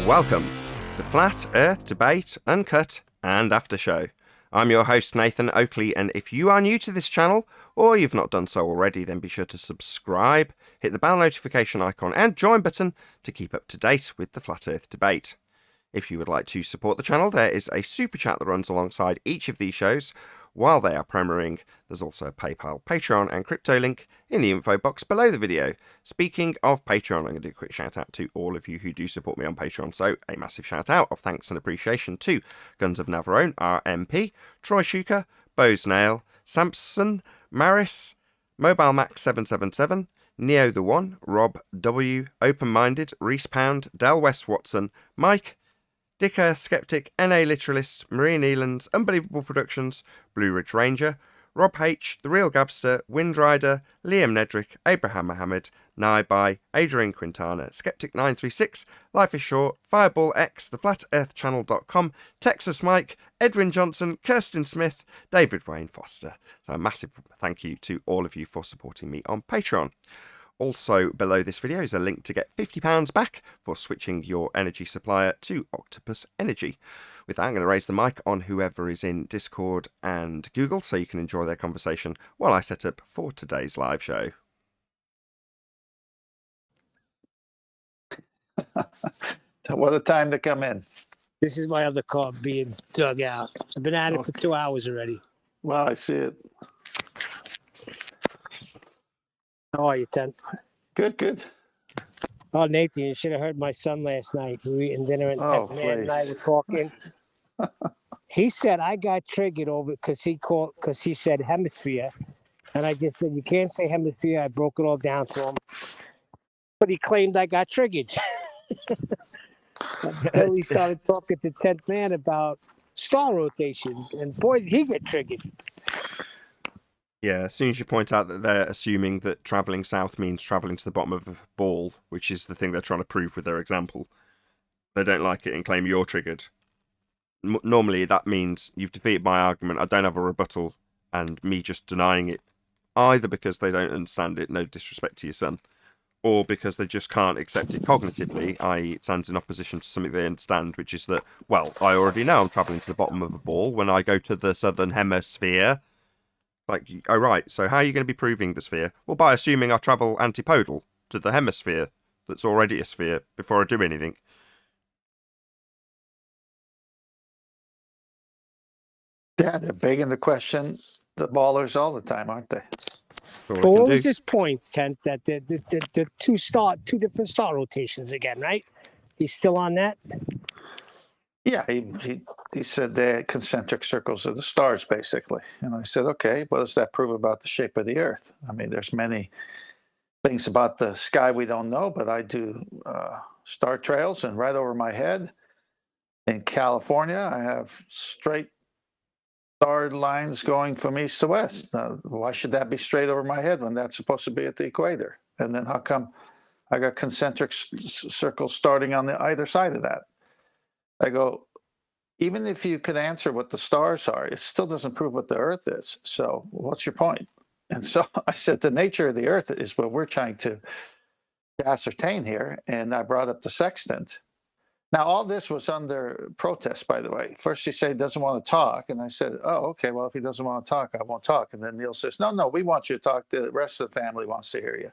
Welcome to Flat Earth Debate, Uncut and After Show. I'm your host Nathan Oakley, and if you are new to this channel, or you've not done so already, then be sure to subscribe, hit the bell notification icon and join button to keep up to date with the Flat Earth Debate. If you would like to support the channel, there is a super chat that runs alongside each of these shows while they are premiering. There's also a PayPal, Patreon and crypto link in the info box below the video. Speaking of Patreon, I'm going to do a quick shout out to all of you who do support me on Patreon. So a massive shout out of thanks and appreciation to Guns of Navarone, RMP, Troy Shuka, Bose Nail, Samson, Maris, Mobile Max 777, Neo the One, Rob W, Open Minded, Reese Pound, Del West Watson, Mike, Dick Earth Skeptic, NA Literalist, Marine Elands, Unbelievable Productions, Blue Ridge Ranger, Rob H, The Real Gabster, Windrider, Liam Nedrick, Abraham Mohammed, Naibai, Adrian Quintana, Skeptic936, Life is Short, Fireball X, TheFlatEarthChannel.com, Texas Mike, Edwin Johnson, Kirsten Smith, David Wayne Foster. So a massive thank you to all of you for supporting me on Patreon. Also below this video is a link to get £50 back for switching your energy supplier to Octopus Energy. With that, I'm going to raise the mic on whoever is in Discord and Google so you can enjoy their conversation while I set up for today's live show. What a time to come in. This is my other car being dug out. I've been at it for 2 hours already. Well, I see it. How are you, Tent? Good, good. Oh, Nathan, you should have heard my son last night. We were eating dinner and Oh, Ted and I please. were talking. He said I got triggered over because he said hemisphere. And I just said, you can't say hemisphere. I broke it all down to him. But he claimed I got triggered. Until he started talking to 10th Man about star rotations. And boy, did he get triggered. Yeah, as soon as you point out that they're assuming that travelling south means travelling to the bottom of a ball, which is the thing they're trying to prove with their example, they don't like it and claim you're triggered. Normally that means you've defeated my argument, I don't have a rebuttal, and me just denying it, either because they don't understand it, no disrespect to your son, or because they just can't accept it cognitively, i.e. it stands in opposition to something they understand, which is that, well, I already know I'm travelling to the bottom of a ball when I go to the southern hemisphere. Like, oh right, so how are you going to be proving the sphere? Well, by assuming I travel antipodal to the hemisphere that's already a sphere before I do anything. Yeah, They're begging the question, the ballers all the time, aren't they? But what was his point, Kent, that the two different star rotations again, right? He's still on that? Yeah, he said they're concentric circles of the stars, basically. And I said, okay, what does that prove about the shape of the Earth? I mean, there's many things about the sky we don't know, but I do star trails, and right over my head in California, I have straight star lines going from east to west. Now, why should that be straight over my head when that's supposed to be at the equator? And then how come I got concentric circles starting on the either side of that? I go, even if you could answer what the stars are, it still doesn't prove what the Earth is. So what's your point? And so I said, the nature of the Earth is what we're trying to ascertain here. And I brought up the sextant. Now, all this was under protest, by the way. First, he said he doesn't want to talk. And I said, oh, okay, well, if he doesn't want to talk, I won't talk. And then Neil says, no, we want you to talk. The rest of the family wants to hear you.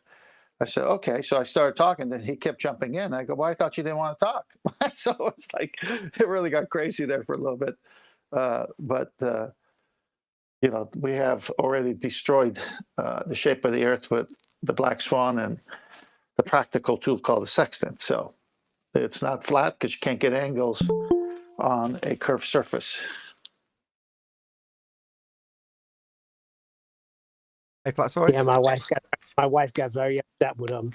I said, okay. So I started talking. Then he kept jumping in. I go, well, I thought you didn't want to talk. So it's like, it really got crazy there for a little bit. You know, we have already destroyed the shape of the Earth with the black swan and the practical tool called the sextant. So it's not flat because you can't get angles on a curved surface. Hey, Platsoy? Yeah, my wife got very upset with him.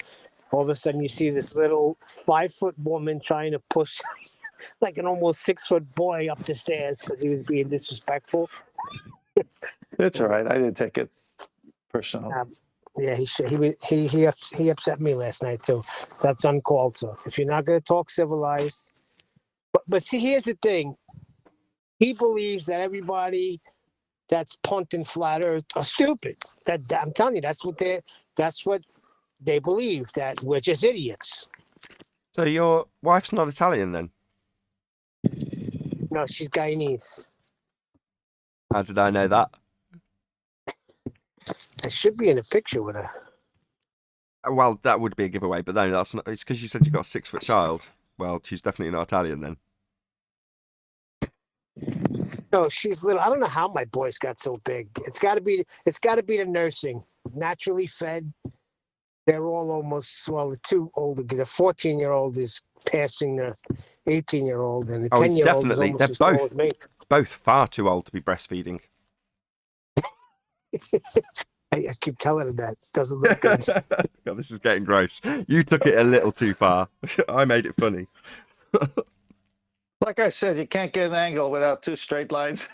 All of a sudden, you see this little 5-foot woman trying to push like an almost 6-foot boy up the stairs because he was being disrespectful. It's all right. I didn't take it personal. Yeah, he upset me last night too. That's uncalled for. If you're not going to talk civilized, but see, here's the thing. He believes that everybody that's punting flat Earth are stupid. I'm telling you, that's what they believe, that we're just idiots. So your wife's not Italian then? No, she's Guyanese. How did I know that? I should be in a picture with her. Well, that would be a giveaway, but no, that's not. It's because you said you got a 6-foot child. Well, she's definitely not Italian then. No, she's little. I don't know how my boys got so big. It's got to be. It's got to be the nursing. Naturally fed. They're all almost. Well, the two older. The 14-year-old is passing the 18-year-old, and the Oh, it's 10-year-old is definitely. almost They're as tall as me. both far too old to be breastfeeding. I keep telling her that. Doesn't look good. God, this is getting gross. You took it a little too far. I made it funny. Like I said, you can't get an angle without two straight lines.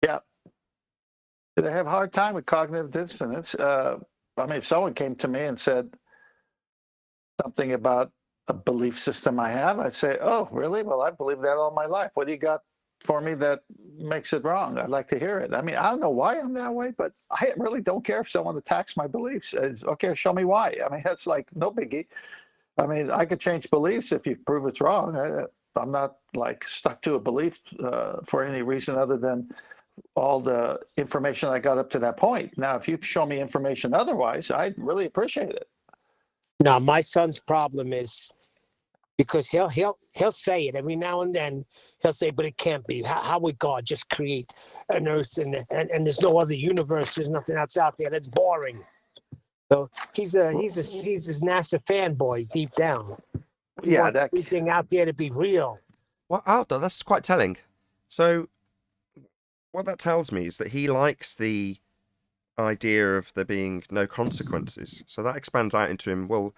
Yeah. They have a hard time with cognitive dissonance. I mean, if someone came to me and said something about a belief system I have, I'd say, oh, really? Well, I believe that all my life. What do you got for me that makes it wrong? I'd like to hear it. I mean, I don't know why I'm that way, but I really don't care if someone attacks my beliefs. Okay, show me why. I mean, that's like no biggie. I mean, I could change beliefs if you prove it's wrong. I'm not like stuck to a belief for any reason other than all the information I got up to that point. Now, if you show me information otherwise, I'd really appreciate it. Now, my son's problem is because he'll say it every now and then. He'll say, "But it can't be. How would God just create an earth and there's no other universe? There's nothing else out there. That's boring." So he's this NASA fanboy deep down. He Yeah, wants that everything out there to be real. Well, Aldo, that's quite telling. So, what that tells me is that he likes the idea of there being no consequences. So that expands out into him, well,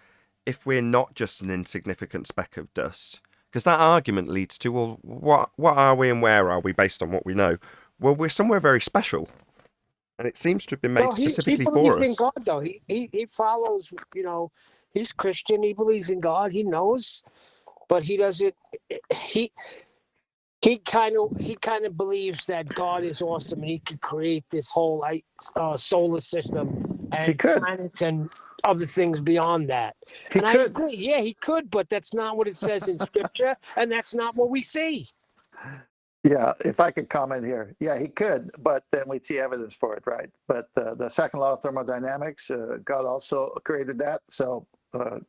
if we're not just an insignificant speck of dust, because that argument leads to, well, what are we and where are we based on what we know? Well, we're somewhere very special. And it seems to have been made Well, he specifically believes for in us. God, though. He follows. He's Christian. He believes in God. He knows, but he doesn't. He he kind of believes that God is awesome and he could create this whole solar system he and could. planets and other things beyond that. He And I could. agree. Yeah, he could, but that's not what it says in Scripture, and that's not what we see. Yeah, if I could comment here. Yeah, he could, but then we'd see evidence for it, right? But the second law of thermodynamics, God also created that. So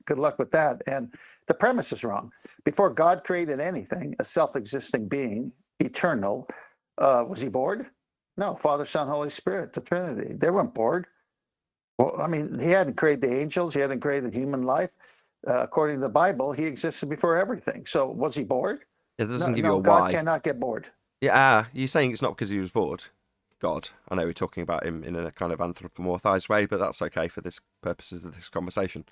good luck with that. And the premise is wrong. Before God created anything, a self-existing being, eternal, was he bored? No, Father, Son, Holy Spirit, the Trinity. They weren't bored. Well, I mean, he hadn't created the angels. He hadn't created human life. According to the Bible, he existed before everything. So was he bored? It doesn't No, give you a no, God why. cannot get bored. Yeah, you're saying it's not because he was bored. God, I know we're talking about him in a kind of anthropomorphized way, but that's okay for this purposes of this conversation.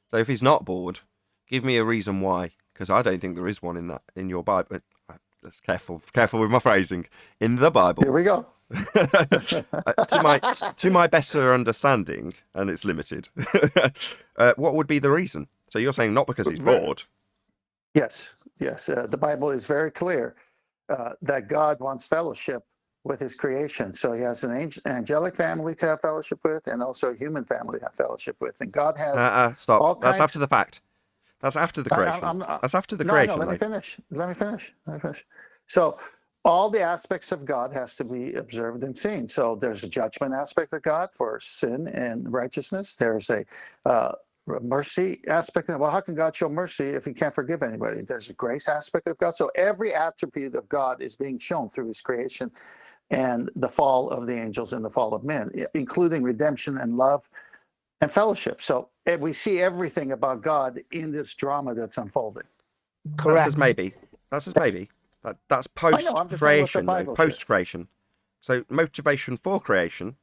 So if he's not bored, give me a reason why, because I don't think there is one in your Bible. Let's careful with my phrasing. In the Bible, Here we go. to my better understanding, and it's limited. What would be the reason? So you're saying not because he's bored? Yes, yes. The Bible is very clear that God wants fellowship with his creation. So he has an angelic family to have fellowship with and also a human family to have fellowship with. And God has Stop. all That's kinds... after the fact. That's after the creation. That's after the creation. No, let me finish. Let me finish. So all the aspects of God has to be observed and seen. So there's a judgment aspect of God for sin and righteousness. There's a mercy aspect. Well, how can God show mercy if he can't forgive anybody? There's a grace aspect of God. So every attribute of God is being shown through his creation and the fall of the angels and the fall of men, including redemption and love and fellowship. So we see everything about God in this drama that's unfolding. Correct. That's his maybe. That's post-creation, though. Post-creation. So motivation for creation,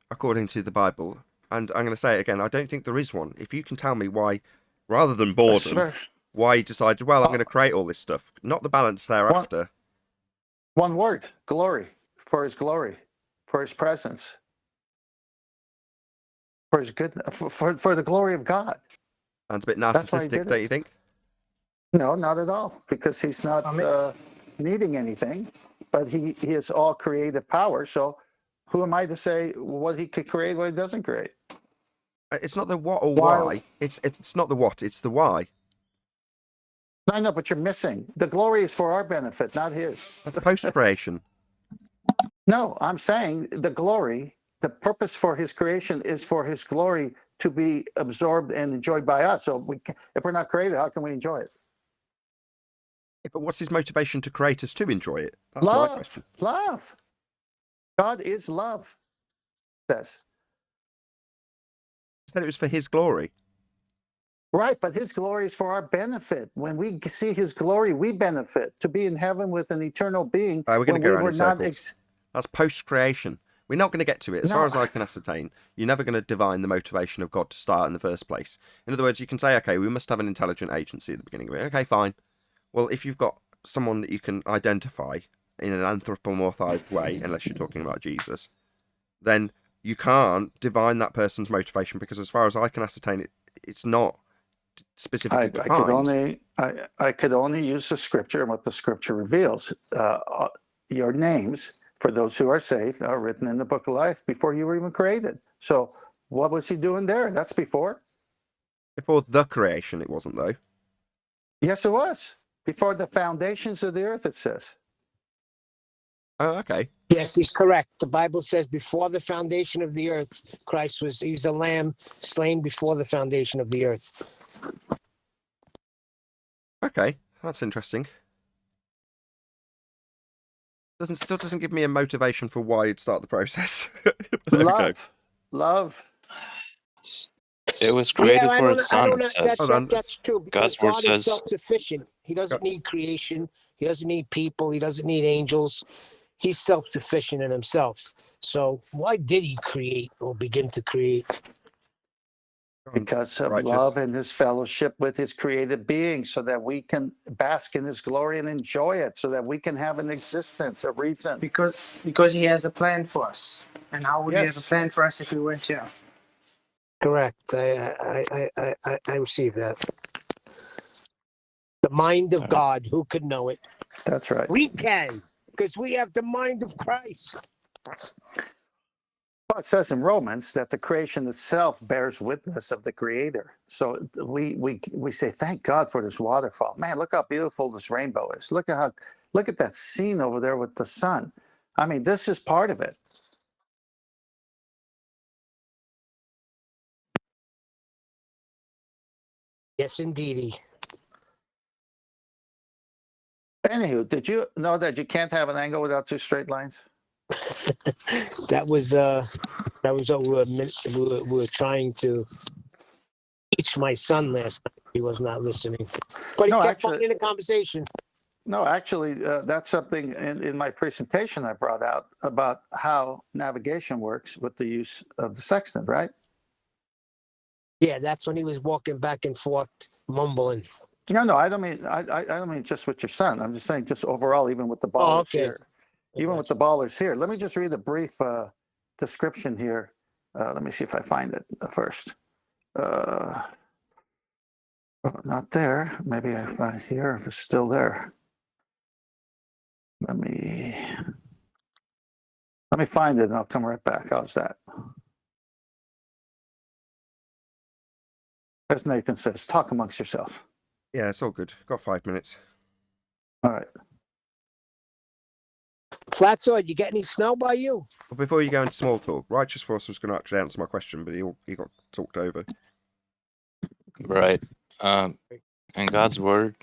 according to the Bible, and I'm going to say it again, I don't think there is one. If you can tell me why, rather than boredom, why he decided, well, I'm going to create all this stuff, not the balance thereafter. One word, glory, for his presence, for his goodness, for the glory of God. And it's a bit narcissistic, don't you think? No, not at all, because he's not needing anything, but he has all creative power. So Who am I to say what he could create, what he doesn't create? It's not the what or Why- why. It's not the what. It's the why. I know, but you're missing. The glory is for our benefit, not his. Post creation. No, I'm saying the glory, the purpose for his creation is for his glory to be absorbed and enjoyed by us. So if we're not created, how can we enjoy it? But what's his motivation to create us to enjoy it? That's my Love, question. love. God is love. Says. He said it was for his glory. Right, but his glory is for our benefit. When we see his glory, we benefit to be in heaven with an eternal being. We're going to when go we around were in not circles. That's post-creation. We're not going to get to it. As far No. as I can ascertain, you're never going to divine the motivation of God to start in the first place. In other words, you can say, okay, we must have an intelligent agency at the beginning of it. Okay, fine. Well, if you've got someone that you can identify in an anthropomorphized way, unless you're talking about Jesus, then you can't divine that person's motivation, because as far as I can ascertain it, it's not specifically I defined. could only use the scripture and what the scripture reveals. Your names, for those who are saved, are written in the book of life before you were even created. So what was he doing there? That's before? Before the creation, it wasn't, though. Yes, it was. Before the foundations of the earth, it says. Oh, okay. Yes, he's correct. The Bible says before the foundation of the earth, he's a lamb slain before the foundation of the earth. Okay, that's interesting. Still doesn't give me a motivation for why you'd start the process. Love. It was created for his I son, don't it know. says. Hold on. That's true, because God's word God is says- self-sufficient. He doesn't need creation. He doesn't need people. He doesn't need angels. He's self-sufficient in himself. So why did he create or begin to create? Because of Righteous. love and his fellowship with his created being, so that we can bask in his glory and enjoy it, so that we can have an existence, a reason. Because he has a plan for us. And how would he have a Yes. plan for us if we weren't here? Correct. I receive that. The mind of God, who could know it? That's right. We can, because we have the mind of Christ. Well, it says in Romans that the creation itself bears witness of the Creator. So we say, thank God for this waterfall. Man, look how beautiful this rainbow is. Look at that scene over there with the sun. I mean, this is part of it. Yes, indeedy. Anywho, did you know that you can't have an angle without two straight lines? That was what we were trying to teach my son last night. He was not listening, but he No, kept actually- on in the conversation. No, actually, that's something in my presentation I brought out about how navigation works with the use of the sextant, right? Yeah, that's when he was walking back and forth, mumbling. No, I don't mean I don't mean just with your son. I'm just saying just overall, even with the ballers Oh, okay. here. Even with the ballers here. Let me just read a brief description here. Let me see if I find it first. Oh, not there. Maybe I find here if it's still there. Let me find it and I'll come right back. How's that? As Nathan says, talk amongst yourself. Yeah, it's all good. Got 5 minutes. All right. Flat sword, you get any snow by you? But before you go into small talk, Righteous Force was going to actually answer my question, but he got talked over. Right. And God's word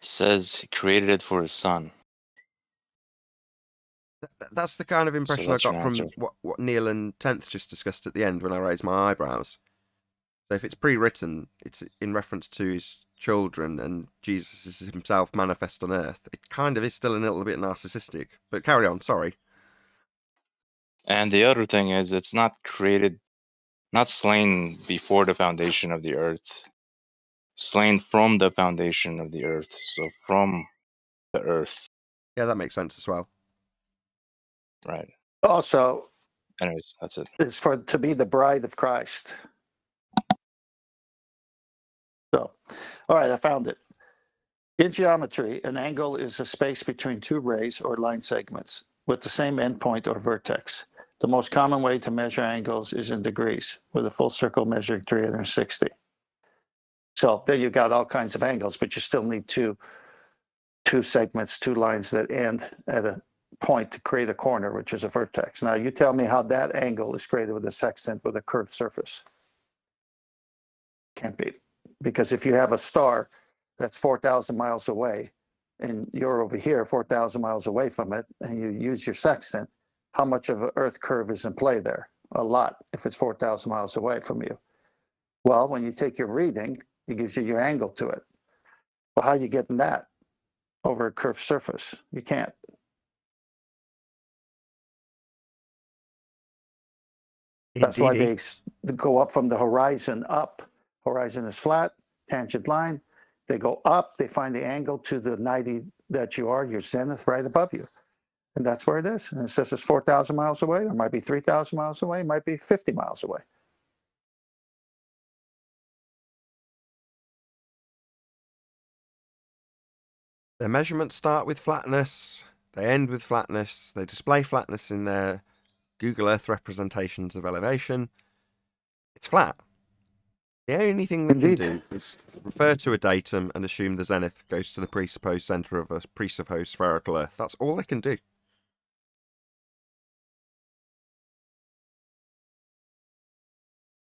says he created it for his son. That's the kind of impression I that's your got from answer. what Neil and Tenth just discussed at the end when I raised my eyebrows. So if it's pre-written, it's in reference to his children and Jesus is himself manifest on earth. It kind of is still a little bit narcissistic. But carry on, sorry. And the other thing is, it's not created, not slain before the foundation of the earth. Slain from the foundation of the earth. So from the earth. Yeah, that makes sense as well. Right. Also, Anyways, that's it. is to be the bride of Christ. So, all right, I found it. In geometry, an angle is a space between two rays or line segments. with the same endpoint or vertex. The most common way to measure angles is in degrees, with a full circle measuring 360. So there you got all kinds of angles, but you still need two segments, two lines that end at a point to create a corner, which is a vertex. Now you tell me how that angle is created with a sextant with a curved surface. Can't be. Because if you have a star that's 4,000 miles away, and you're over here 4,000 miles away from it, and you use your sextant, how much of an Earth curve is in play there? A lot, if it's 4,000 miles away from you. Well, when you take your reading, it gives you your angle to it. Well, how are you getting that over a curved surface? You can't. That's why they go up from the horizon up. Horizon is flat, tangent line. They go up, they find the angle to the 90 that you are, your zenith right above you. And that's where it is. And it says it's 4,000 miles away, or it might be 3,000 miles away, it might be 50 miles away. Their measurements start with flatness, they end with flatness, they display flatness in their Google Earth representations of elevation. It's flat. The only thing they can do is refer to a datum and assume the zenith goes to the presupposed centre of a presupposed spherical Earth. That's all they can do.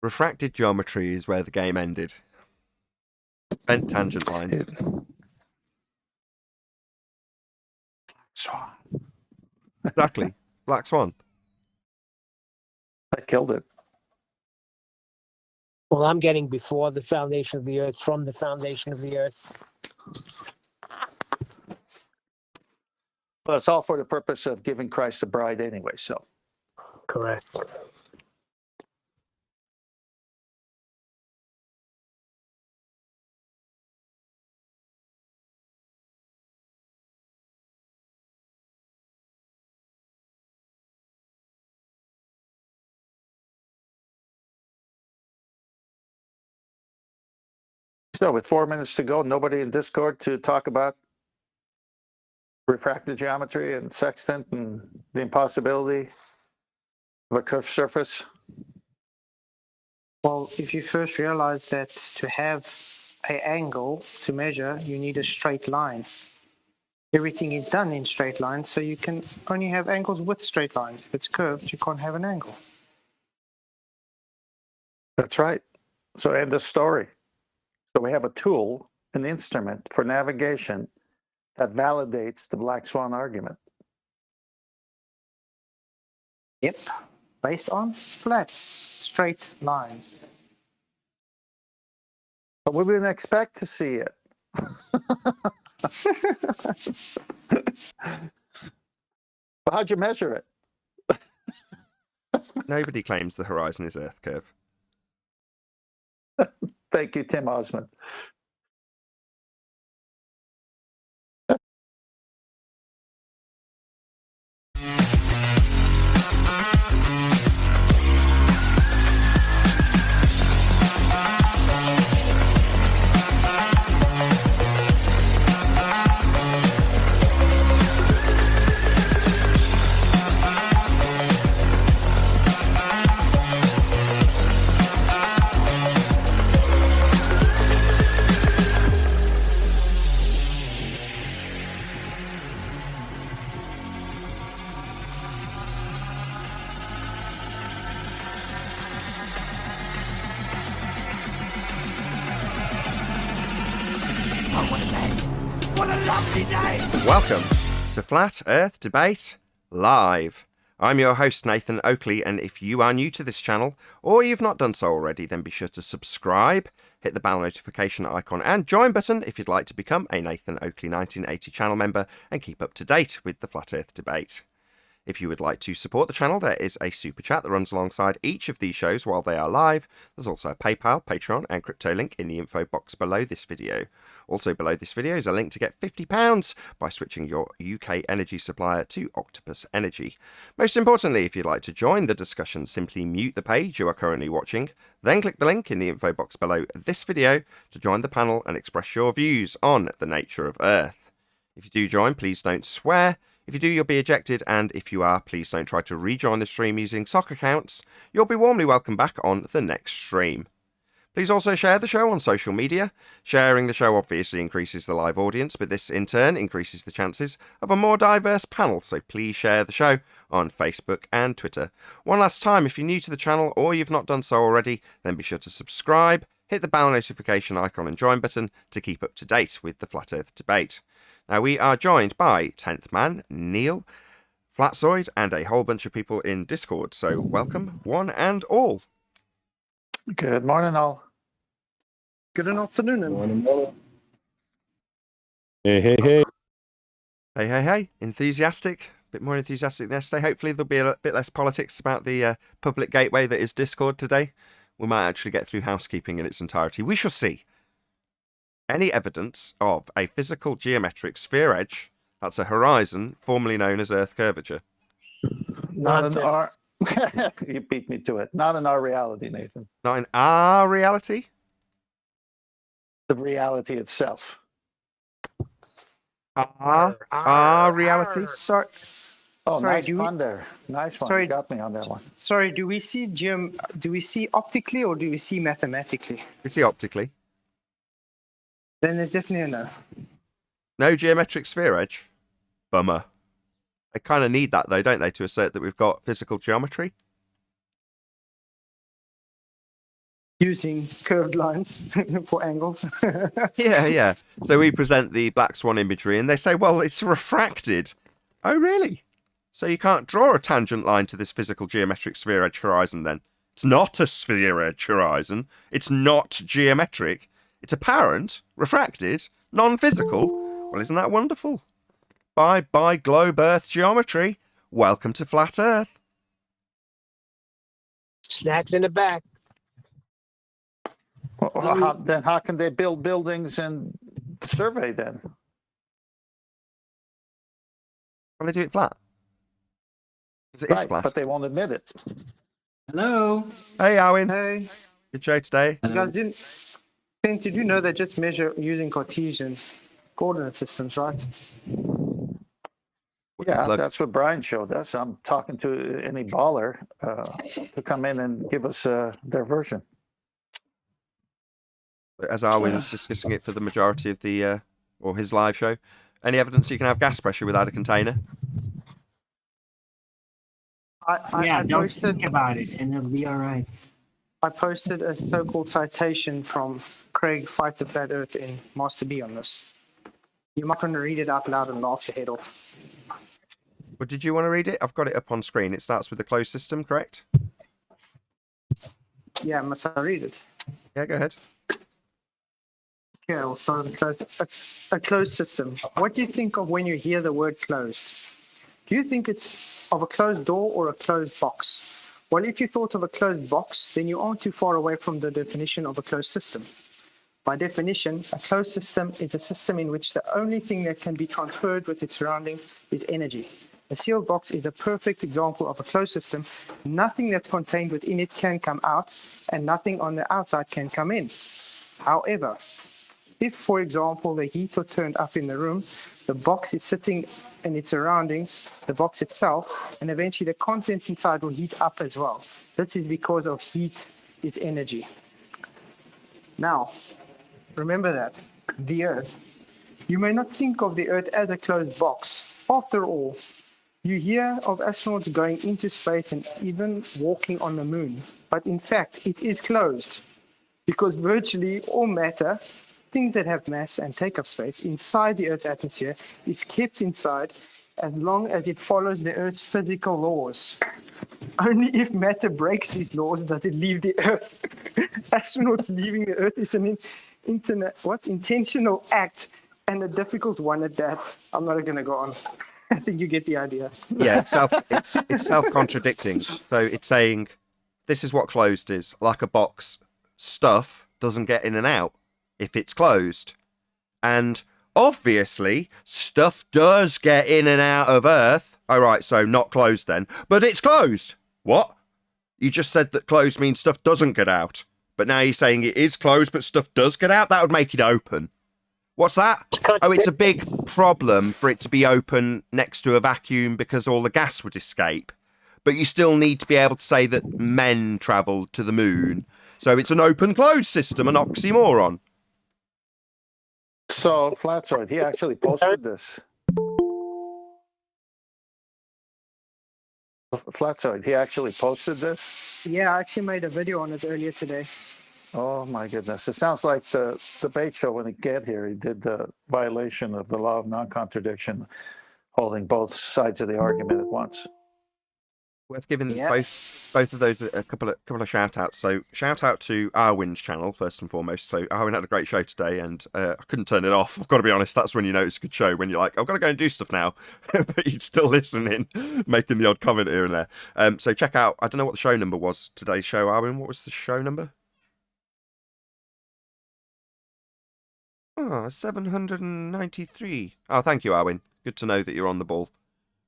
Refracted geometry is where the game ended. Bent tangent lines. Swan. Exactly. Black Swan. I killed it. Well, I'm getting before the foundation of the earth, from the foundation of the earth. Well, it's all for the purpose of giving Christ a bride anyway, so. Correct. So with 4 minutes to go, nobody in Discord to talk about refracted geometry and sextant and the impossibility of a curved surface? Well, if you first realize that to have an angle to measure, you need a straight line. Everything is done in straight lines, so you can only have angles with straight lines. If it's curved, you can't have an angle. That's right. So end the story. So we have a tool, an instrument for navigation that validates the Black Swan argument. Yep, based on flat, straight lines. But we didn't expect to see it. But how'd you measure it? Nobody claims the horizon is Earth curve. Thank you, Tim Osmond. Welcome to Flat Earth Debate Live. I'm your host, Nathan Oakley, and if you are new to this channel, or you've not done so already, then be sure to subscribe, hit the bell notification icon and join button if you'd like to become a Nathan Oakley 1980 channel member and keep up to date with the Flat Earth Debate. If you would like to support the channel, there is a super chat that runs alongside each of these shows while they are live. There's also a PayPal, Patreon and crypto link in the info box below this video. Also below this video is a link to get £50 by switching your UK energy supplier to Octopus Energy. Most importantly, if you'd like to join the discussion, simply mute the page you are currently watching, then click the link in the info box below this video to join the panel and express your views on the nature of Earth. If you do join, please don't swear. If you do, you'll be ejected, and if you are, please don't try to rejoin the stream using sock accounts. You'll be warmly welcome back on the next stream. Please also share the show on social media. Sharing the show obviously increases the live audience, but this in turn increases the chances of a more diverse panel, so please share the show on Facebook and Twitter. One last time, if you're new to the channel or you've not done so already, then be sure to subscribe, hit the bell notification icon and join button to keep up to date with the Flat Earth debate. Now, we are joined by 10th Man, Neil, Flatzoid, and a whole bunch of people in Discord, so welcome one and all. Good morning, all. Good afternoon. Hey. Hey. Enthusiastic. A bit more enthusiastic than yesterday. Hopefully there'll be a bit less politics about the public gateway that is Discord today. We might actually get through housekeeping in its entirety. We shall see. Any evidence of a physical geometric sphere edge, that's a horizon, formerly known as Earth curvature. Not in our... You beat me to it. Not in our reality, Nathan. Not in our reality? The reality itself. Our reality? Sorry. Oh, Sorry, nice one there. Nice one. Sorry. You got me on that one. Sorry, do we see optically or do we see mathematically? We see optically. Then there's definitely a no. No geometric sphere edge? Bummer. They kind of need that, though, don't they, to assert that we've got physical geometry? Using curved lines for angles. Yeah. So we present the black swan imagery, and they say, well, it's refracted. Oh, really? So you can't draw a tangent line to this physical geometric sphere edge horizon, then? It's not a sphere edge horizon. It's not geometric. It's apparent, refracted, non-physical. Well, isn't that wonderful? Bye, globe Earth geometry. Welcome to Flat Earth. Snacks in the back. Well, then how can they build buildings and survey then? Well, they do it flat. Because it is Right, flat. but they won't admit it. Hello. Hey, Owen. Hey, Good show today. you guys did you know they just measure using Cartesian coordinate systems, right? Yeah, Plug. that's what Brian showed us. I'm talking to any baller to come in and give us their version. As Arwin was discussing it for the majority of the, or his live show, any evidence you can have gas pressure without a container? I Don't posted, think about it, and it'll be all right. I posted a so-called citation from Craig Fight the Flat Earth in Master B on this. You might want to read it out loud and laugh your head off. Well, did you want to read it? I've got it up on screen. It starts with the closed system, correct? Yeah, must I read it? Yeah, go ahead. Yeah, we'll start with a closed system. What do you think of when you hear the word closed? Do you think it's of a closed door or a closed box? Well, if you thought of a closed box, then you aren't too far away from the definition of a closed system. By definition, a closed system is a system in which the only thing that can be transferred with its surrounding is energy. A sealed box is a perfect example of a closed system. Nothing that's contained within it can come out, and nothing on the outside can come in. However, if, for example, the heater turned up in the room, the box is sitting in its surroundings, the box itself, and eventually the contents inside will heat up as well. This is because of heat is energy. Now, remember that, the Earth. You may not think of the Earth as a closed box. After all, you hear of astronauts going into space and even walking on the moon. But in fact, it is closed because virtually all matter, things that have mass and take up space inside the Earth's atmosphere, is kept inside as long as it follows the Earth's physical laws. Only if matter breaks these laws does it leave the Earth. Astronauts leaving the Earth is an intentional act, and a difficult one at that. I'm not going to go on. I think you get the idea. Yeah, it's self-contradicting. So it's saying, this is what closed is. Like a box, stuff doesn't get in and out if it's closed. And obviously, stuff does get in and out of Earth. Oh, right, so not closed then. But it's closed. What? You just said that closed means stuff doesn't get out. But now you're saying it is closed, but stuff does get out? That would make it open. What's that? Oh, it's a big problem for it to be open next to a vacuum because all the gas would escape. But you still need to be able to say that men travelled to the moon. So it's an open-closed system, an oxymoron. So Flatsoid, he actually posted this. Flatsoid, he actually posted this. Yeah, I actually made a video on it earlier today. Oh my goodness! It sounds like the debate show when he get here. He did the violation of the law of non-contradiction, holding both sides of the argument at once. Worth giving Yeah. both of those a couple of shout outs. So shout out to Arwin's channel first and foremost. So Arwin had a great show today, and I couldn't turn it off. I've got to be honest. That's when you know it's a good show, when you're like, I've got to go and do stuff now, but you're still listening, making the odd comment here and there. So check out. I don't know what the show number was today's show. Arwin, what was the show number? Oh, 793. Oh, thank you, Arwin. Good to know that you're on the ball.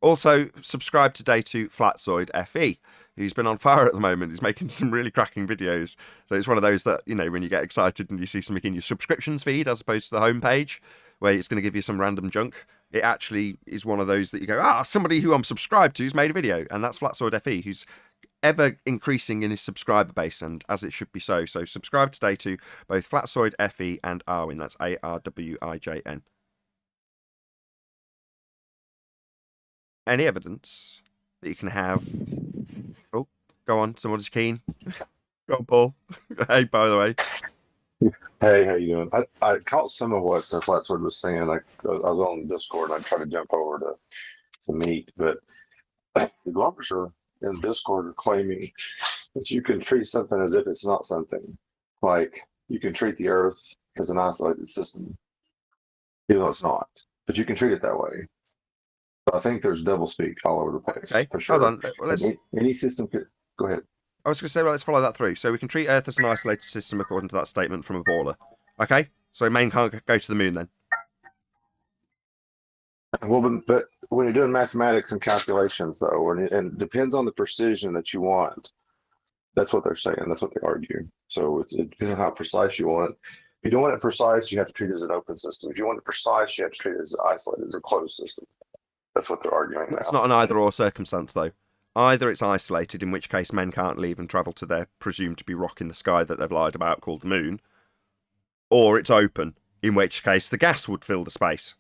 Also, subscribe today to Flatsoid FE, who's been on fire at the moment. He's making some really cracking videos. So it's one of those that, you know, when you get excited and you see something in your subscriptions feed as opposed to the homepage, where it's going to give you some random junk, it actually is one of those that you go, somebody who I'm subscribed to has made a video. And that's Flatsoid FE, who's ever increasing in his subscriber base, and as it should be so. So subscribe today to both Flatsoid FE and Arwin. That's ARWIJN. Any evidence that you can have? Oh, go on. Somebody's keen. Go on, Paul. Hey, by the way. Hey, how you doing? I caught some of what the Flatsoid was saying. Like, I was on Discord and I tried to jump over to meet, but the Globbers are in Discord are claiming that you can treat something as if it's not something. Like, you can treat the Earth as an isolated system, even though it's not. But you can treat it that way. I think there's doublespeak all over the place. Okay, for sure. hold on. Well, any system could go ahead. I was going to say, well, let's follow that through. So we can treat Earth as an isolated system according to that statement from a baller. Okay, so man can't go to the moon then. Well, but when you're doing mathematics and calculations, though, and it depends on the precision that you want. That's what they're saying. That's what they argue. So it depends on how precise you want. If you don't want it precise, you have to treat it as an open system. If you want it precise, you have to treat it as isolated, as a closed system. That's what they're arguing now. It's not an either-or circumstance, though. Either it's isolated, in which case men can't leave and travel to their presumed-to-be rock in the sky that they've lied about called the moon, or it's open, in which case the gas would fill the space.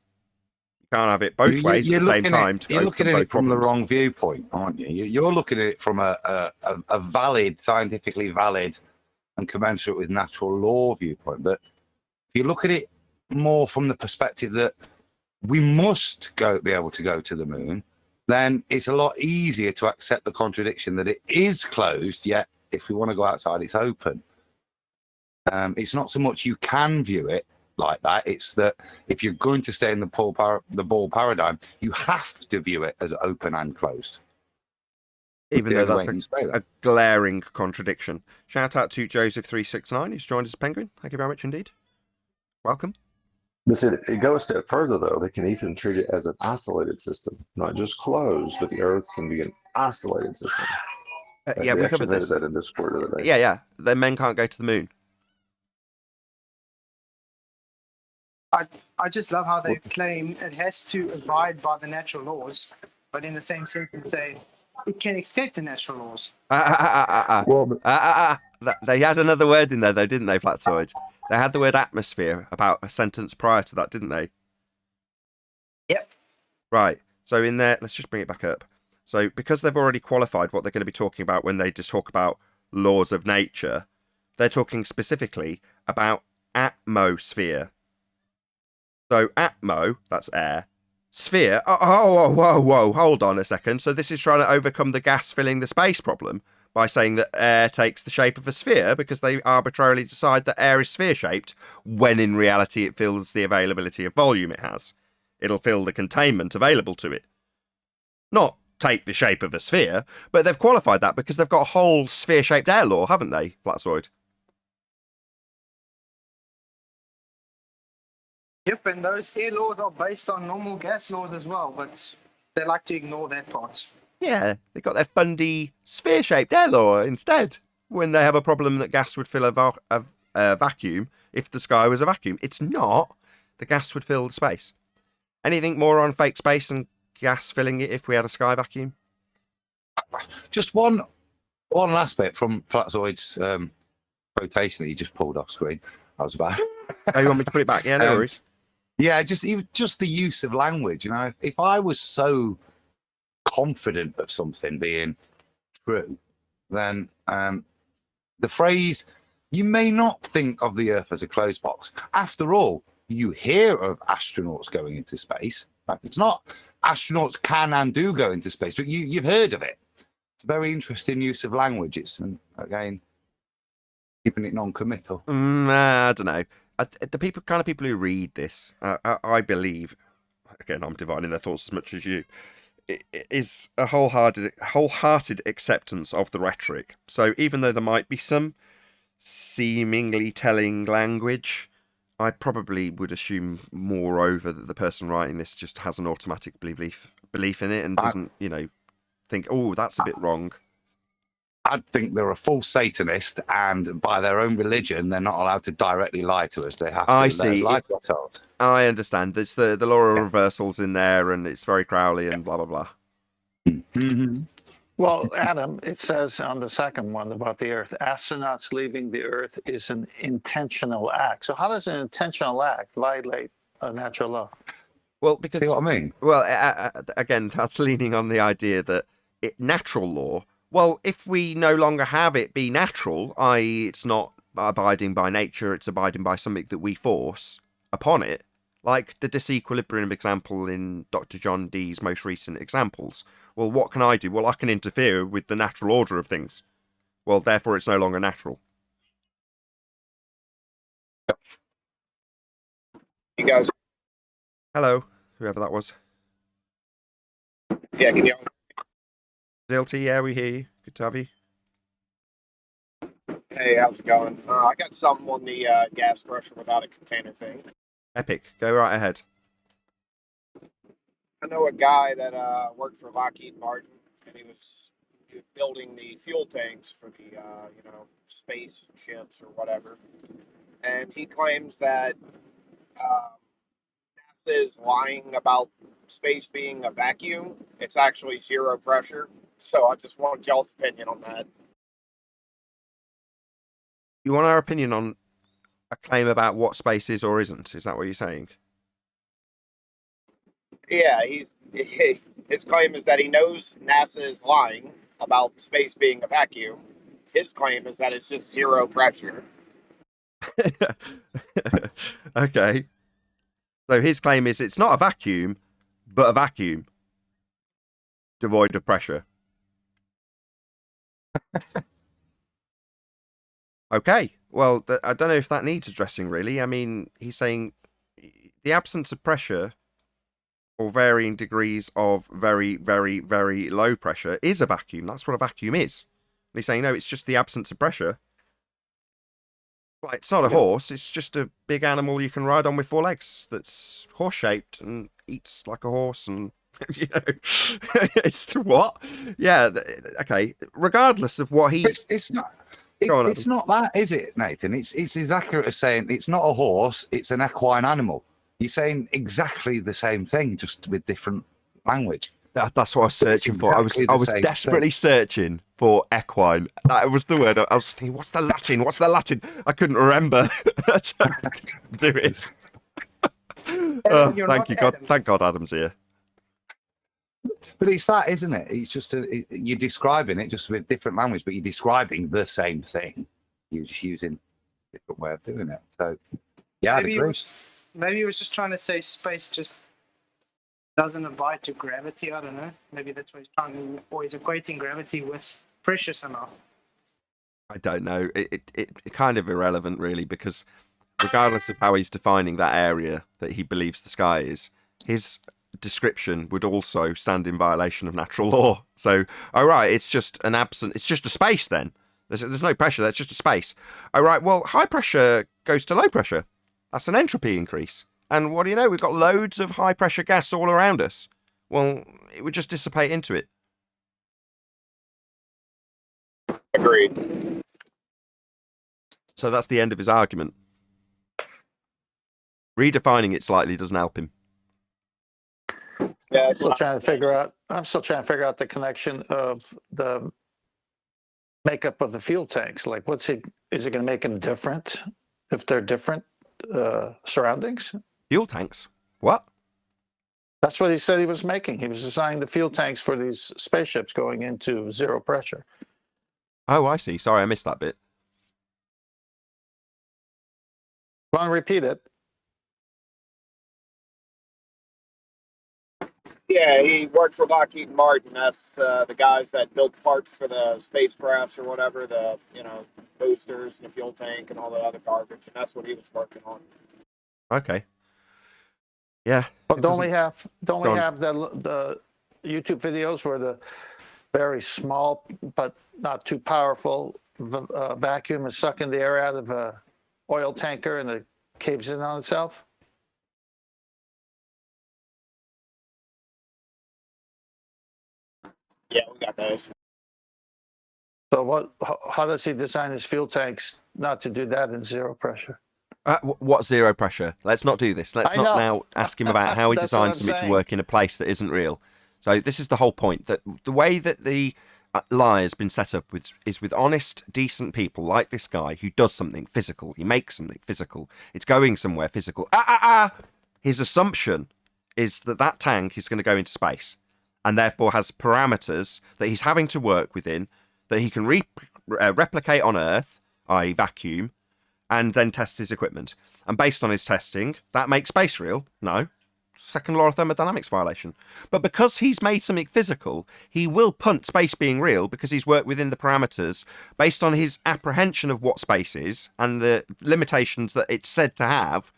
You can't have it both ways at the same time. You're looking at it from the wrong viewpoint, aren't you? You're looking at it from a valid, scientifically valid and commensurate with natural law viewpoint. But if you look at it more from the perspective that we must be able to go to the moon, then it's a lot easier to accept the contradiction that it is closed, yet if we want to go outside, it's open. It's not so much you can view it like that, it's that if you're going to stay in the ball paradigm, you have to view it as open and closed. Even though that's a glaring contradiction. Shout out to Joseph369, who's joined us, Penguin. Thank you very much indeed. Welcome. But it goes a step further, though. They can even treat it as an isolated system, not just closed, but the Earth can be an isolated system. Yeah, we covered this. That in Discord the other day. Yeah. Then men can't go to the moon. I just love how they claim it has to abide by the natural laws, but in the same sentence say it can escape the natural laws. They had another word in there, though, didn't they, Flatsoid? They had the word atmosphere about a sentence prior to that, didn't they? Yep. Right. So in there, let's just bring it back up. So because they've already qualified what they're going to be talking about when they just talk about laws of nature, they're talking specifically about atmosphere. So atmo, that's air. Sphere, whoa, hold on a second. So this is trying to overcome the gas filling the space problem by saying that air takes the shape of a sphere because they arbitrarily decide that air is sphere-shaped, when in reality it fills the availability of volume it has. It'll fill the containment available to it. Not take the shape of a sphere, but they've qualified that because they've got a whole sphere-shaped air law, haven't they, Flatsoid? Yep, and those air laws are based on normal gas laws as well, but they like to ignore that part. Yeah, they got their fundy sphere-shaped air law instead when they have a problem that gas would fill a vacuum if the sky was a vacuum. It's not. the gas would fill the space. Anything more on fake space and gas filling it if we had a sky vacuum? Just one last bit from Flatzoid's quotation that you just pulled off screen. I was about. Oh, you want me to put it back? Yeah, no worries. Yeah, just the use of language. You know, if I was so confident of something being true, then the phrase "you may not think of the Earth as a closed box." After all, you hear of astronauts going into space. Right? It's not astronauts can and do go into space, but you've heard of it. It's a very interesting use of language. It's again keeping it non-committal. I don't know. The kind of people who read this, I believe, again, I'm dividing their thoughts as much as you, it is a wholehearted acceptance of the rhetoric. So even though there might be some seemingly telling language, I probably would assume moreover that the person writing this just has an automatic belief in it and doesn't, think, oh, that's a bit wrong. I'd think they're a full Satanist, and by their own religion, they're not allowed to directly lie to us. They have to lie to ourselves. I understand. There's the law of reversals in there, and it's very Crowley and blah, blah, blah. Mm-hmm. Well, Adam, it says on the second one about the Earth, astronauts leaving the Earth is an intentional act. So how does an intentional act violate a natural law? Well, because... See what I mean? Well, again, that's leaning on the idea that natural law... Well, if we no longer have it be natural, i.e. it's not abiding by nature, it's abiding by something that we force upon it, like the disequilibrium example in Dr. John Dee's most recent examples. Well, what can I do? Well, I can interfere with the natural order of things. Well, therefore it's no longer natural. You guys. Hello, whoever that was. Yeah, can you... Zilty, yeah, we hear you. Good to have you. Hey, how's it going? I got something on the gas pressure without a container thing. Epic, go right ahead. I know a guy that worked for Lockheed Martin, and he was building the fuel tanks for the space ships or whatever. And he claims that NASA is lying about space being a vacuum. It's actually zero pressure. So I just want y'all's opinion on that. You want our opinion on a claim about what space is or isn't? Is that what you're saying? Yeah, his claim is that he knows NASA is lying about space being a vacuum. His claim is that it's just zero pressure. Okay. So his claim is it's not a vacuum, but a vacuum devoid of pressure. Okay. Well, I don't know if that needs addressing, really. I mean, he's saying the absence of pressure or varying degrees of very, very, very low pressure is a vacuum. That's what a vacuum is. And he's saying, no, it's just the absence of pressure. Like, it's not a horse. It's just a big animal you can ride on with 4 legs that's horse-shaped and eats like a horse and... it's to what? Yeah, okay. Regardless of what he... It's not... It's not that, is it, Nathan? It's as accurate as saying it's not a horse, it's an equine animal. You're saying exactly the same thing, just with different language. That's what I was searching for. I was desperately searching for equine. That was the word. I was thinking, what's the Latin? What's the Latin? I couldn't remember. Do it. Thank you, God. Thank God Adam's here. But it's that, isn't it? It's just you're describing it just with different language, but you're describing the same thing. You're just using a different way of doing it. So, yeah, maybe he was just trying to say space just doesn't abide to gravity. I don't know. Maybe that's what he's trying to, or he's equating gravity with pressure somehow. I don't know. It kind of irrelevant, really, because regardless of how he's defining that area that he believes the sky is, his description would also stand in violation of natural law. So, it's just it's just a space then. There's no pressure, that's just a space. Well, high pressure goes to low pressure. That's an entropy increase. And what do you know? We've got loads of high pressure gas all around us. Well, it would just dissipate into it. Agreed. So that's the end of his argument. redefining it slightly doesn't help him. Yeah, I'm still trying to figure out the connection of the makeup of the fuel tanks. Like, is it going to make them different if they're different surroundings? Fuel tanks? What? That's what he said he was making. He was designing the fuel tanks for these spaceships going into zero pressure. Oh, I see. Sorry, I missed that bit. Want to repeat it? Yeah, he worked for Lockheed Martin. That's the guys that built parts for the spacecrafts or whatever, the boosters and the fuel tank and all that other garbage, and that's what he was working on. Okay. Yeah. But don't we have the YouTube videos where the very small but not too powerful vacuum is sucking the air out of a oil tanker and it caves in on itself? Yeah, we got those. So how does he design his fuel tanks not to do that in zero pressure? What zero pressure? Let's not do this. Let's not now ask him about how he designed something to work in a place that isn't real. So this is the whole point, that the way that the lie has been set up is with honest, decent people like this guy who does something physical. He makes something physical. It's going somewhere physical. His assumption is that tank is going to go into space and therefore has parameters that he's having to work within that he can replicate on Earth, i.e. vacuum, and then test his equipment. And based on his testing, that makes space real? No. Second law of thermodynamics violation. But because he's made something physical, he will punt space being real because he's worked within the parameters based on his apprehension of what space is and the limitations that it's said to have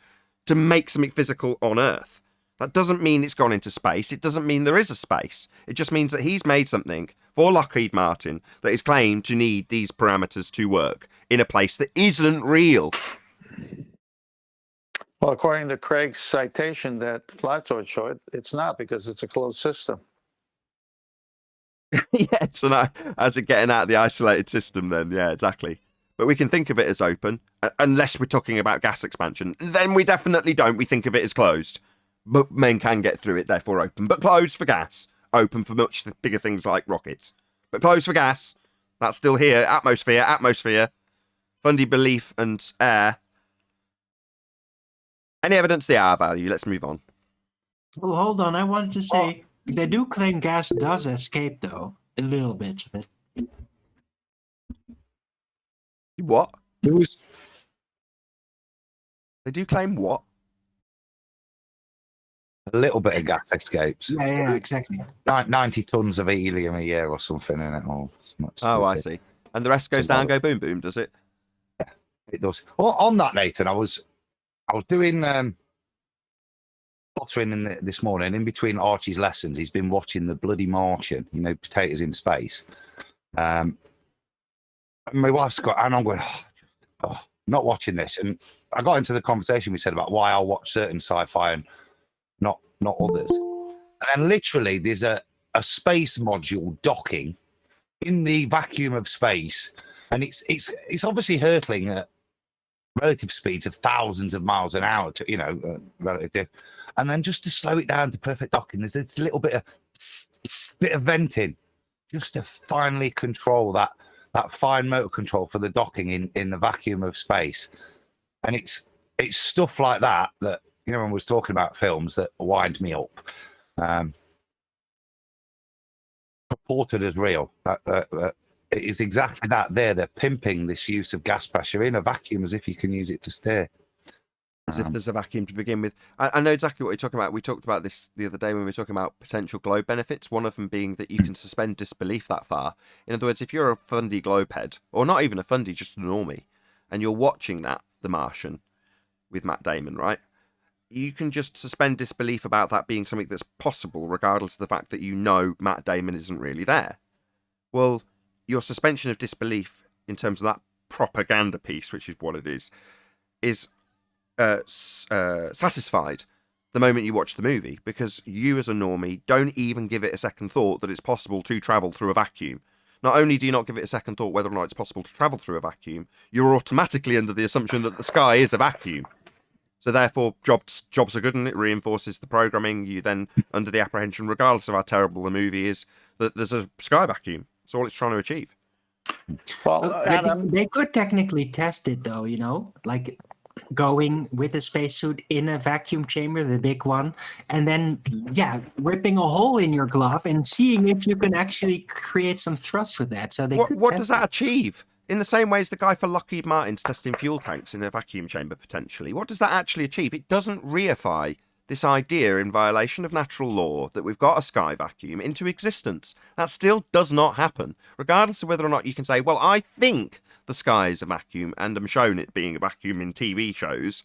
to make something physical on Earth. That doesn't mean it's gone into space. It doesn't mean there is a space. It just means that he's made something for Lockheed Martin that is claimed to need these parameters to work in a place that isn't real. Well, according to Craig's citation that Flatoid showed, it's not, because it's a closed system. Yeah, so as it getting out of the isolated system then, yeah, exactly. But we can think of it as open, unless we're talking about gas expansion. Then we definitely don't. We think of it as closed. But men can get through it, therefore open. But closed for gas. Open for much bigger things like rockets. But closed for gas. That's still here. Atmosphere. Fundy belief and air. Any evidence the R value? Let's move on. Well, hold on. I wanted to say, they do claim gas does escape, though. A little bit of it. What? They do claim what? A little bit of gas escapes. Yeah, exactly. 90 tons of helium a year or something in it. Or oh, I see. And the rest goes down, go boom, boom, does it? Yeah, it does. Well, on that, Nathan, I was doing pottering this morning in between Archie's lessons. He's been watching The Bloody Martian, potatoes in space. My wife's got, and I'm going, not watching this. And I got into the conversation we said about why I'll watch certain sci-fi and not others. And then literally there's a space module docking in the vacuum of space, and it's obviously hurtling at relative speeds of thousands of miles an hour to relative, and then just to slow it down to perfect docking, there's this little bit of venting just to finally control that fine motor control for the docking in the vacuum of space. And it's stuff like that when we was talking about films that wind me up, purported as real. That it is exactly that. They're pimping this use of gas pressure in a vacuum as if you can use it to steer. As if there's a vacuum to begin with. I know exactly what you're talking about. We talked about this the other day when we were talking about potential globe benefits. One of them being that you can suspend disbelief that far. In other words, if you're a fundy globehead, or not even a fundy, just a normie, and you're watching The Martian with Matt Damon, right? You can just suspend disbelief about that being something that's possible, regardless of the fact that Matt Damon isn't really there. Well, your suspension of disbelief in terms of that propaganda piece, which is what it is satisfied the moment you watch the movie, because you as a normie don't even give it a second thought that it's possible to travel through a vacuum. Not only do you not give it a second thought whether or not it's possible to travel through a vacuum, you're automatically under the assumption that the sky is a vacuum. So therefore, jobs are good, and it reinforces the programming. You then under the apprehension, regardless of how terrible the movie is, that there's a sky vacuum. That's all it's trying to achieve. Well, But Adam, they could technically test it though, like going with a spacesuit in a vacuum chamber, the big one, and then ripping a hole in your glove and seeing if you can actually create some thrust with that. So What does that achieve? In the same way as the guy for Lockheed Martin's testing fuel tanks in a vacuum chamber potentially, what does that actually achieve? It doesn't reify this idea in violation of natural law that we've got a sky vacuum into existence. That still does not happen, regardless of whether or not you can say, well, I think the sky is a vacuum and I'm shown it being a vacuum in TV shows.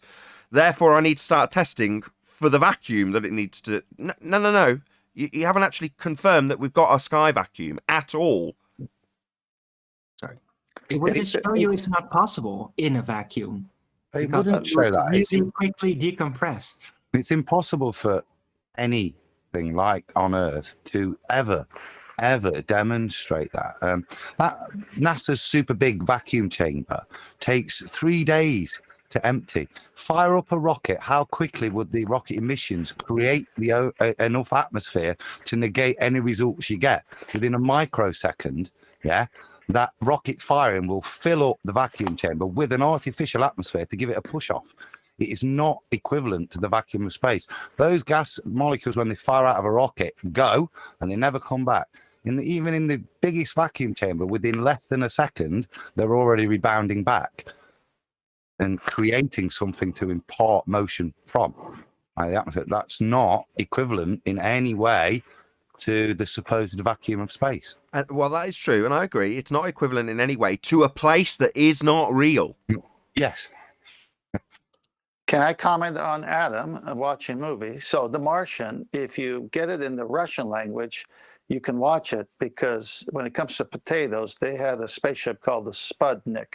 Therefore, I need to start testing for the vacuum that it needs to... No. You haven't actually confirmed that we've got a sky vacuum at all. Sorry. It would just show you it's not possible in a vacuum. It wouldn't show that. Really quickly decompress. It's impossible for anything like on Earth to ever demonstrate that. That NASA's super big vacuum chamber takes 3 days to empty. Fire up a rocket. How quickly would the rocket emissions create enough atmosphere to negate any results you get? Within a microsecond, that rocket firing will fill up the vacuum chamber with an artificial atmosphere to give it a push off. It is not equivalent to the vacuum of space. Those gas molecules, when they fire out of a rocket, go and they never come back. Even in the biggest vacuum chamber, within less than a second, they're already rebounding back and creating something to impart motion from. That's not equivalent in any way to the supposed vacuum of space. Well, that is true, and I agree. It's not equivalent in any way to a place that is not real. Yes. can I comment on Adam watching movies? So The Martian, if you get it in the Russian language, you can watch it because when it comes to potatoes, they had a spaceship called the Sputnik.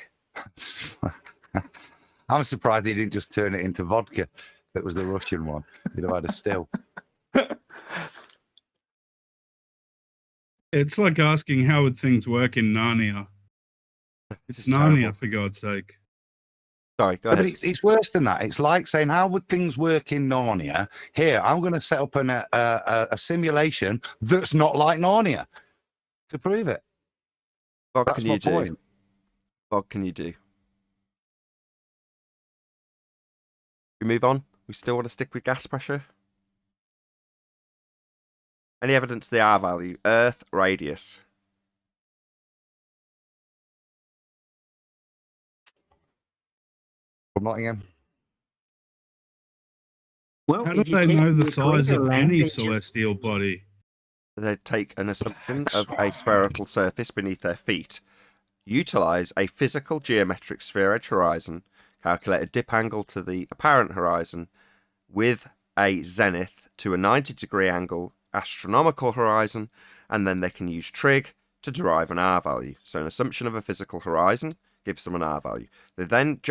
I'm surprised they didn't just turn it into vodka. If it was the Russian one, you'd have had a still. It's like asking how would things work in Narnia. It's Narnia, terrible. For God's sake. Sorry, go ahead. But it's worse than that. It's like saying, how would things work in Narnia? Here, I'm going to set up a simulation that's not like Narnia to prove it. What That's can you my do? point. What can you do? We move on? We still want to stick with gas pressure? Any evidence of the R value? Earth radius. From Nottingham. Well, How do they know the size of any celestial body? They take an assumption of a spherical surface beneath their feet, utilize a physical geometric sphere edge horizon, calculate a dip angle to the apparent horizon with a zenith to a 90-degree angle astronomical horizon, and then they can use trig to derive an R value. So an assumption of a physical horizon gives them an R value. They then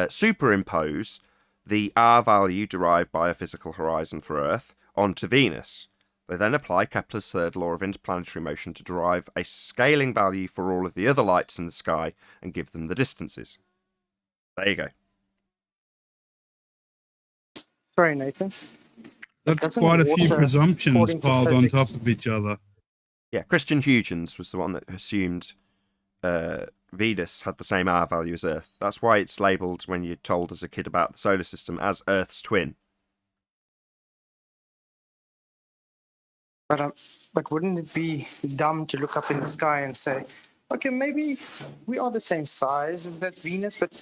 superimpose the R value derived by a physical horizon for Earth onto Venus. They then apply Kepler's third law of interplanetary motion to derive a scaling value for all of the other lights in the sky and give them the distances. There you go. Sorry, Nathan. That's quite a few presumptions piled on top of each other. Yeah, Christian Huygens was the one that assumed Venus had the same R value as Earth. That's why it's labelled, when you're told as a kid about the solar system, as Earth's twin. But wouldn't it be dumb to look up in the sky and say, okay, maybe we are the same size as that Venus, but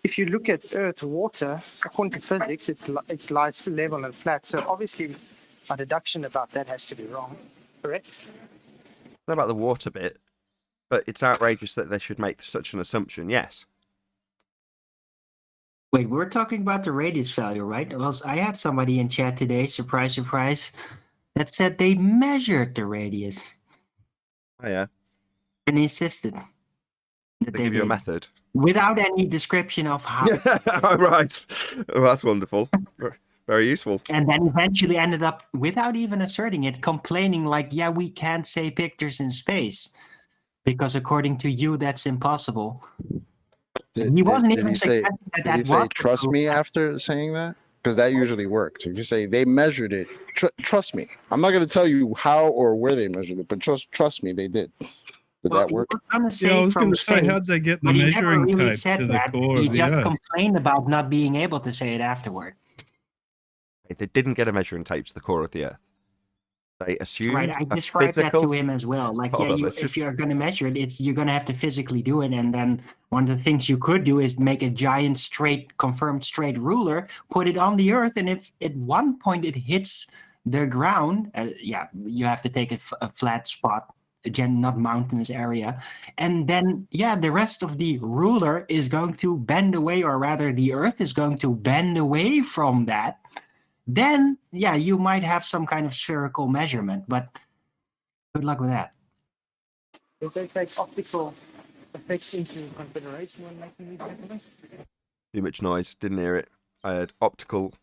if you look at Earth water, according to physics, it lies level and flat. So obviously, my deduction about that has to be wrong, correct? Not about the water bit, but it's outrageous that they should make such an assumption, yes. Wait, we're talking about the radius value, right? Well, I had somebody in chat today, surprise, surprise, that said they measured the radius. Oh, yeah. And insisted that They give you a method. Without any description of how. Oh, right. Well, that's wonderful. Very useful. And then eventually ended up, without even asserting it, complaining like, yeah, we can't say pictures in space. Because according to you, that's impossible. He wasn't did even he say? suggesting that Did he that say was the trust proof. me after saying that? Because that usually works. If you say they measured it, trust me. I'm not going to tell you how or where they measured it, but trust me, they did. Did Well, that he work? was going to Yeah, I say was from going to say, how'd space, they get the but he never measuring really tape said to the that. core He of the just Earth? complained about not being able to say it afterward. They didn't get a measuring tape to the core of the Earth. They assumed Right, I a described that physical. to him as well. Like, Hold yeah, on, if you're going to measure it, you're going to have to physically do it. And then one of the things you could do is make a giant confirmed straight ruler, put it on the Earth, and if at one point it hits the ground, you have to take a flat spot, again, not mountainous area, and then the rest of the ruler is going to bend away, or rather, the Earth is going to bend away from that. Then, you might have some kind of spherical measurement, but good luck with that. If they take optical effects into consideration when making these measurements? Too much noise. Didn't hear it. I heard optical.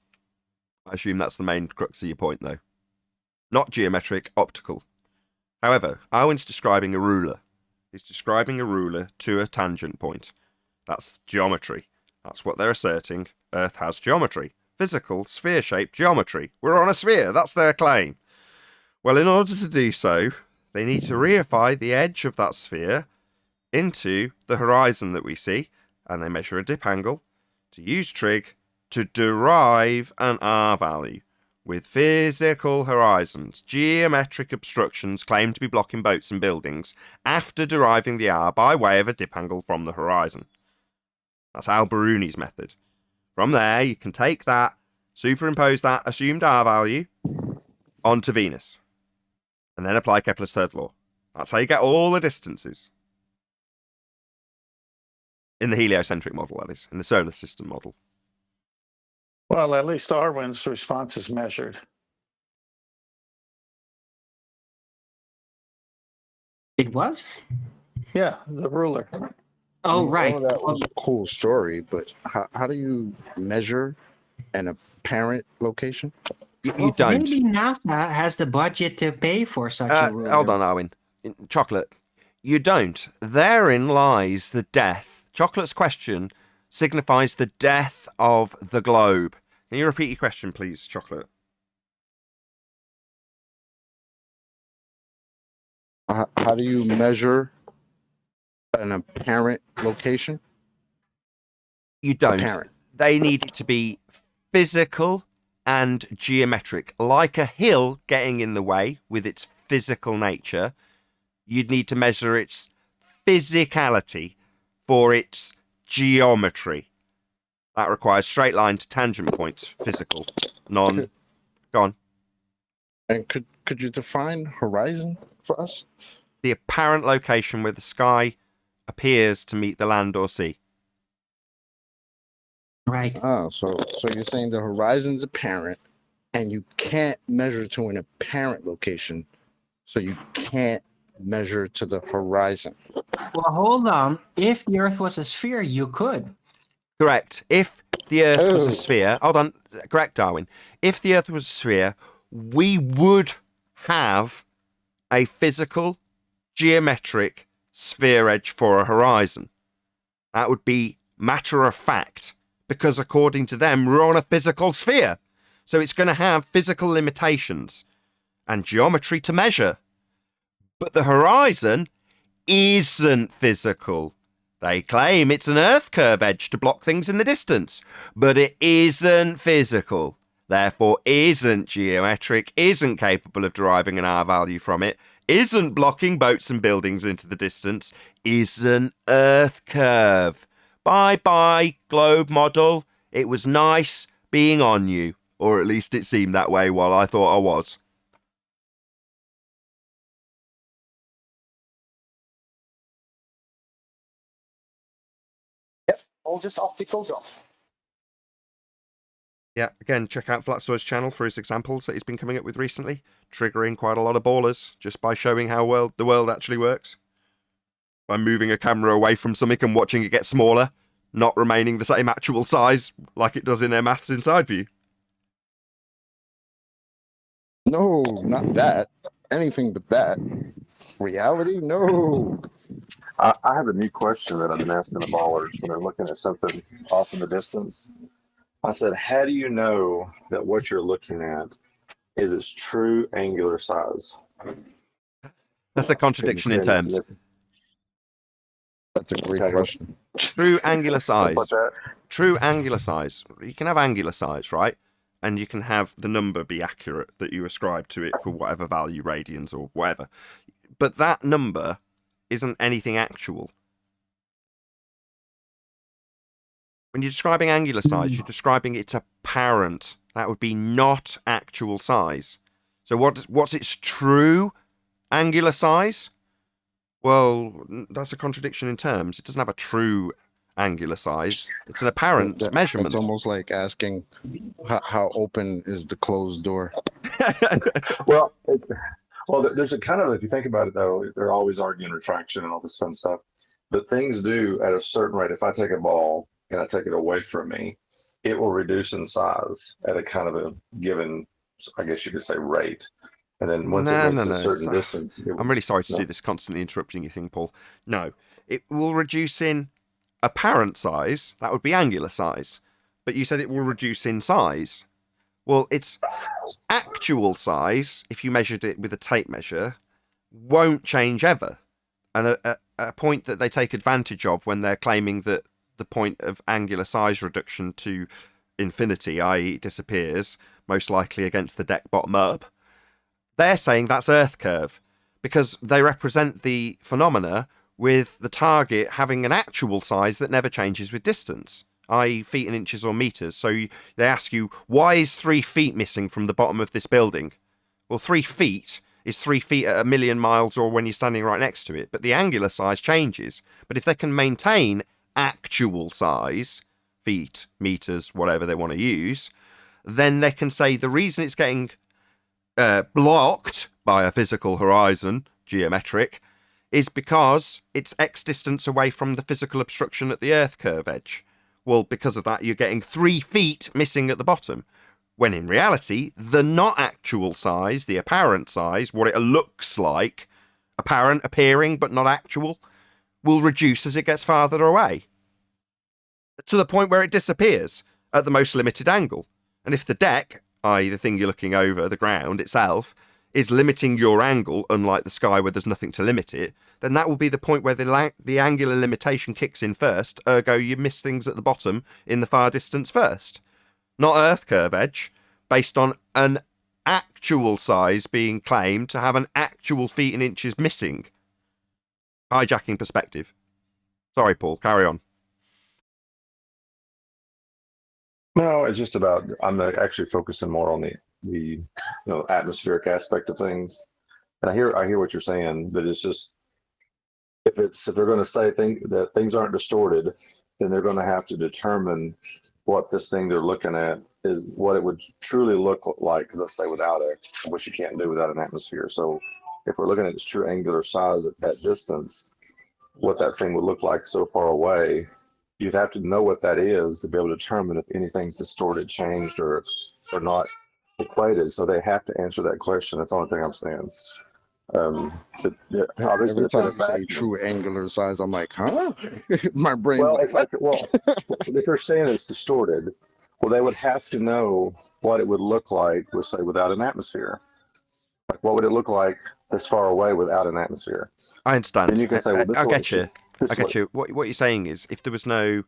I assume that's the main crux of your point, though. Not geometric, optical. However, Owen's describing a ruler. He's describing a ruler to a tangent point. That's geometry. That's what they're asserting. Earth has geometry. Physical, sphere-shaped geometry. We're on a sphere. That's their claim. Well, in order to do so, they need to reify the edge of that sphere into the horizon that we see, and they measure a dip angle to use trig to derive an R value with physical horizons. Geometric obstructions claim to be blocking boats and buildings after deriving the R by way of a dip angle from the horizon. That's Al-Biruni's method. From there, you can take that, superimpose that assumed R value onto Venus, and then apply Kepler's third law. That's how you get all the distances. In the heliocentric model, that is. In the solar system model. Well, at least Darwin's response is measured. It was? Yeah, the ruler. Oh, All right. of that was a cool story, but how do you measure an apparent location? You don't. Maybe NASA has the budget to pay for such a ruler. Hold on, Owen. Chocolate. You don't. Therein lies the death. Chocolate's question signifies the death of the globe. Can you repeat your question, please, Chocolate? How do you measure an apparent location? You don't. Apparent. They need it to be physical and geometric. Like a hill getting in the way with its physical nature, you'd need to measure its physicality for its geometry. That requires straight line to tangent points, physical, non. Go on. And could you define horizon for us? The apparent location where the sky appears to meet the land or sea. Right. Oh, so you're saying the horizon's apparent, and you can't measure to an apparent location, so you can't measure to the horizon. Well, hold on. If the Earth was a sphere, you could. Correct. If the Earth was Oh. a sphere, hold on, correct, Darwin. If the Earth was a sphere, we would have a physical, geometric sphere edge for a horizon. That would be matter of fact, because according to them, we're on a physical sphere. So it's going to have physical limitations and geometry to measure. But the horizon isn't physical. They claim it's an Earth curve edge to block things in the distance, but it isn't physical, therefore isn't geometric, isn't capable of deriving an R value from it, isn't blocking boats and buildings into the distance, isn't Earth curve. Bye-bye, globe model. It was nice being on you, or at least it seemed that way while I thought I was. All just optical job. Yeah, again, check out Flatsoy's channel for his examples that he's been coming up with recently, triggering quite a lot of ballers just by showing how well the world actually works. By moving a camera away from something and watching it get smaller, not remaining the same actual size like it does in their maths inside view. No, not that. anything but that. Reality? No. I have a new question that I've been asking the ballers when they're looking at something off in the distance. I said, how do you know that what you're looking at is its true angular size? That's a contradiction in terms. That's a great question. True angular size. What's that? True angular size. You can have angular size, right? And you can have the number be accurate that you ascribe to it for whatever value, radians or whatever. But that number isn't anything actual. When you're describing angular size, you're describing its apparent. That would be not actual size. So what's its true angular size? Well, that's a contradiction in terms. It doesn't have a true angular size. It's an apparent measurement. It's almost like asking how open is the closed door. Well, there's a kind of, if you think about it though, they're always arguing refraction and all this fun stuff. But things do at a certain rate. If I take a ball and I take it away from me, it will reduce in size at a kind of a given, I guess you could say, rate. And then once it reaches a certain distance... I'm really sorry to do this, constantly interrupting your thing, Paul. No, it will reduce in apparent size. That would be angular size. But you said it will reduce in size. Well, its actual size, if you measured it with a tape measure, won't change ever. And a point that they take advantage of when they're claiming that the point of angular size reduction to infinity, i.e. it disappears, most likely against the deck bottom up, they're saying that's Earth curve because they represent the phenomena with the target having an actual size that never changes with distance, i.e. feet and inches or meters. So they ask you, why is 3 feet missing from the bottom of this building? Well, 3 feet is 3 feet at 1,000,000 miles or when you're standing right next to it, but the angular size changes. But if they can maintain actual size, feet, meters, whatever they want to use, then they can say the reason it's getting blocked by a physical horizon, geometric, is because it's X distance away from the physical obstruction at the Earth curve edge. Well, because of that, you're getting 3 feet missing at the bottom. When in reality, the not actual size, the apparent size, what it looks like, apparent, appearing, but not actual, will reduce as it gets farther away. To the point where it disappears at the most limited angle. And if the deck, i.e. the thing you're looking over, the ground itself, is limiting your angle, unlike the sky where there's nothing to limit it, then that will be the point where the angular limitation kicks in first, ergo you miss things at the bottom in the far distance first. Not Earth curve edge, based on an actual size being claimed to have an actual feet and inches missing. Hijacking perspective. Sorry, Paul, carry on. No, it's just about, I'm actually focusing more on the atmospheric aspect of things. And I hear what you're saying, but it's just, if they're going to say that things aren't distorted, then they're going to have to determine what this thing they're looking at is, what it would truly look like, let's say, without which you can't do without an atmosphere. So if we're looking at its true angular size at that distance, what that thing would look like so far away, you'd have to know what that is to be able to determine if anything's distorted, changed, or not equated. So they have to answer that question. That's the only thing I'm saying. But yeah, obviously, Every time you say true angular size, I'm like, huh? My brain's it's like, if they're saying it's distorted, well, they would have to know what it would look like, let's say, without an atmosphere. Like, what would it look like this far away without an atmosphere? I understand. Then you can say, well, I get you. I get you. What you're saying is, if there was no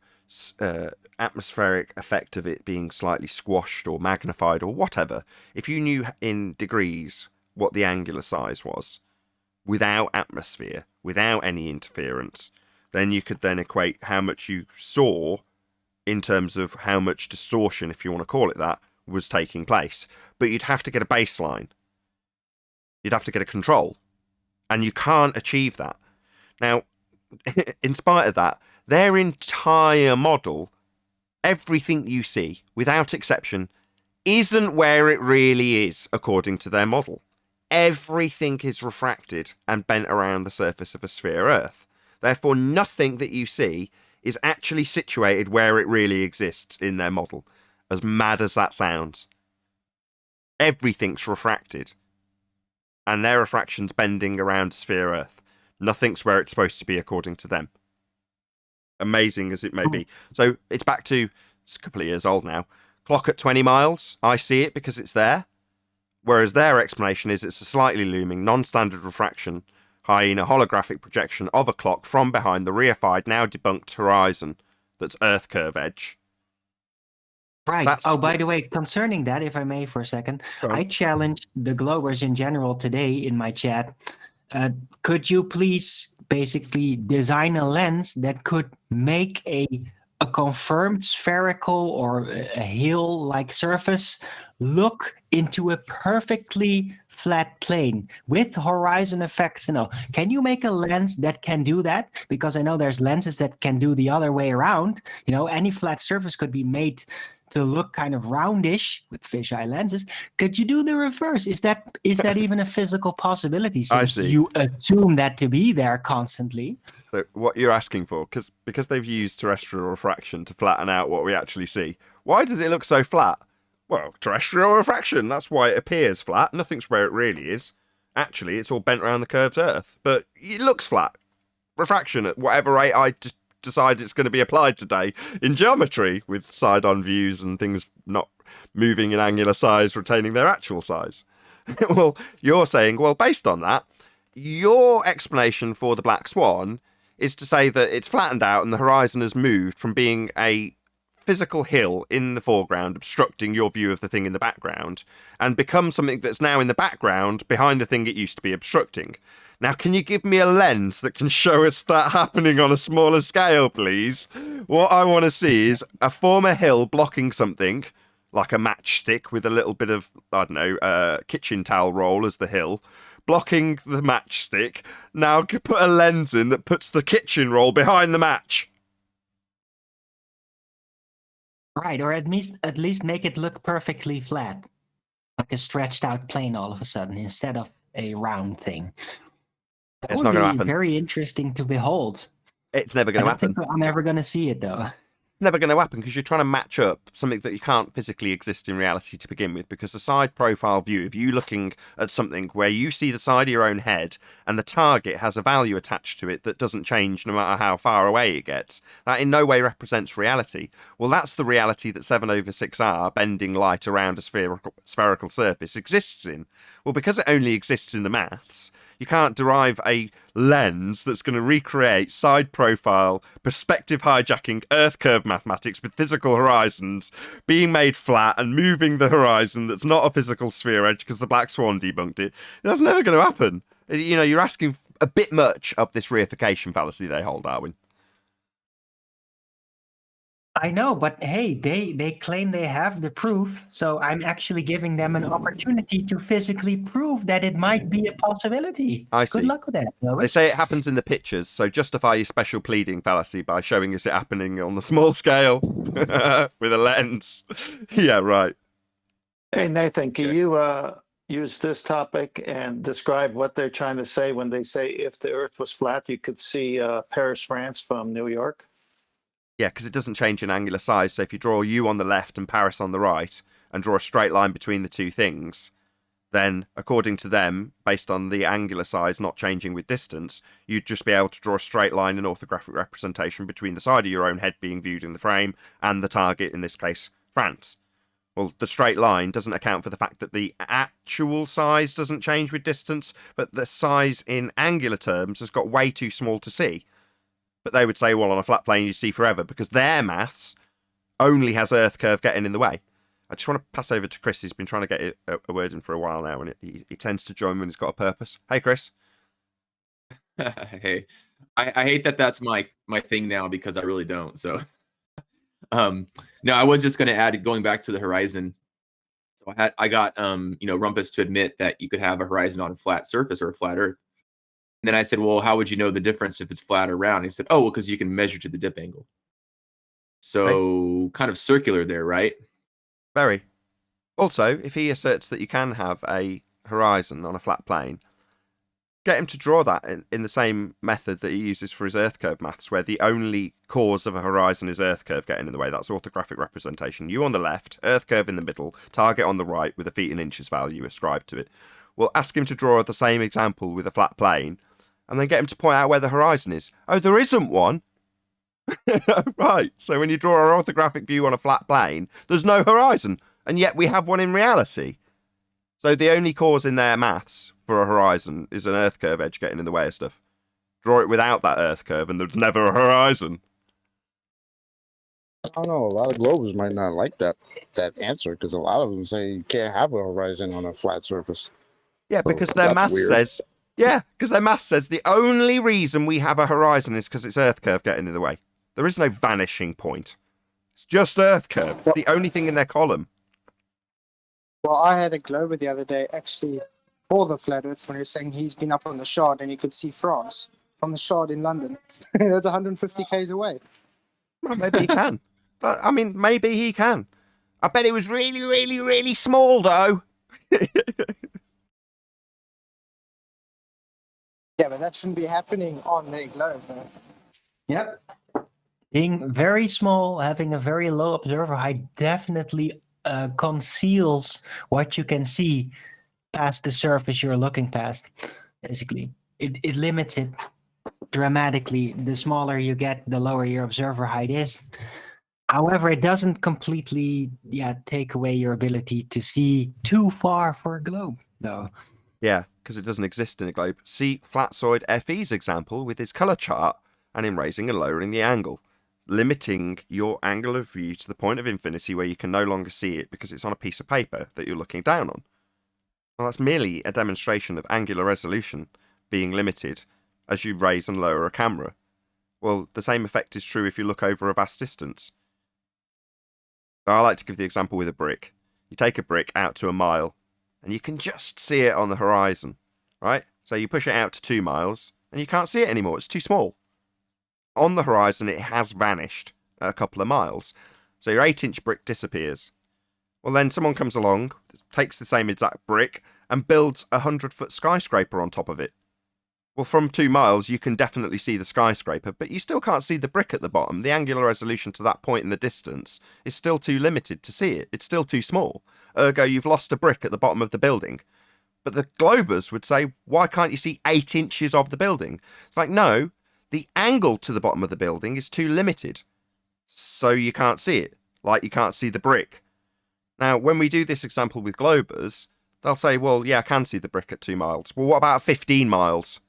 atmospheric effect of it being slightly squashed or magnified or whatever, if you knew in degrees what the angular size was without atmosphere, without any interference, then you could then equate how much you saw in terms of how much distortion, if you want to call it that, was taking place. But you'd have to get a baseline. You'd have to get a control. And you can't achieve that. Now, in spite of that, their entire model, everything you see, without exception, isn't where it really is, according to their model. Everything is refracted and bent around the surface of a sphere Earth. Therefore, nothing that you see is actually situated where it really exists in their model, as mad as that sounds. Everything's refracted. and their refraction's bending around a sphere Earth. Nothing's where it's supposed to be according to them. Amazing as it may be. So it's back to, it's a couple of years old now. Clock at 20 miles. I see it because it's there. Whereas their explanation is it's a slightly looming, non-standard refraction, i.e. a holographic projection of a clock from behind the reified, now debunked horizon that's Earth curve edge. Right. That's Oh, by the way, concerning that, if I may for a second, Go on. I challenged the Globers in general today in my chat. Could you please basically design a lens that could make a confirmed spherical or a hill-like surface look into a perfectly flat plane with horizon effects? Can you make a lens that can do that? Because I know there's lenses that can do the other way around. Any flat surface could be made to look kind of roundish with fisheye lenses. Could you do the reverse? Is that even a physical possibility, since you assume that to be there constantly? So what you're asking for, because they've used terrestrial refraction to flatten out what we actually see, why does it look so flat? Well, terrestrial refraction, that's why it appears flat. Nothing's where it really is. Actually, it's all bent around the curved Earth, but it looks flat. Refraction at whatever rate I decide it's going to be applied today in geometry, with side-on views and things not moving in angular size, retaining their actual size. Well, you're saying, well, based on that, your explanation for the black swan is to say that it's flattened out and the horizon has moved from being a physical hill in the foreground obstructing your view of the thing in the background and become something that's now in the background behind the thing it used to be obstructing. Now, can you give me a lens that can show us that happening on a smaller scale, please? What I want to see is a former hill blocking something, like a matchstick with a little bit of, I don't know, kitchen towel roll as the hill, blocking the matchstick. Now put a lens in that puts the kitchen roll behind the match. Right, or at least make it look perfectly flat, like a stretched out plane all of a sudden instead of a round thing. That It's would not going to be happen. very interesting to behold. It's never going to happen. I'm never going to see it, though. Never going to happen, because you're trying to match up something that you can't physically exist in reality to begin with, because the side profile view, if you looking at something where you see the side of your own head and the target has a value attached to it that doesn't change no matter how far away it gets, that in no way represents reality. Well, that's the reality that 7/6R, bending light around a spherical surface, exists in. Well, because it only exists in the maths, you can't derive a lens that's going to recreate side profile, perspective hijacking Earth curve mathematics with physical horizons being made flat and moving the horizon that's not a physical sphere edge because the black swan debunked it. That's never going to happen. You're asking a bit much of this reification fallacy they hold, Darwin. I know, but hey, they claim they have the proof, so I'm actually giving them an opportunity to physically prove that it might be a possibility. I see. Good luck with that. They say it happens in the pictures, so justify your special pleading fallacy by showing us it happening on the small scale with a lens. Yeah, right. Hey, Nathan, can you use this topic and describe what they're trying to say when they say if the Earth was flat, you could see Paris, France from New York? Yeah, because it doesn't change in angular size. So if you draw you on the left and Paris on the right and draw a straight line between the two things, then according to them, based on the angular size not changing with distance, you'd just be able to draw a straight line and orthographic representation between the side of your own head being viewed in the frame and the target, in this case, France. Well, the straight line doesn't account for the fact that the actual size doesn't change with distance, but the size in angular terms has got way too small to see. But they would say, well, on a flat plane, you see forever, because their maths only has Earth curve getting in the way. I just want to pass over to Chris. He's been trying to get a word in for a while now, and he tends to join when he's got a purpose. Hey, Chris. Hey, I hate that that's my thing now, because I really don't. So, no, I was just going to add, going back to the horizon. So I got Rumpus to admit that you could have a horizon on a flat surface or a flat Earth. And then I said, well, how would you know the difference if it's flat or round? And he said, oh, well, because you can measure to the dip angle. So kind of circular there, right? Very. Also, if he asserts that you can have a horizon on a flat plane, get him to draw that in the same method that he uses for his Earth curve maths, where the only cause of a horizon is Earth curve getting in the way. That's orthographic representation. You on the left, Earth curve in the middle, target on the right with a feet and inches value ascribed to it. Well, ask him to draw the same example with a flat plane, and then get him to point out where the horizon is. Oh, there isn't one. Right, so when you draw an orthographic view on a flat plane, there's no horizon, and yet we have one in reality. So the only cause in their maths for a horizon is an earth curve edge getting in the way of stuff. Draw it without that earth curve, and there's never a horizon. I don't know. A lot of globers might not like that answer because a lot of them say you can't have a horizon on a flat surface. Yeah, because their math says. Yeah, because their math says the only reason we have a horizon is because it's earth curve getting in the way. There is no vanishing point. It's just earth curve. It's the only thing in their column. Well, I had a glober the other day, actually, for the flat Earth, when he was saying he's been up on the Shard and he could see France from the Shard in London. That's 150 k's away. Well, maybe he can. But, I mean, maybe he can. I bet it was really, really, really small, though. Yeah, but that shouldn't be happening on their globe, though. Yep. Being very small, having a very low observer height definitely conceals what you can see past the surface you're looking past. Basically, it limits it dramatically. The smaller you get, the lower your observer height is. However, it doesn't completely take away your ability to see too far for a globe, though. Yeah, because it doesn't exist in a globe. See Flatsoid FE's example with his colour chart and him raising and lowering the angle, limiting your angle of view to the point of infinity where you can no longer see it because it's on a piece of paper that you're looking down on. Well, that's merely a demonstration of angular resolution being limited as you raise and lower a camera. Well, the same effect is true if you look over a vast distance. I like to give the example with a brick. You take a brick out to a mile, and you can just see it on the horizon, right? So you push it out to 2 miles, and you can't see it anymore. It's too small. On the horizon, it has vanished a couple of miles. So your 8-inch brick disappears. Well, then someone comes along, takes the same exact brick, and builds a 100-foot skyscraper on top of it. Well, from 2 miles, you can definitely see the skyscraper, but you still can't see the brick at the bottom. The angular resolution to that point in the distance is still too limited to see it. It's still too small. Ergo, you've lost a brick at the bottom of the building. But the globers would say, why can't you see 8 inches of the building? It's like, no, the angle to the bottom of the building is too limited. So you can't see it, like you can't see the brick. Now, when we do this example with globers, they'll say, well, yeah, I can see the brick at 2 miles. Well, what about 15 miles?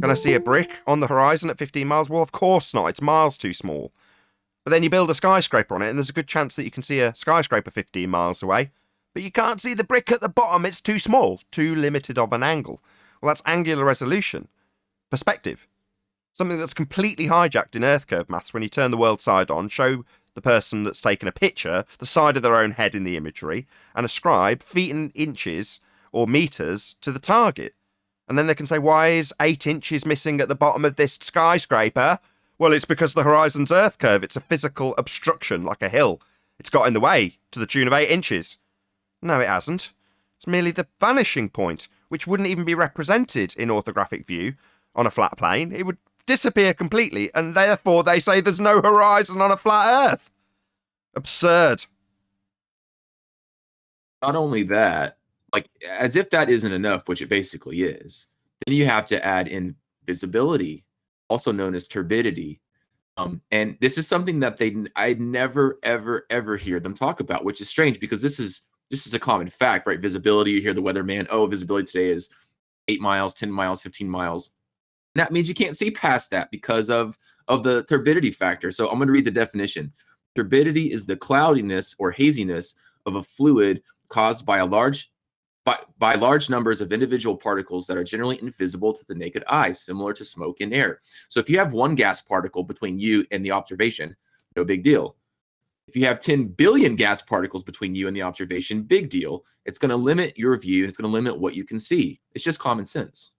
Can I see a brick on the horizon at 15 miles? Well, of course not. It's miles too small. But then you build a skyscraper on it, and there's a good chance that you can see a skyscraper 15 miles away. But you can't see the brick at the bottom. It's too small, too limited of an angle. Well, that's angular resolution. Perspective. Something that's completely hijacked in earth curve maths when you turn the world side on, show the person that's taken a picture the side of their own head in the imagery, and ascribe feet and inches or meters to the target. And then they can say, why is 8 inches missing at the bottom of this skyscraper? Well, it's because the horizon's earth curve. It's a physical obstruction, like a hill. It's got in the way to the tune of 8 inches. No, it hasn't. It's merely the vanishing point, which wouldn't even be represented in orthographic view on a flat plane. It would disappear completely, and therefore they say there's no horizon on a flat earth. Absurd. Not only that, like, as if that isn't enough, which it basically is, then you have to add in visibility, also known as turbidity. And this is something that I never, ever hear them talk about, which is strange because this is a common fact, right? Visibility, you hear the weatherman, oh, visibility today is 8 miles, 10 miles, 15 miles. And that means you can't see past that because of the turbidity factor. So I'm going to read the definition. Turbidity is the cloudiness or haziness of a fluid caused by large numbers of individual particles that are generally invisible to the naked eye, similar to smoke and air. So if you have one gas particle between you and the observation, no big deal. If you have 10 billion gas particles between you and the observation, big deal. It's going to limit your view. It's going to limit what you can see. It's just common sense.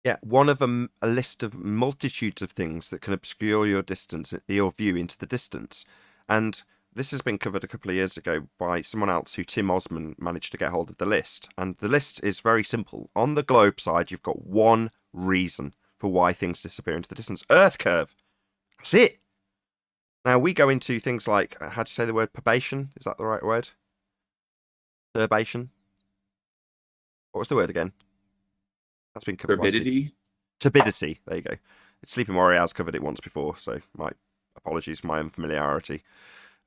Yeah, one of a list of multitudes of things that can obscure your distance, your view into the distance. And this has been covered a couple of years ago by someone else who Tim Osman managed to get hold of the list. And the list is very simple. On the globe side, you've got one reason for why things disappear into the distance. Earth curve. That's it. Now, we go into things like, how do you say the word, perturbation? Is that the right word? Perturbation? What was the word again? That's been covered. Turbidity. Turbidity. There you go. Sleeping Warrior has covered it once before, so my apologies for my unfamiliarity.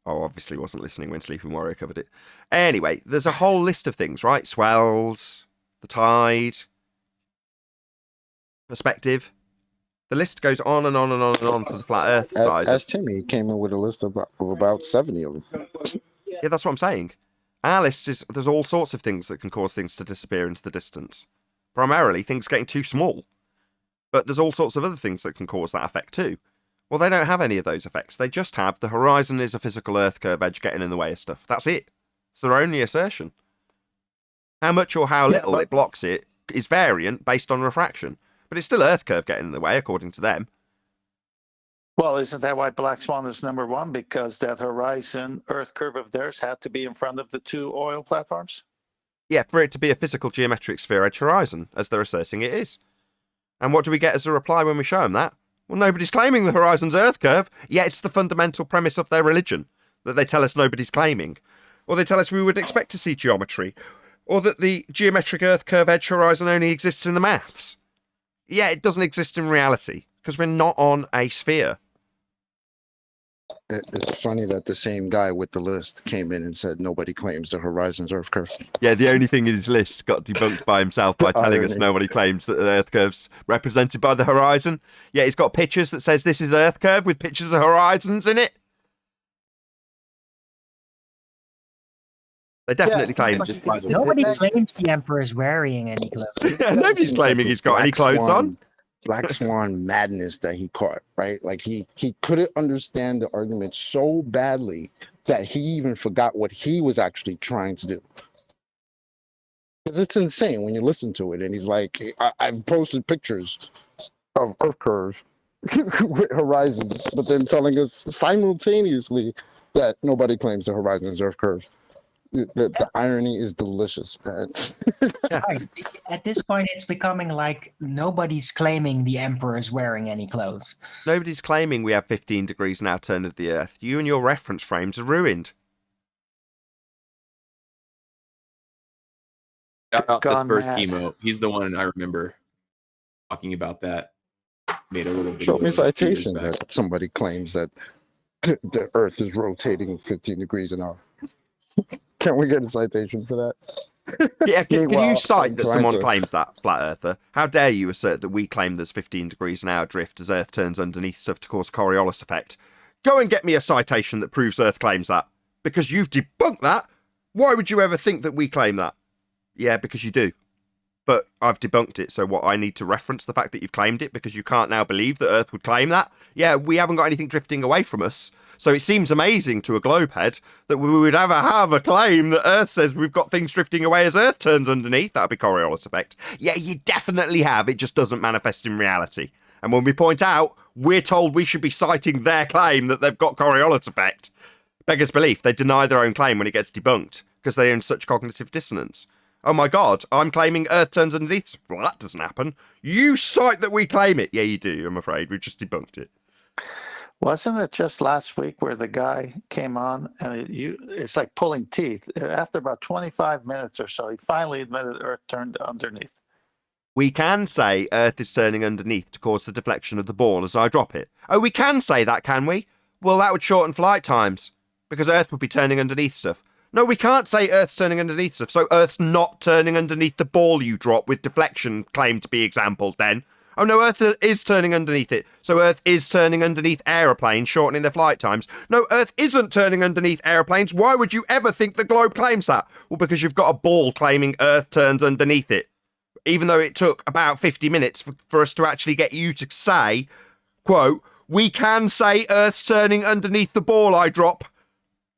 Oh, obviously wasn't listening when Sleeping Warrior covered it. Anyway, there's a whole list of things, right? Swells, the tide, perspective. The list goes on and on and on and on for the flat Earth side. As Timmy came in with a list of about 70 of them. Yeah, that's what I'm saying. Our list is, there's all sorts of things that can cause things to disappear into the distance. Primarily, things getting too small. But there's all sorts of other things that can cause that effect too. Well, they don't have any of those effects. They just have the horizon is a physical Earth curve edge getting in the way of stuff. That's it. It's their only assertion. How much or how little it blocks it is variant based on refraction. But it's still Earth curve getting in the way, according to them. Well, isn't that why Black Swan is number one? Because that horizon Earth curve of theirs had to be in front of the two oil platforms? Yeah, for it to be a physical geometric sphere edge horizon, as they're asserting it is. And what do we get as a reply when we show them that? Well, nobody's claiming the horizon's Earth curve, yet it's the fundamental premise of their religion, that they tell us nobody's claiming. Or they tell us we would expect to see geometry, or that the geometric Earth curve edge horizon only exists in the maths. Yeah, it doesn't exist in reality, because we're not on a sphere. It's funny that the same guy with the list came in and said nobody claims the horizon's Earth curve. Yeah, the only thing in his list got debunked by himself by telling us nobody claims that the Earth curve's represented by the horizon. Yeah, he's got pictures that says this is Earth curve with pictures of horizons in it. They definitely claim. Nobody claims the Emperor is wearing any clothes. Nobody's claiming he's got any clothes on. Black Swan madness that he caught, right? Like he couldn't understand the argument so badly that he even forgot what he was actually trying to do. Because it's insane when you listen to it. And he's like, I've posted pictures of Earth curves with horizons, but then telling us simultaneously that nobody claims the horizon's Earth curves. The irony is delicious, man. Right. At this point, it's becoming like nobody's claiming the Emperor is wearing any clothes. Nobody's claiming we have 15 degrees now turn of the Earth. You and your reference frames are ruined. Shout out to Spurs Chemo. He's the one I remember talking about that. Made a little video. Show me citation that somebody claims that the Earth is rotating 15 degrees an hour. Can we get a citation for that? Yeah, can you cite that someone claims that, Flat Earther? How dare you assert that we claim there's 15 degrees an hour drift as Earth turns underneath stuff to cause Coriolis effect? Go and get me a citation that proves Earth claims that. Because you've debunked that. Why would you ever think that we claim that? Yeah, because you do. But I've debunked it, so what, I need to reference the fact that you've claimed it because you can't now believe that Earth would claim that? Yeah, we haven't got anything drifting away from us. So it seems amazing to a globehead that we would ever have a claim that Earth says we've got things drifting away as Earth turns underneath. That'd be Coriolis effect. Yeah, you definitely have. It just doesn't manifest in reality. And when we point out, we're told we should be citing their claim that they've got Coriolis effect. Beggars belief, they deny their own claim when it gets debunked because they're in such cognitive dissonance. Oh my God, I'm claiming Earth turns underneath. Well, that doesn't happen. You cite that we claim it. Yeah, you do, I'm afraid. We've just debunked it. Wasn't it just last week where the guy came on and it's like pulling teeth? After about 25 minutes or so, he finally admitted Earth turned underneath. We can say Earth is turning underneath to cause the deflection of the ball as I drop it. Oh, we can say that, can we? Well, that would shorten flight times because Earth would be turning underneath stuff. No, we can't say Earth's turning underneath stuff, so Earth's not turning underneath the ball you drop with deflection claimed to be exampled then. Oh no, Earth is turning underneath it. So Earth is turning underneath aeroplanes, shortening their flight times. No, Earth isn't turning underneath aeroplanes. Why would you ever think the globe claims that? Well, because you've got a ball claiming Earth turns underneath it. Even though it took about 50 minutes for us to actually get you to say, quote, we can say Earth's turning underneath the ball I drop.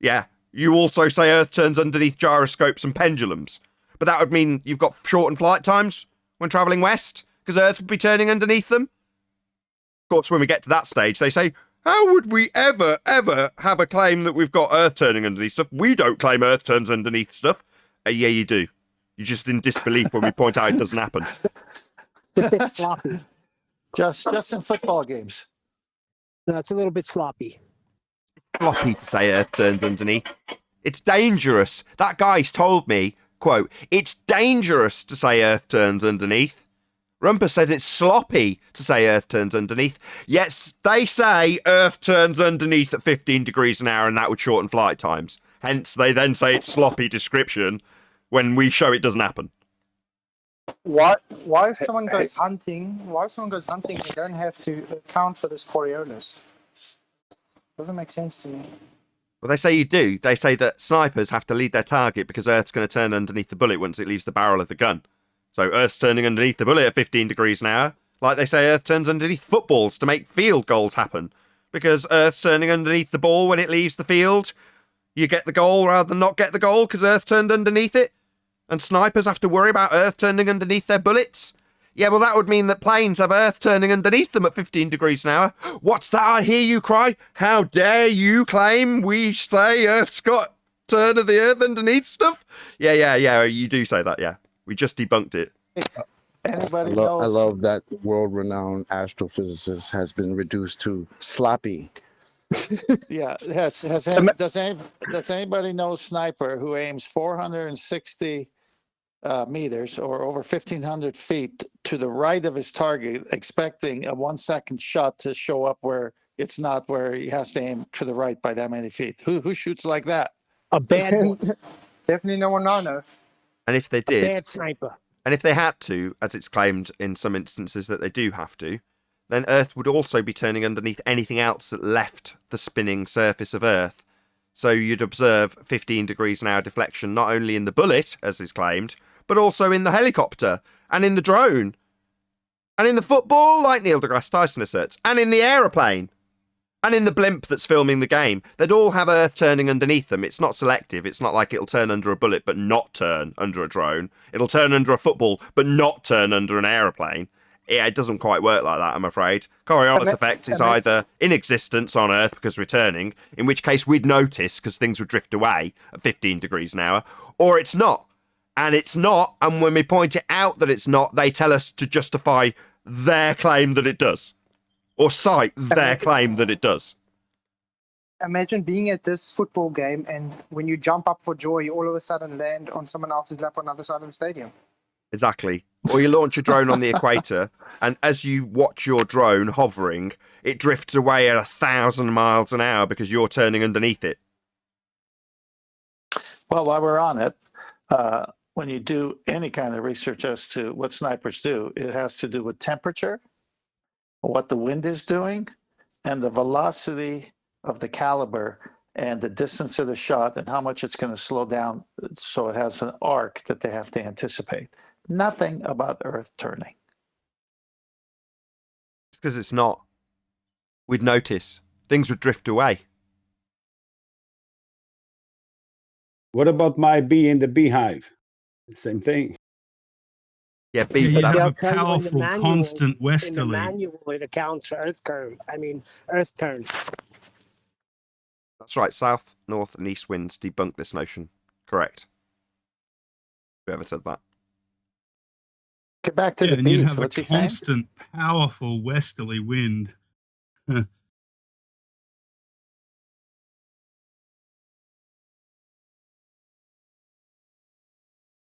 Yeah, you also say Earth turns underneath gyroscopes and pendulums. But that would mean you've got shortened flight times when travelling west? Because Earth would be turning underneath them. Of course, when we get to that stage, they say, how would we ever have a claim that we've got Earth turning underneath stuff? We don't claim Earth turns underneath stuff. Yeah, you do. You're just in disbelief when we point out it doesn't happen. It's a bit sloppy. Just in football games. No, it's a little bit sloppy. Floppy to say Earth turns underneath. It's dangerous. That guy's told me quote, "It's dangerous to say Earth turns underneath." Rumpus said it's sloppy to say Earth turns underneath. Yes, they say Earth turns underneath at 15 degrees an hour and that would shorten flight times. Hence, they then say it's sloppy description when we show it doesn't happen. Why if someone goes hunting, they don't have to account for this Coriolis? Doesn't make sense to me. Well, they say you do. They say that snipers have to lead their target because Earth's going to turn underneath the bullet once it leaves the barrel of the gun. So Earth's turning underneath the bullet at 15 degrees an hour. Like they say Earth turns underneath footballs to make field goals happen. Because Earth's turning underneath the ball when it leaves the field. You get the goal rather than not get the goal because Earth turned underneath it. And snipers have to worry about Earth turning underneath their bullets. Yeah, well, that would mean that planes have Earth turning underneath them at 15 degrees an hour. What's that I hear you cry? How dare you claim we say Earth's got turn of the Earth underneath stuff? Yeah, you do say that, yeah. We just debunked it. Anybody I knows? love that world-renowned astrophysicist has been reduced to sloppy. Yeah, does anybody know sniper who aims 460 meters or over 1,500 feet to the right of his target, expecting a 1 second shot to show up where it's not, where he has to aim to the right by that many feet? Who shoots like that? A bad one. Definitely no one I know. And if they A did, bad sniper. and if they had to, as it's claimed in some instances that they do have to, then Earth would also be turning underneath anything else that left the spinning surface of Earth. So you'd observe 15 degrees an hour deflection not only in the bullet, as is claimed, but also in the helicopter, and in the drone, and in the football, like Neil deGrasse Tyson asserts, and in the aeroplane, and in the blimp that's filming the game. They'd all have Earth turning underneath them. It's not selective. It's not like it'll turn under a bullet but not turn under a drone. It'll turn under a football but not turn under an aeroplane. Yeah, it doesn't quite work like that, I'm afraid. Coriolis effect is either in existence on Earth because we're turning, in which case we'd notice because things would drift away at 15 degrees an hour, or it's not. And it's not, and when we point it out that it's not, they tell us to justify their claim that it does. Or cite their claim that it does. Imagine being at this football game and when you jump up for joy, you all of a sudden land on someone else's lap on the other side of the stadium. Exactly. Or you launch a drone on the equator, and as you watch your drone hovering, it drifts away at 1,000 miles an hour because you're turning underneath it. Well, while we're on it, when you do any kind of research as to what snipers do, it has to do with temperature, what the wind is doing, and the velocity of the caliber and the distance of the shot and how much it's going to slow down so it has an arc that they have to anticipate. Nothing about Earth turning. It's because it's not. We'd notice. Things would drift away. What about my bee in the beehive? Same thing. Yeah, Yeah, you that's have a They'll tell you in the powerful manual- constant In the westerly. manual, it accounts for Earth turn. That's right. South, north, and east winds debunk this notion. Correct. Whoever said that? Get back to Yeah, the and you'd bees. have a What's he saying? constant, powerful westerly wind.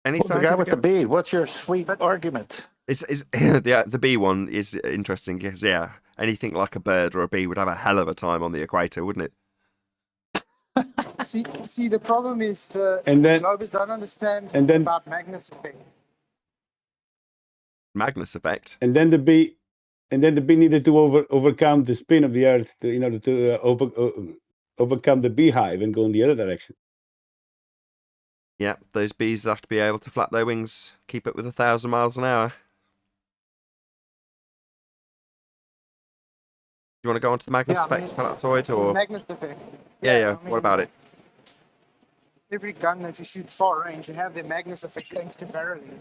Any Well, the guy scientific with the bee. What's your sweet argument? Is the bee one is interesting because anything like a bird or a bee would have a hell of a time on the equator, wouldn't it? See, the problem is And then- Globers don't understand and then- about Magnus effect. Magnus effect. And then the bee needed to overcome the spin of the Earth in order to overcome the beehive and go in the other direction. Yeah, those bees have to be able to flap their wings, keep up with 1,000 miles an hour. Do you want to go on to the Magnus effect, Planetoid, or Magnus effect. yeah? What about it? Every gun that you shoot far range, you have the Magnus effect thanks to barreling.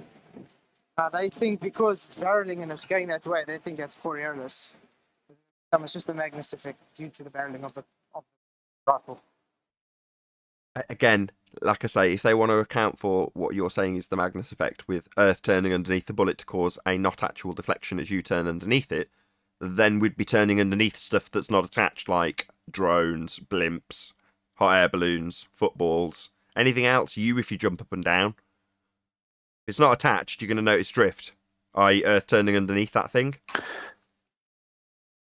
They think because it's barreling and it's going that way, they think that's Coriolis. It's just the Magnus effect due to the barreling of the rifle. Again, like I say, if they want to account for what you're saying is the Magnus effect with Earth turning underneath the bullet to cause a not actual deflection as you turn underneath it, then we'd be turning underneath stuff that's not attached, like drones, blimps, hot air balloons, footballs, anything else. If you jump up and down, If it's not attached, you're going to notice drift, i.e. Earth turning underneath that thing.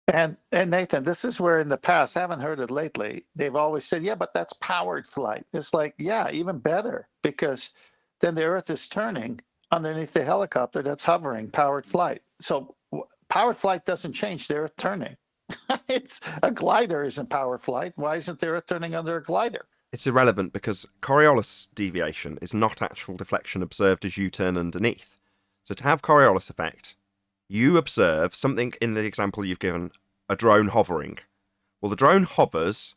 And Nathan, this is where in the past, I haven't heard it lately, they've always said, yeah, but that's powered flight. It's like, yeah, even better, because then the Earth is turning underneath the helicopter that's hovering, powered flight. So powered flight doesn't change the Earth turning. It's a glider isn't powered flight. Why isn't the Earth turning under a glider? It's irrelevant because Coriolis deviation is not actual deflection observed as you turn underneath. So to have Coriolis effect, you observe something in the example you've given, a drone hovering. Well, the drone hovers,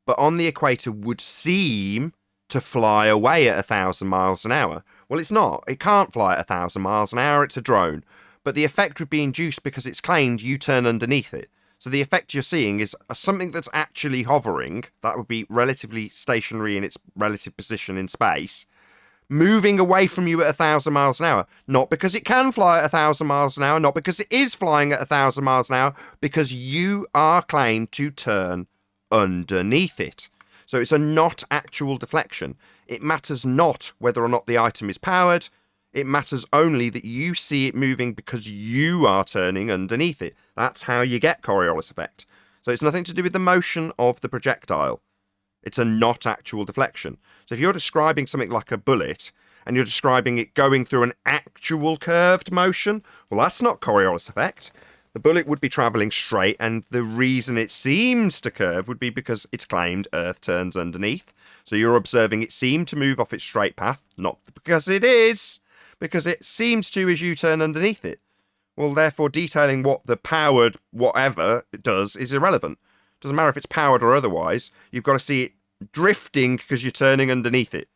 but on the equator would seem to fly away at 1,000 miles an hour. Well, it's not. It can't fly at 1,000 miles an hour. It's a drone. But the effect would be induced because it's claimed you turn underneath it. So the effect you're seeing is something that's actually hovering, that would be relatively stationary in its relative position in space, moving away from you at 1,000 miles an hour. Not because it can fly at 1,000 miles an hour, not because it is flying at 1,000 miles an hour, because you are claimed to turn underneath it. So it's a not actual deflection. It matters not whether or not the item is powered. It matters only that you see it moving because you are turning underneath it. That's how you get Coriolis effect. So it's nothing to do with the motion of the projectile. It's a not actual deflection. So if you're describing something like a bullet and you're describing it going through an actual curved motion, well, that's not Coriolis effect. The bullet would be travelling straight, and the reason it seems to curve would be because it's claimed Earth turns underneath. So you're observing it seem to move off its straight path, not because it is, because it seems to as you turn underneath it. Well, therefore, detailing what the powered whatever it does is irrelevant. Doesn't matter if it's powered or otherwise. You've got to see it drifting because you're turning underneath it.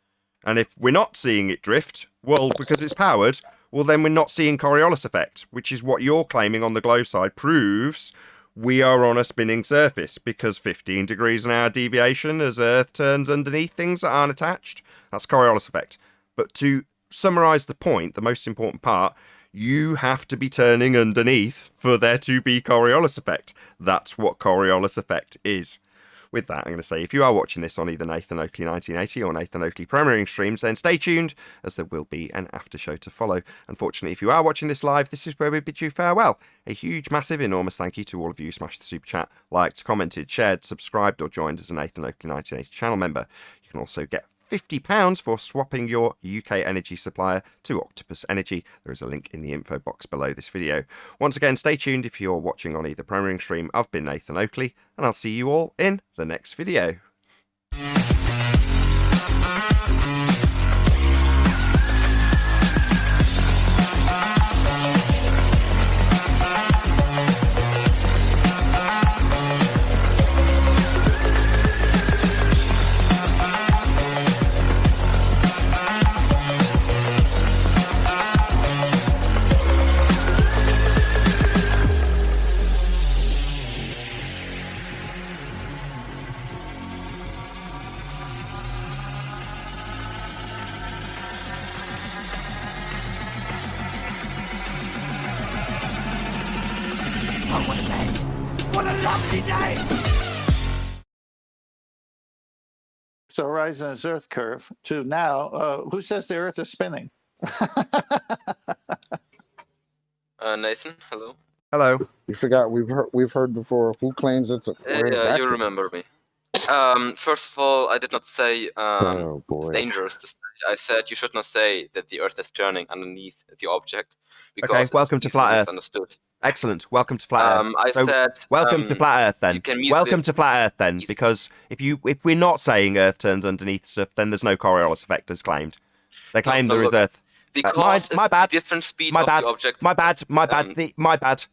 And if we're not seeing it drift, well, because it's powered, well, then we're not seeing Coriolis effect, which is what you're claiming on the globe side proves we are on a spinning surface, because 15 degrees an hour deviation as Earth turns underneath things that aren't attached, that's Coriolis effect. But to summarize the point, the most important part, you have to be turning underneath for there to be Coriolis effect. That's what Coriolis effect is. With that, I'm going to say, if you are watching this on either Nathan Oakley 1980 or Nathan Oakley premiering streams, then stay tuned, as there will be an after show to follow. Unfortunately, if you are watching this live, this is where we bid you farewell. A huge, massive, enormous thank you to all of you who smashed the super chat, liked, commented, shared, subscribed, or joined as a Nathan Oakley 1980 channel member. You can also get £50 for swapping your UK energy supplier to Octopus Energy. There is a link in the info box below this video. Once again, stay tuned if you're watching on either premiering stream. I've been Nathan Oakley, and I'll see you all in the next video. So horizon is Earth curve to now, who says the Earth is spinning? Nathan, hello. Hello. You forgot we've heard before. Who claims it's a Yeah, you remember me. First of all, I did not say Oh boy. it's dangerous to say. I said you should not say that the Earth is turning underneath the object, because Okay, welcome to Flat Earth. Understood. Excellent. Welcome to Flat Earth. I said welcome to Flat Earth then. Welcome to Flat Earth then, easily- because if we're not saying Earth turns underneath stuff, then there's no Coriolis effect as claimed. They claim there is look, Earth. Because my bad. the different speed My of bad. the object. My bad. My bad.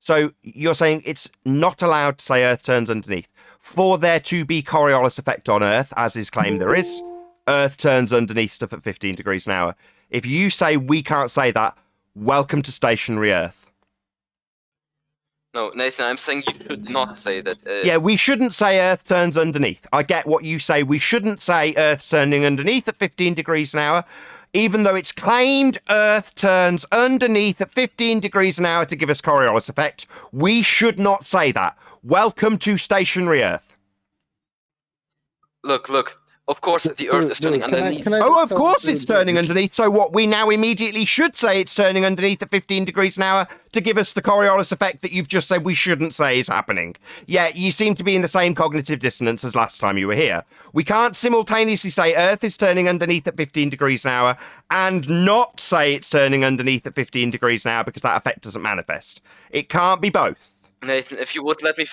So you're saying it's not allowed to say Earth turns underneath. For there to be Coriolis effect on Earth, as is claimed there is, Earth turns underneath stuff at 15 degrees an hour. If you say we can't say that, welcome to stationary Earth. No, Nathan, I'm saying you should not say that. Yeah, we shouldn't say Earth turns underneath. I get what you say. We shouldn't say Earth's turning underneath at 15 degrees an hour, even though it's claimed Earth turns underneath at 15 degrees an hour to give us Coriolis effect. We should not say that. Welcome to stationary Earth. Look. Of course, the Earth is turning underneath. Oh, of course it's turning underneath. So what, we now immediately should say it's turning underneath at 15 degrees an hour to give us the Coriolis effect that you've just said we shouldn't say is happening. Yeah, you seem to be in the same cognitive dissonance as last time you were here. We can't simultaneously say Earth is turning underneath at 15 degrees an hour and not say it's turning underneath at 15 degrees an hour because that effect doesn't manifest. It can't be both. Nathan, if you would let me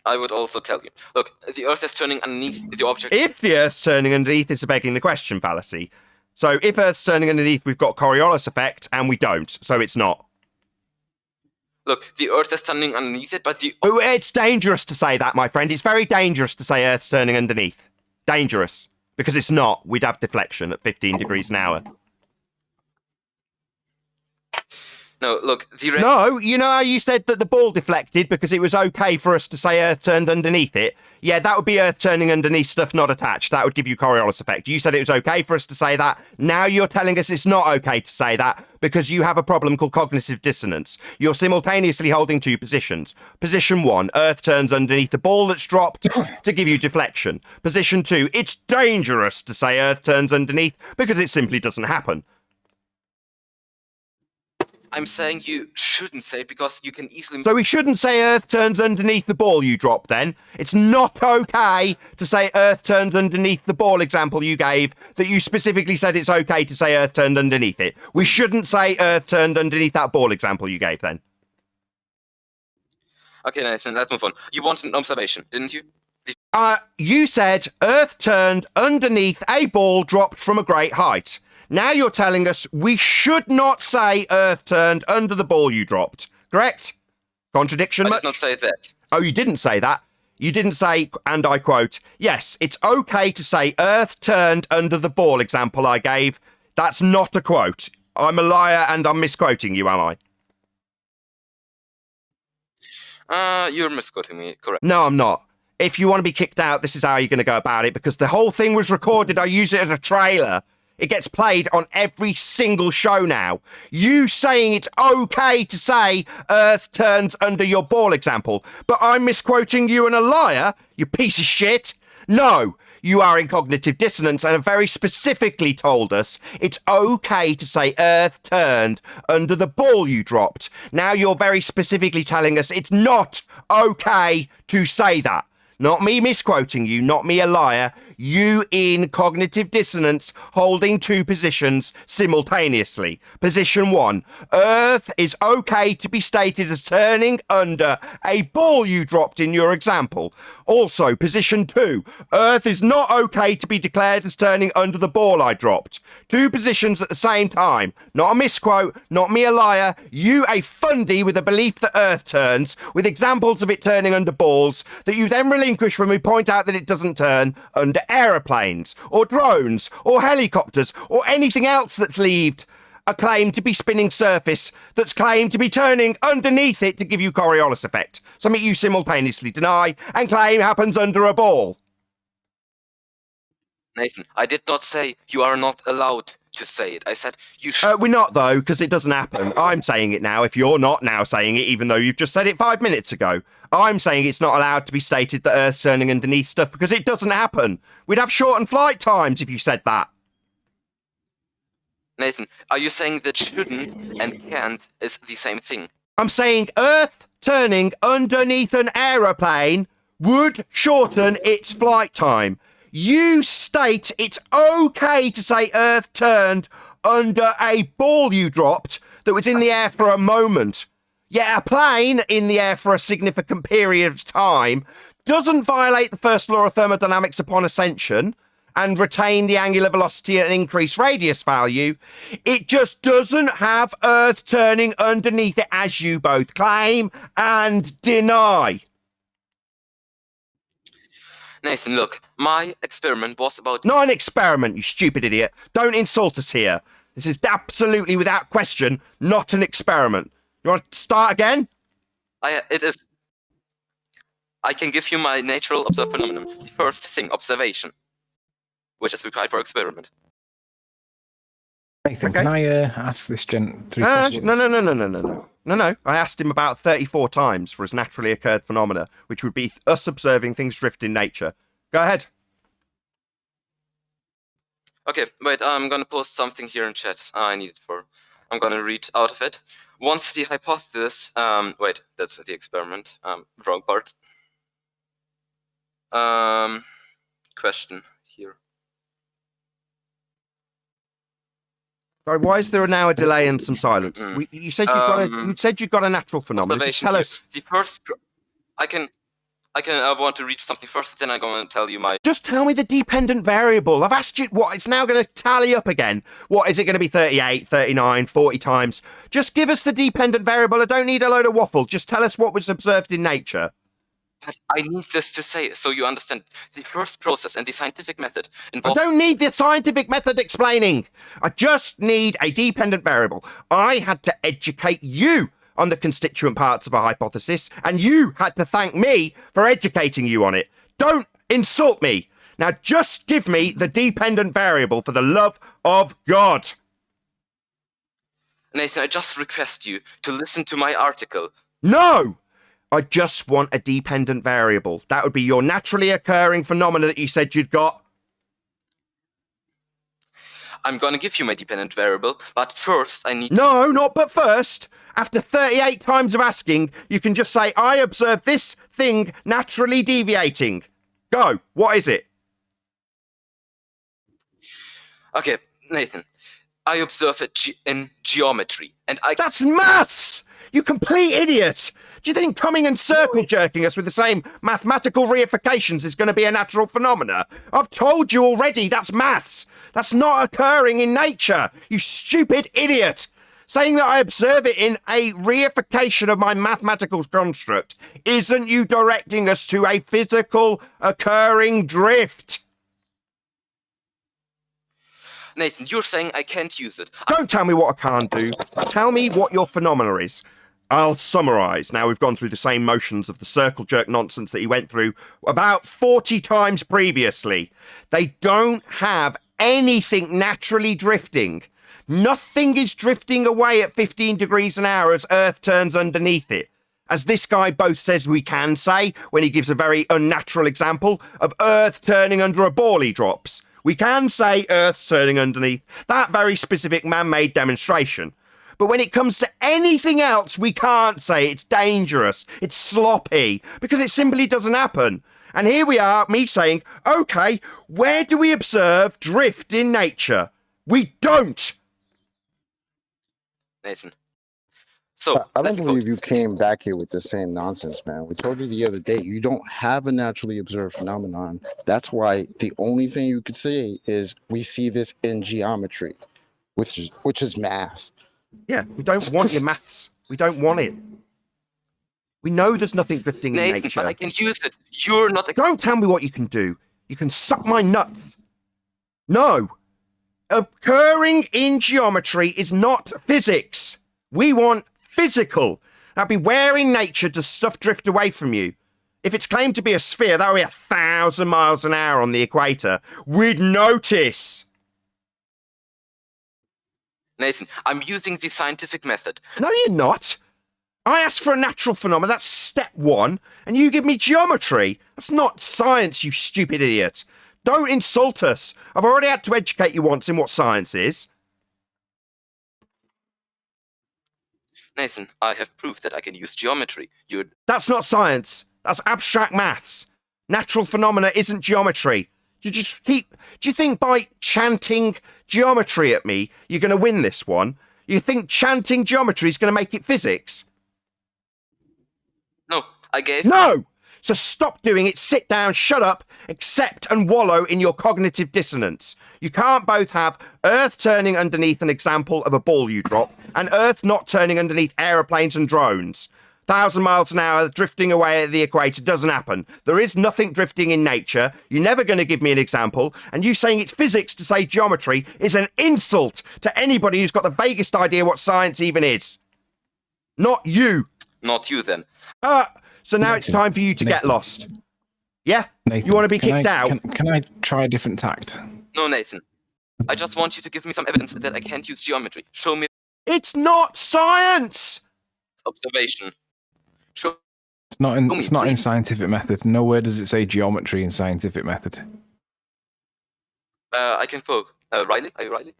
I would also tell you. Look, the Earth is turning underneath the object. If the Earth's turning underneath, it's a begging the question fallacy. So if Earth's turning underneath, we've got Coriolis effect, and we don't, so it's not. Look, the Earth is turning underneath it, but the... Oh, it's dangerous to say that, my friend. It's very dangerous to say Earth's turning underneath. Dangerous. Because it's not. We'd have deflection at 15 degrees an hour. No, look, No, you know how you said that the ball deflected because it was okay for us to say Earth turned underneath it? Yeah, that would be Earth turning underneath stuff not attached. That would give you Coriolis effect. You said it was okay for us to say that. Now you're telling us it's not okay to say that because you have a problem called cognitive dissonance. You're simultaneously holding two positions. Position 1, Earth turns underneath the ball that's dropped to give you deflection. Position 2, it's dangerous to say Earth turns underneath because it simply doesn't happen. I'm saying you shouldn't say it because you can easily... So we shouldn't say Earth turns underneath the ball you drop then? It's not okay to say Earth turns underneath the ball example you gave, that you specifically said it's okay to say Earth turned underneath it. We shouldn't say Earth turned underneath that ball example you gave then. Okay, Nathan, let's move on. You wanted an observation, didn't you? You said Earth turned underneath a ball dropped from a great height. Now you're telling us we should not say Earth turned under the ball you dropped, correct? Contradiction? I did not say that. Oh, you didn't say that? You didn't say, and I quote, yes, it's okay to say Earth turned under the ball example I gave. That's not a quote. I'm a liar and I'm misquoting you, am I? You're misquoting me, correct. No, I'm not. If you want to be kicked out, this is how you're going to go about it, because the whole thing was recorded. I use it as a trailer. It gets played on every single show now. You saying it's okay to say Earth turns under your ball example, but I'm misquoting you and a liar, you piece of shit. No, you are in cognitive dissonance and have very specifically told us it's okay to say Earth turned under the ball you dropped. Now you're very specifically telling us it's not okay to say that. Not me misquoting you, not me a liar. You in cognitive dissonance holding two positions simultaneously. Position 1, Earth is okay to be stated as turning under a ball you dropped in your example. Also, position 2, Earth is not okay to be declared as turning under the ball I dropped. Two positions at the same time. Not a misquote, not me a liar. You a fundy with a belief that Earth turns, with examples of it turning under balls that you then relinquish when we point out that it doesn't turn under aeroplanes or drones or helicopters or anything else that's leaved a claim to be spinning surface that's claimed to be turning underneath it to give you Coriolis effect. Something you simultaneously deny and claim happens under a ball. Nathan, I did not say you are not allowed to say it. I said you should. We're not, though, because it doesn't happen. I'm saying it now if you're not now saying it, even though you've just said it 5 minutes ago. I'm saying it's not allowed to be stated that Earth's turning underneath stuff because it doesn't happen. We'd have shortened flight times if you said that. Nathan, are you saying that shouldn't and can't is the same thing? I'm saying Earth turning underneath an aeroplane would shorten its flight time. You state it's okay to say Earth turned under a ball you dropped that was in the air for a moment. Yet a plane in the air for a significant period of time doesn't violate the first law of thermodynamics upon ascension and retain the angular velocity at an increased radius value. It just doesn't have Earth turning underneath it, as you both claim and deny. Nathan, look, my experiment was about... Not an experiment, you stupid idiot. Don't insult us here. This is absolutely, without question, not an experiment. You want to start again? It is... I can give you my natural observed phenomenon. The first thing, observation, which is required for experiment. Nathan, Okay. can I ask this gent 3 questions? No. I asked him about 34 times for his naturally occurred phenomena, which would be us observing things drift in nature. Go ahead. Okay, wait, I'm gonna post something here in chat. I need it for. I'm gonna read out of it. Once the hypothesis. Wait, that's the experiment. Wrong part. Question here. Sorry, why is there now a delay and some silence? You said you got a natural phenomenon. Just tell us. The first. I want to read something first, then I'm going to tell you my. Just tell me the dependent variable. I've asked you what it's now going to tally up again. What is it going to be? 38, 39, 40 times? Just give us the dependent variable. I don't need a load of waffle. Just tell us what was observed in nature. I need this to say so you understand. The first process and the scientific method I don't need the scientific method explaining. I just need a dependent variable. I had to educate you on the constituent parts of a hypothesis, and you had to thank me for educating you on it. Don't insult me. Now just give me the dependent variable for the love of God. Nathan, I just request you to listen to my article. No! I just want a dependent variable. That would be your naturally occurring phenomena that you said you'd got. I'm going to give you my dependent variable, but first I need... No, not but first. After 38 times of asking, you can just say, I observe this thing naturally deviating. Go. What is it? Okay, Nathan. I observe it in geometry, and I... That's maths! You complete idiot! Do you think coming and circle jerking us with the same mathematical reifications is going to be a natural phenomena? I've told you already, that's maths. That's not occurring in nature, you stupid idiot. Saying that I observe it in a reification of my mathematical construct isn't you directing us to a physical occurring drift. Nathan, you're saying I can't use it. Don't tell me what I can't do. Tell me what your phenomena is. I'll summarise. Now we've gone through the same motions of the circle jerk nonsense that he went through about 40 times previously. They don't have anything naturally drifting. Nothing is drifting away at 15 degrees an hour as Earth turns underneath it. As this guy both says we can say, when he gives a very unnatural example of Earth turning under a ball he drops. We can say Earth's turning underneath that very specific man-made demonstration. But when it comes to anything else, we can't say it's dangerous, it's sloppy, because it simply doesn't happen. And here we are, me saying, okay, where do we observe drift in nature? We don't. Nathan. So, I don't believe you came back here with the same nonsense, man. We told you the other day, you don't have a naturally observed phenomenon. That's why the only thing you could say is we see this in geometry, which is math. Yeah, we don't want your maths. We don't want it. We know there's nothing drifting in nature. But I can use it. You're not... Don't tell me what you can do. You can suck my nuts. No. Occurring in geometry is not physics. We want physical. That'd be where in nature does stuff drift away from you. If it's claimed to be a sphere, that would be 1,000 miles an hour on the equator. We'd notice. Nathan, I'm using the scientific method. No, you're not. I asked for a natural phenomenon. That's step one. And you give me geometry. That's not science, you stupid idiot. Don't insult us. I've already had to educate you once in what science is. Nathan, I have proof that I can use geometry. That's not science. That's abstract maths. Natural phenomena isn't geometry. Do you think by chanting geometry at me, you're going to win this one? You think chanting geometry is going to make it physics? No, I gave... No! So stop doing it, sit down, shut up, accept and wallow in your cognitive dissonance. You can't both have Earth turning underneath an example of a ball you drop and Earth not turning underneath aeroplanes and drones. 1,000 miles an hour drifting away at the equator doesn't happen. There is nothing drifting in nature. You're never going to give me an example. And you saying it's physics to say geometry is an insult to anybody who's got the vaguest idea what science even is. Not you. Not you, then. So now it's time for you to get lost. Yeah? Nathan, you want to be kicked out? Can I try a different tact? No, Nathan. I just want you to give me some evidence that I can't use geometry. Show me... It's not science! Observation. Show... It's not in scientific method. Nowhere does it say geometry in scientific method. I can quote Riley. Are you Riley?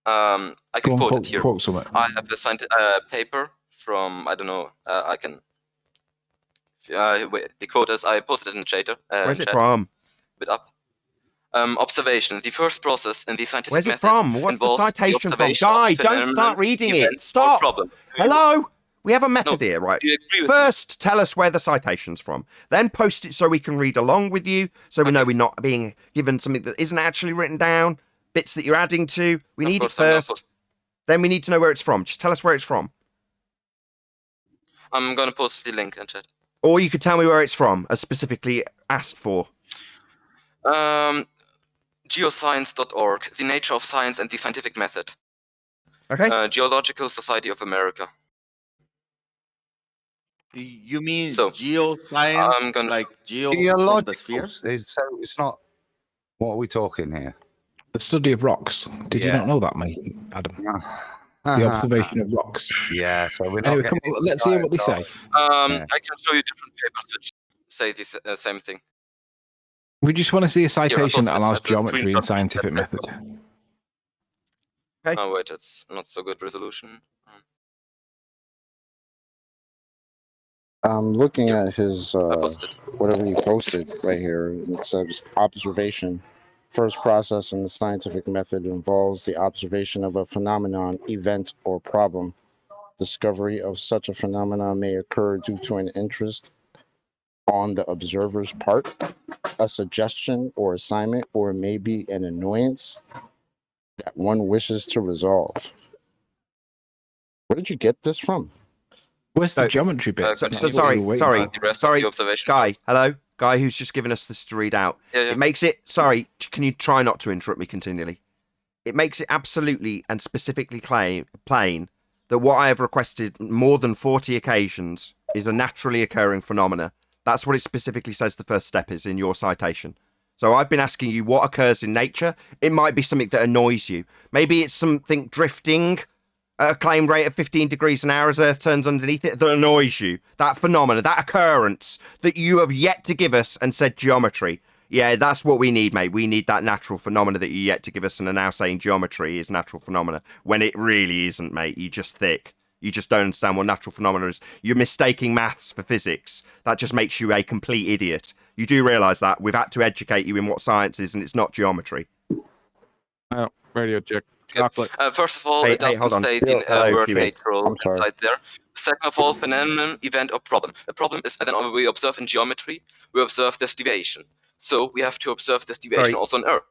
I can quote it here. Quote something. I have assigned a paper from, I don't know, I can. Wait, the quote is, I posted it in chat. Where's it from? Bit up. Observation. The first process in the scientific Where's it method from? What's the involves citation from? observation of Guy, don't phenomenon, start reading event, it. Stop. or problem. Hello? We have a method No, here, right? do you agree with First, tell us where the citation's from. Then post it so we can read along with you, so we know we're not being given something that isn't actually written down, bits that you're adding to. We need it first. Then we need to know where it's from. Just tell us where it's from. I'm going to post the link in chat. Or you could tell me where it's from, as specifically asked for. Geoscience.org, The Nature of Science and the Scientific Method. Okay. Geological Society of America. You mean So, geoscience, I'm gonna like geo from the Geological. spheres? So it's not. What are we talking here? The study of rocks. Did you Yeah. not know that, mate, Adam? The observation of rocks. Yeah, so we're not Anyway, come getting on, let's hear what they say. I can show you different papers which say the same thing. We just want to see a citation that allows That's a geometry screenshot. and scientific method. Okay. Oh wait, it's not so good resolution. I'm looking at his whatever he posted right here. It says observation. First process in the scientific method involves the observation of a phenomenon, event, or problem. Discovery of such a phenomenon may occur due to an interest on the observer's part, a suggestion or assignment, or maybe an annoyance that one wishes to resolve. Where did you get this from? Where's the geometry bit? So, That's what we sorry, were waiting sorry, for. The rest of sorry, the observation. Guy, hello? Guy who's just given us this to read out. Yeah. It makes it, sorry, can you try not to interrupt me continually? It makes it absolutely and specifically plain that what I have requested more than 40 occasions is a naturally occurring phenomena. That's what it specifically says the first step is in your citation. So I've been asking you what occurs in nature. It might be something that annoys you. Maybe it's something drifting at a claimed rate of 15 degrees an hour as Earth turns underneath it that annoys you. That phenomena, that occurrence that you have yet to give us and said geometry. Yeah, that's what we need, mate. We need that natural phenomena that you yet to give us and are now saying geometry is natural phenomena when it really isn't, mate. You're just thick. You just don't understand what natural phenomena is. You're mistaking maths for physics. That just makes you a complete idiot. You do realise that. We've had to educate you in what science is and it's not geometry. Oh, radio check. Chocolate. First of all, Hey, it doesn't hold on. say the Hello, word Kiwi. natural I'm sorry. inside there. Second of all, phenomenon, event, or problem. A problem is, and then we observe in geometry, we observe this deviation. So we have to observe this deviation also on Earth.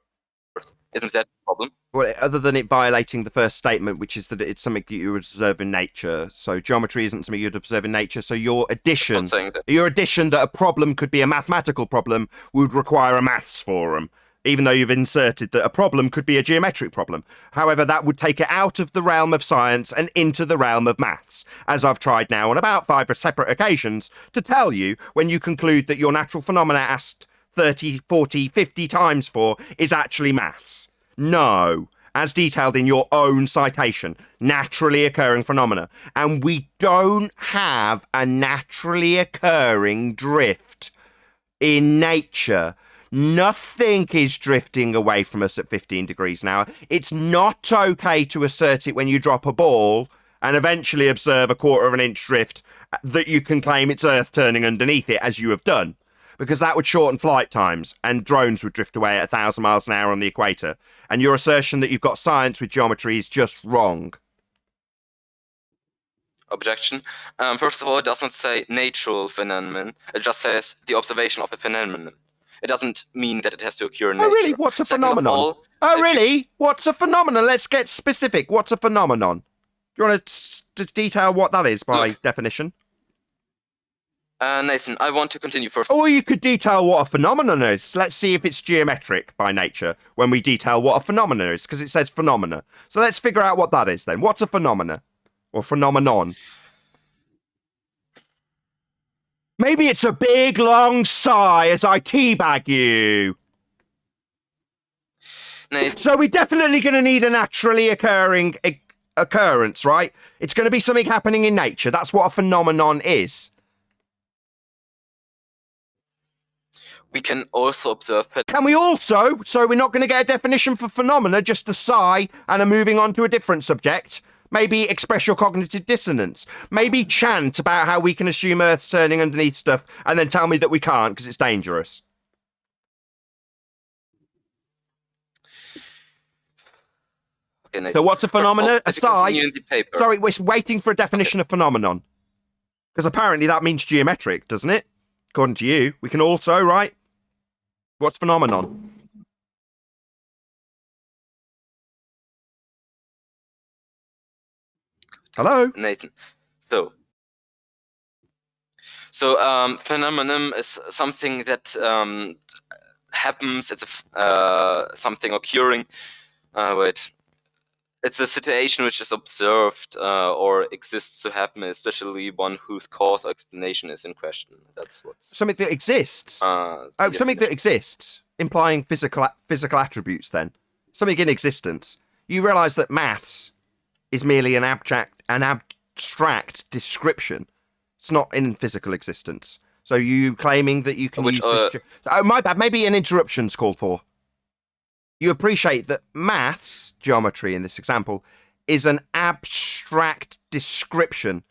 Isn't that a problem? Well, other than it violating the first statement, which is that it's something that you observe in nature. So geometry isn't something you'd observe in nature. So your addition that a problem could be a mathematical problem would require a maths forum, even though you've inserted that a problem could be a geometric problem. However, that would take it out of the realm of science and into the realm of maths, as I've tried now on about 5 separate occasions to tell you when you conclude that your natural phenomena asked 30, 40, 50 times for is actually maths. No, as detailed in your own citation, naturally occurring phenomena. And we don't have a naturally occurring drift in nature. Nothing is drifting away from us at 15 degrees an hour. It's not okay to assert it when you drop a ball and eventually observe a 1/4 inch drift that you can claim it's Earth turning underneath it, as you have done. Because that would shorten flight times and drones would drift away at 1,000 miles an hour on the equator. And your assertion that you've got science with geometry is just wrong. Objection. First of all, it doesn't say natural phenomenon. It just says the observation of a phenomenon. It doesn't mean that it has to occur in nature. Oh, really? What's a phenomenon? Really? What's a phenomenon? Let's get specific. What's a phenomenon? Do you want to detail what that is by definition? Nathan, I want to continue first. Or you could detail what a phenomenon is. Let's see if it's geometric by nature when we detail what a phenomenon is, because it says phenomena. So let's figure out what that is then. What's a phenomena? Or phenomenon? Maybe it's a big, long sigh as I teabag you. Nathan. So we're definitely going to need a naturally occurring occurrence, right? It's going to be something happening in nature. That's what a phenomenon is. we can also observe. Can we also? So we're not going to get a definition for phenomena, just a sigh, and are moving on to a different subject. Maybe express your cognitive dissonance. Maybe chant about how we can assume Earth's turning underneath stuff, and then tell me that we can't because it's dangerous. Okay, So what's a phenomena? A sigh? paper. Sorry, we're waiting for a definition of phenomenon. Because apparently that means geometric, doesn't it? According to you. We can also, right? What's phenomenon? Hello? Nathan. So phenomenon is something that happens. It's something occurring. Wait. It's a situation which is observed or exists to happen, especially one whose cause or explanation is in question. That's what's something that exists. Something that exists, implying physical attributes. Then something in existence. You realise that maths is merely an abstract description. It's not in physical existence. So you claiming that you can use this... Oh, my bad. Maybe an interruption's called for. You appreciate that maths, geometry in this example, is an abstract description.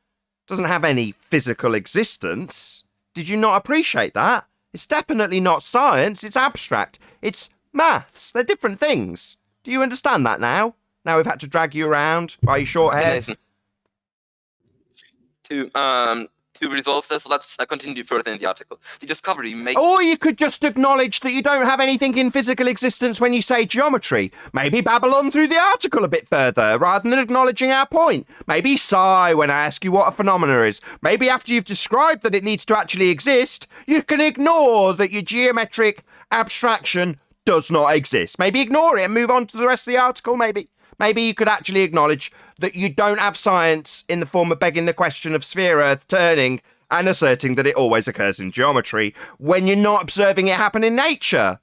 Doesn't have any physical existence. Did you not appreciate that? It's definitely not science. It's abstract. It's maths. They're different things. Do you understand that now? Now we've had to drag you around by your short hair. To resolve this, let's continue further in the article. The discovery makes... Or you could just acknowledge that you don't have anything in physical existence when you say geometry. Maybe babble on through the article a bit further, rather than acknowledging our point. Maybe sigh when I ask you what a phenomena is. Maybe after you've described that it needs to actually exist, you can ignore that your geometric abstraction does not exist. Maybe ignore it and move on to the rest of the article, maybe. Maybe you could actually acknowledge that you don't have science in the form of begging the question of sphere Earth turning and asserting that it always occurs in geometry when you're not observing it happen in nature.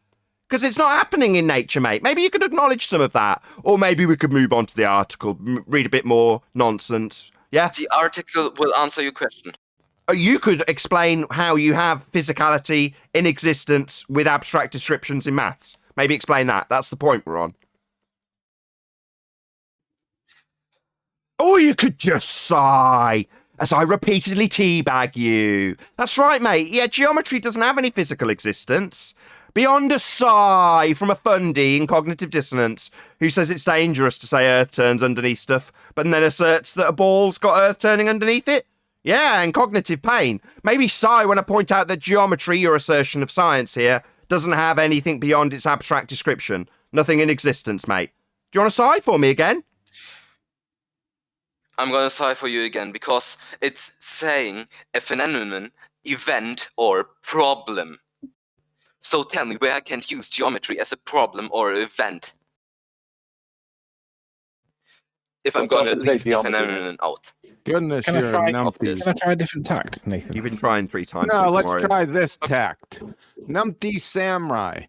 Because it's not happening in nature, mate. Maybe you could acknowledge some of that. Or maybe we could move on to the article, read a bit more nonsense. Yeah? The article will answer your question. You could explain how you have physicality in existence with abstract descriptions in maths. Maybe explain that. That's the point we're on. Or you could just sigh as I repeatedly teabag you. That's right, mate. Yeah, geometry doesn't have any physical existence. Beyond a sigh from a fundy in cognitive dissonance who says it's dangerous to say Earth turns underneath stuff, but then asserts that a ball's got Earth turning underneath it. Yeah, and cognitive pain. Maybe sigh when I point out that geometry, your assertion of science here, doesn't have anything beyond its abstract description. Nothing in existence, mate. Do you want to sigh for me again? I'm gonna sigh for you again because it's saying a phenomenon, event, or problem. So tell me where I can use geometry as a problem or event. If I'm gonna leave the phenomenon out. Goodness, Can I you're try? numpty. Can I try a different tact, Nathan? You've been trying 3 times. No, let's try this tact. Numpty Samurai.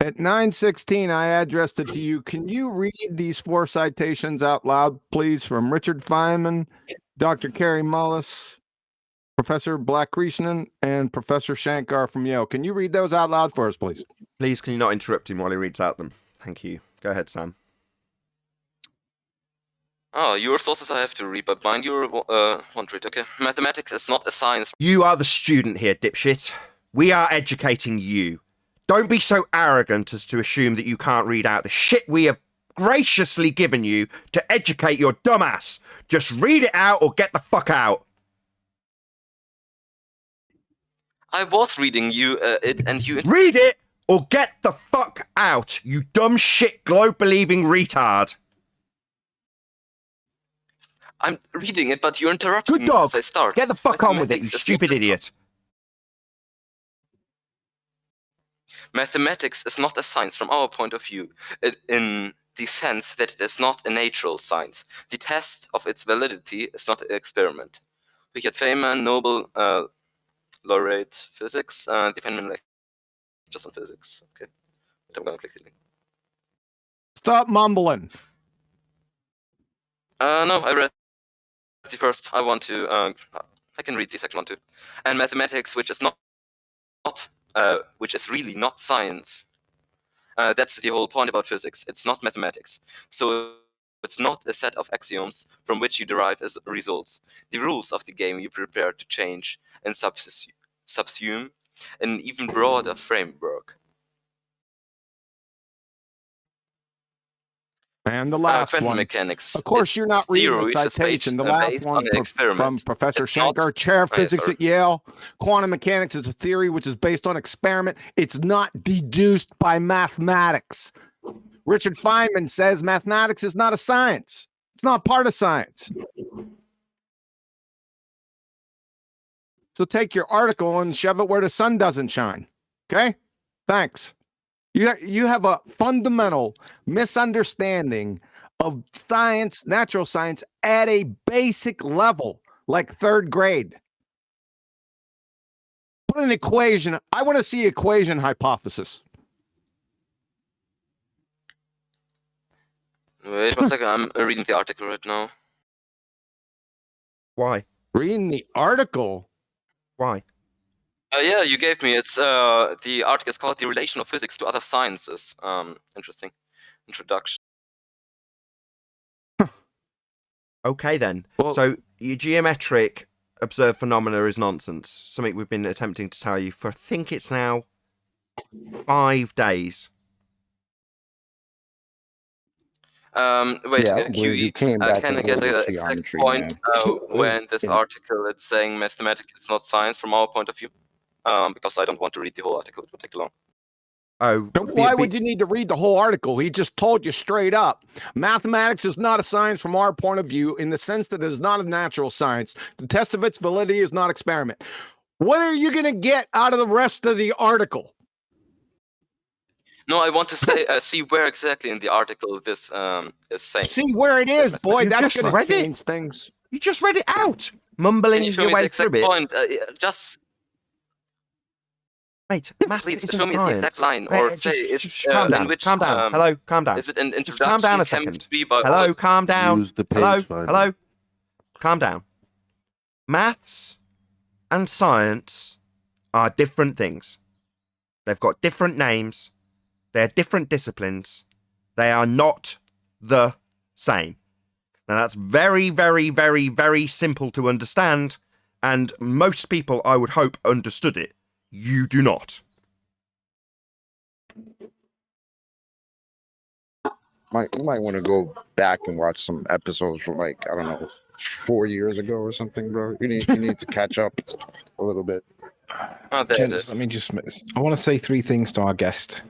At 9:16, I addressed it to you. Can you read these 4 citations out loud, please, from Richard Feynman, Dr. Carey Mullis, Professor Blackkrishnan, and Professor Shankar from Yale? Can you read those out loud for us, please? Please, can you not interrupt him while he reads out them? Thank you. Go ahead, Sam. Oh, your sources I have to read, but mine you won't read. Okay. Mathematics is not a science. You are the student here, dipshit. We are educating you. Don't be so arrogant as to assume that you can't read out the shit we have graciously given you to educate your dumbass. Just read it out or get the fuck out. I was reading you it, and you... Read it or get the fuck out, you dumb shit globe-believing retard. I'm reading it, but you're interrupting Good dog. me as I start. Get the fuck on with it, you stupid idiot. Mathematics is not a science from our point of view, in the sense that it is not a natural science. The test of its validity is not an experiment. Richard Feynman, Nobel laureate physics, the Feynman lectures on physics. Okay, but I'm gonna click the link. Stop mumbling. No, I read the first. I want to. I can read the second one too. And mathematics, which is not which is really not science. That's the whole point about physics. It's not mathematics. So it's not a set of axioms from which you derive as results. The rules of the game you prepare to change and subsume an even broader framework. And the last quantum one. mechanics. Of course, you're not reading theory the which is citation. The based last on one an experiment. from Professor It's not- Schenker, Chair of Oh, yeah, Physics sorry. at Yale. Quantum mechanics is a theory which is based on experiment. It's not deduced by mathematics. Richard Feynman says mathematics is not a science. It's not part of science. So take your article and shove it where the sun doesn't shine. Okay? Thanks. You have a fundamental misunderstanding of science, natural science, at a basic level, like third grade. Put an equation. I want to see equation hypothesis. Wait 1 second, I'm reading the article right now. Why? Reading the article? Why? Yeah, you gave me. It's the article is called "The Relation of Physics to Other Sciences." Interesting introduction. Okay then. So your geometric observed phenomena is nonsense. Something we've been attempting to tell you for I think it's now 5 days. Wait, Yeah, where you came back can I and get did an the exact geometry, point man. when this Yeah. article it's saying mathematics is not science from our point of view? Because I don't want to read the whole article; it would take long. Oh, why would you need to read the whole article? He just told you straight up. Mathematics is not a science from our point of view in the sense that it is not a natural science. The test of its validity is not experiment. What are you going to get out of the rest of the article? No, I want to say see where exactly in the article this is saying. See where it is, boy. You That's just going read to it. change things. You just read it out, mumbling Can you show your me the way exact through it. point? Just Mate, math please isn't show me the exact science. line, Mate, or say just it, calm down. in which Calm down. Hello, calm down. is it an Just calm down introduction, a second. chemistry, biology? Hello, calm down. Use the Hello, page finder. hello. Calm down. Maths and science are different things. They've got different names. They're different disciplines. They are not the same. Now that's very, very, very, very simple to understand, and most people, I would hope, understood it. You do not. You might want to go back and watch some episodes from like, I don't know, 4 years ago or something, bro. You need to catch up a little bit. Oh, there it Gents, is. let me just. I want to say 3 things to our guest.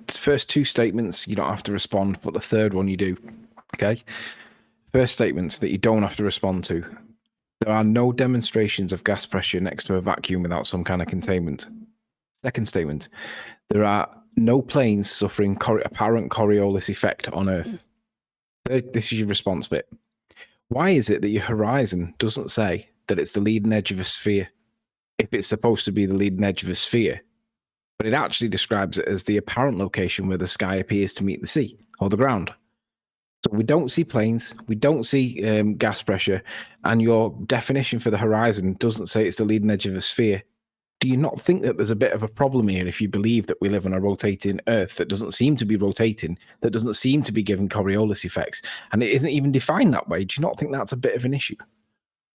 First 2 statements, you don't have to respond, but the third one you do. Okay. First statements that you don't have to respond to. There are no demonstrations of gas pressure next to a vacuum without some kind of containment. Second statement, there are no planes suffering apparent Coriolis effect on Earth. This is your response bit. Why is it that your horizon doesn't say that it's the leading edge of a sphere if it's supposed to be the leading edge of a sphere, but it actually describes it as the apparent location where the sky appears to meet the sea or the ground? So we don't see planes, we don't see gas pressure, and your definition for the horizon doesn't say it's the leading edge of a sphere. Do you not think that there's a bit of a problem here if you believe that we live on a rotating Earth that doesn't seem to be rotating, that doesn't seem to be giving Coriolis effects, and it isn't even defined that way? Do you not think that's a bit of an issue?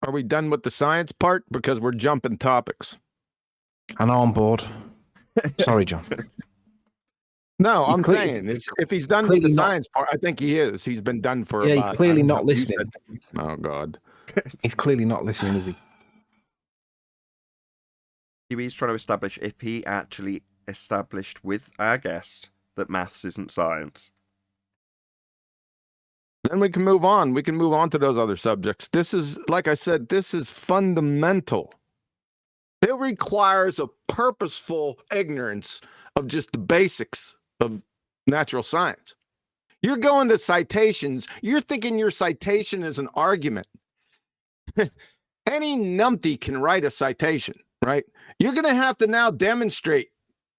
Are we done with the science part? Because we're jumping topics. I'm on board. Sorry, John. No, He's I'm clearly- saying if he's done with the clearly not- science part, I think he is. He's been done for Yeah, about, he's clearly I don't not know, you listening. said- Oh, God. He's clearly not listening, is he? He's trying to establish if he actually established with our guest that maths isn't science. Then we can move on. We can move on to those other subjects. This is, like I said, this is fundamental. It requires a purposeful ignorance of just the basics of natural science. You're going to citations. You're thinking your citation is an argument. Any numpty can write a citation, right? You're going to have to now demonstrate.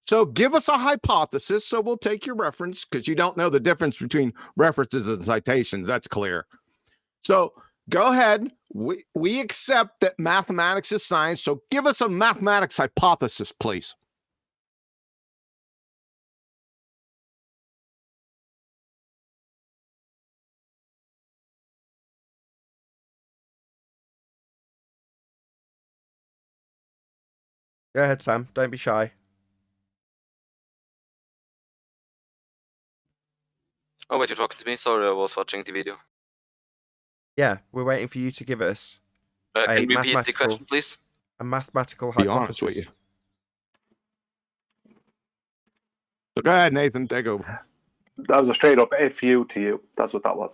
So give us a hypothesis. So we'll take your reference because you don't know the difference between references and citations. That's clear. So go ahead. We accept that mathematics is science. So give us a mathematics hypothesis, please. Go ahead, Sam. Don't be shy. Oh wait, you're talking to me? Sorry, I was watching the video. Yeah, we're waiting for you to give us Can you repeat the question, please? a mathematical Be honest with hypothesis. you. So go ahead, Nathan. Take over. That was a straight up FU to you. That's what that was.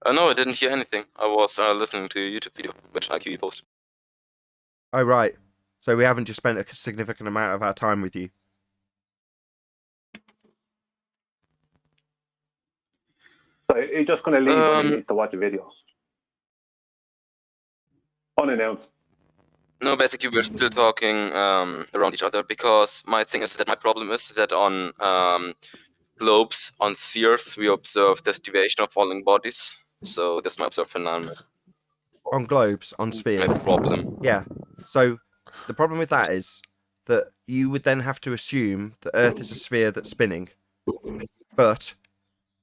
No, I didn't hear anything. I was listening to a YouTube video, which IQE posted. Oh, right. So we haven't just spent a significant amount of our time with you. So he's just going to leave when he needs to watch a video. Unannounced. No, basically we're still talking around each other, because my thing is that my problem is that on globes, on spheres, we observe the deviation of falling bodies. So that's my observed phenomenon. On globes, on spheres. My problem. Yeah. So the problem with that is that you would then have to assume that Earth is a sphere that's spinning. But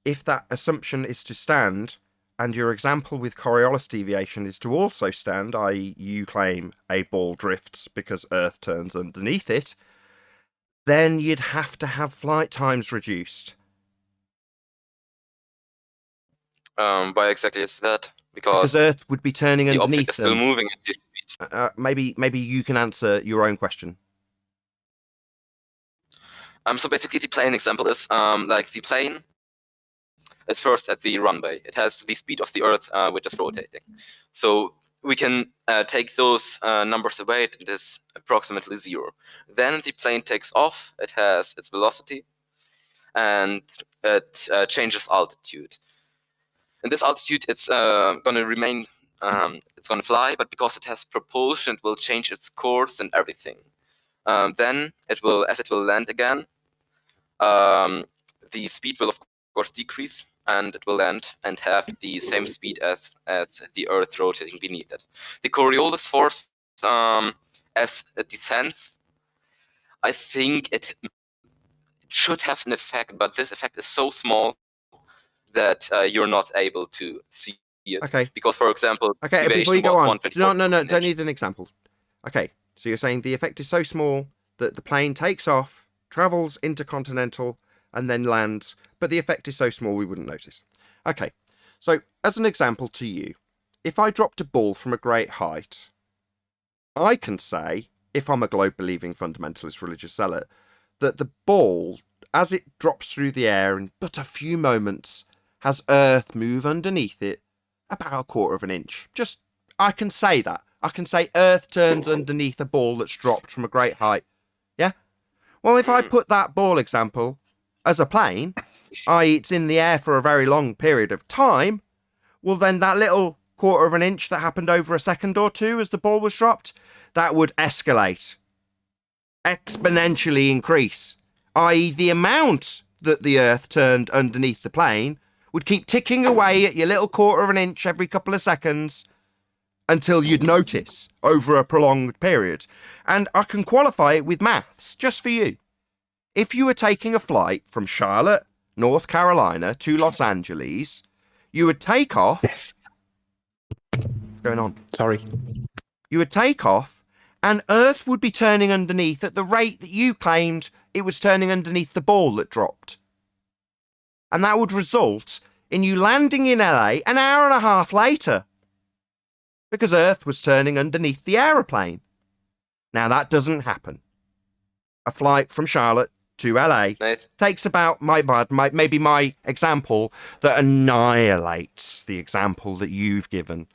if that assumption is to stand, and your example with Coriolis deviation is to also stand, i.e. you claim a ball drifts because Earth turns underneath it, then you'd have to have flight times reduced. Why exactly is that? Because Earth would be turning the underneath object is still them. moving at this speed. Maybe you can answer your own question. So basically the plane example is like the plane is first at the runway. It has the speed of the Earth, which is rotating. So we can take those numbers away. It is approximately 0. Then the plane takes off. It has its velocity, and it changes altitude. And this altitude, it's going to remain. It's going to fly, but because it has propulsion, it will change its course and everything. Then it will, as it will land again, the speed will of course decrease, and it will land and have the same speed as the Earth rotating beneath it. The Coriolis force, as it descends, I think it should have an effect, but this effect is so small that you're not able to see it. Okay. Because, for example, Okay, before you go on, no, inch. don't need an example. Okay, so you're saying the effect is so small that the plane takes off, travels intercontinental, and then lands, but the effect is so small we wouldn't notice. Okay, so as an example to you, if I dropped a ball from a great height, I can say, if I'm a globe-believing fundamentalist religious zealot, that the ball, as it drops through the air in but a few moments, has Earth move underneath it about 1/4 of an inch. Just, I can say that. I can say Earth turns underneath a ball that's dropped from a great height. Yeah? Well, if I put that ball example as a plane, i.e. it's in the air for a very long period of time, well then that little 1/4 of an inch that happened over a second or two as the ball was dropped, that would escalate. Exponentially increase. I.e. the amount that the Earth turned underneath the plane would keep ticking away at your little 1/4 of an inch every couple of seconds until you'd notice over a prolonged period. And I can qualify it with maths, just for you. If you were taking a flight from Charlotte, North Carolina to Los Angeles, you would take off... What's going on? Sorry. You would take off and Earth would be turning underneath at the rate that you claimed it was turning underneath the ball that dropped. And that would result in you landing in LA an hour and a half later, because Earth was turning underneath the aeroplane. Now that doesn't happen. A flight from Charlotte to LA takes about maybe my example that annihilates the example that you've given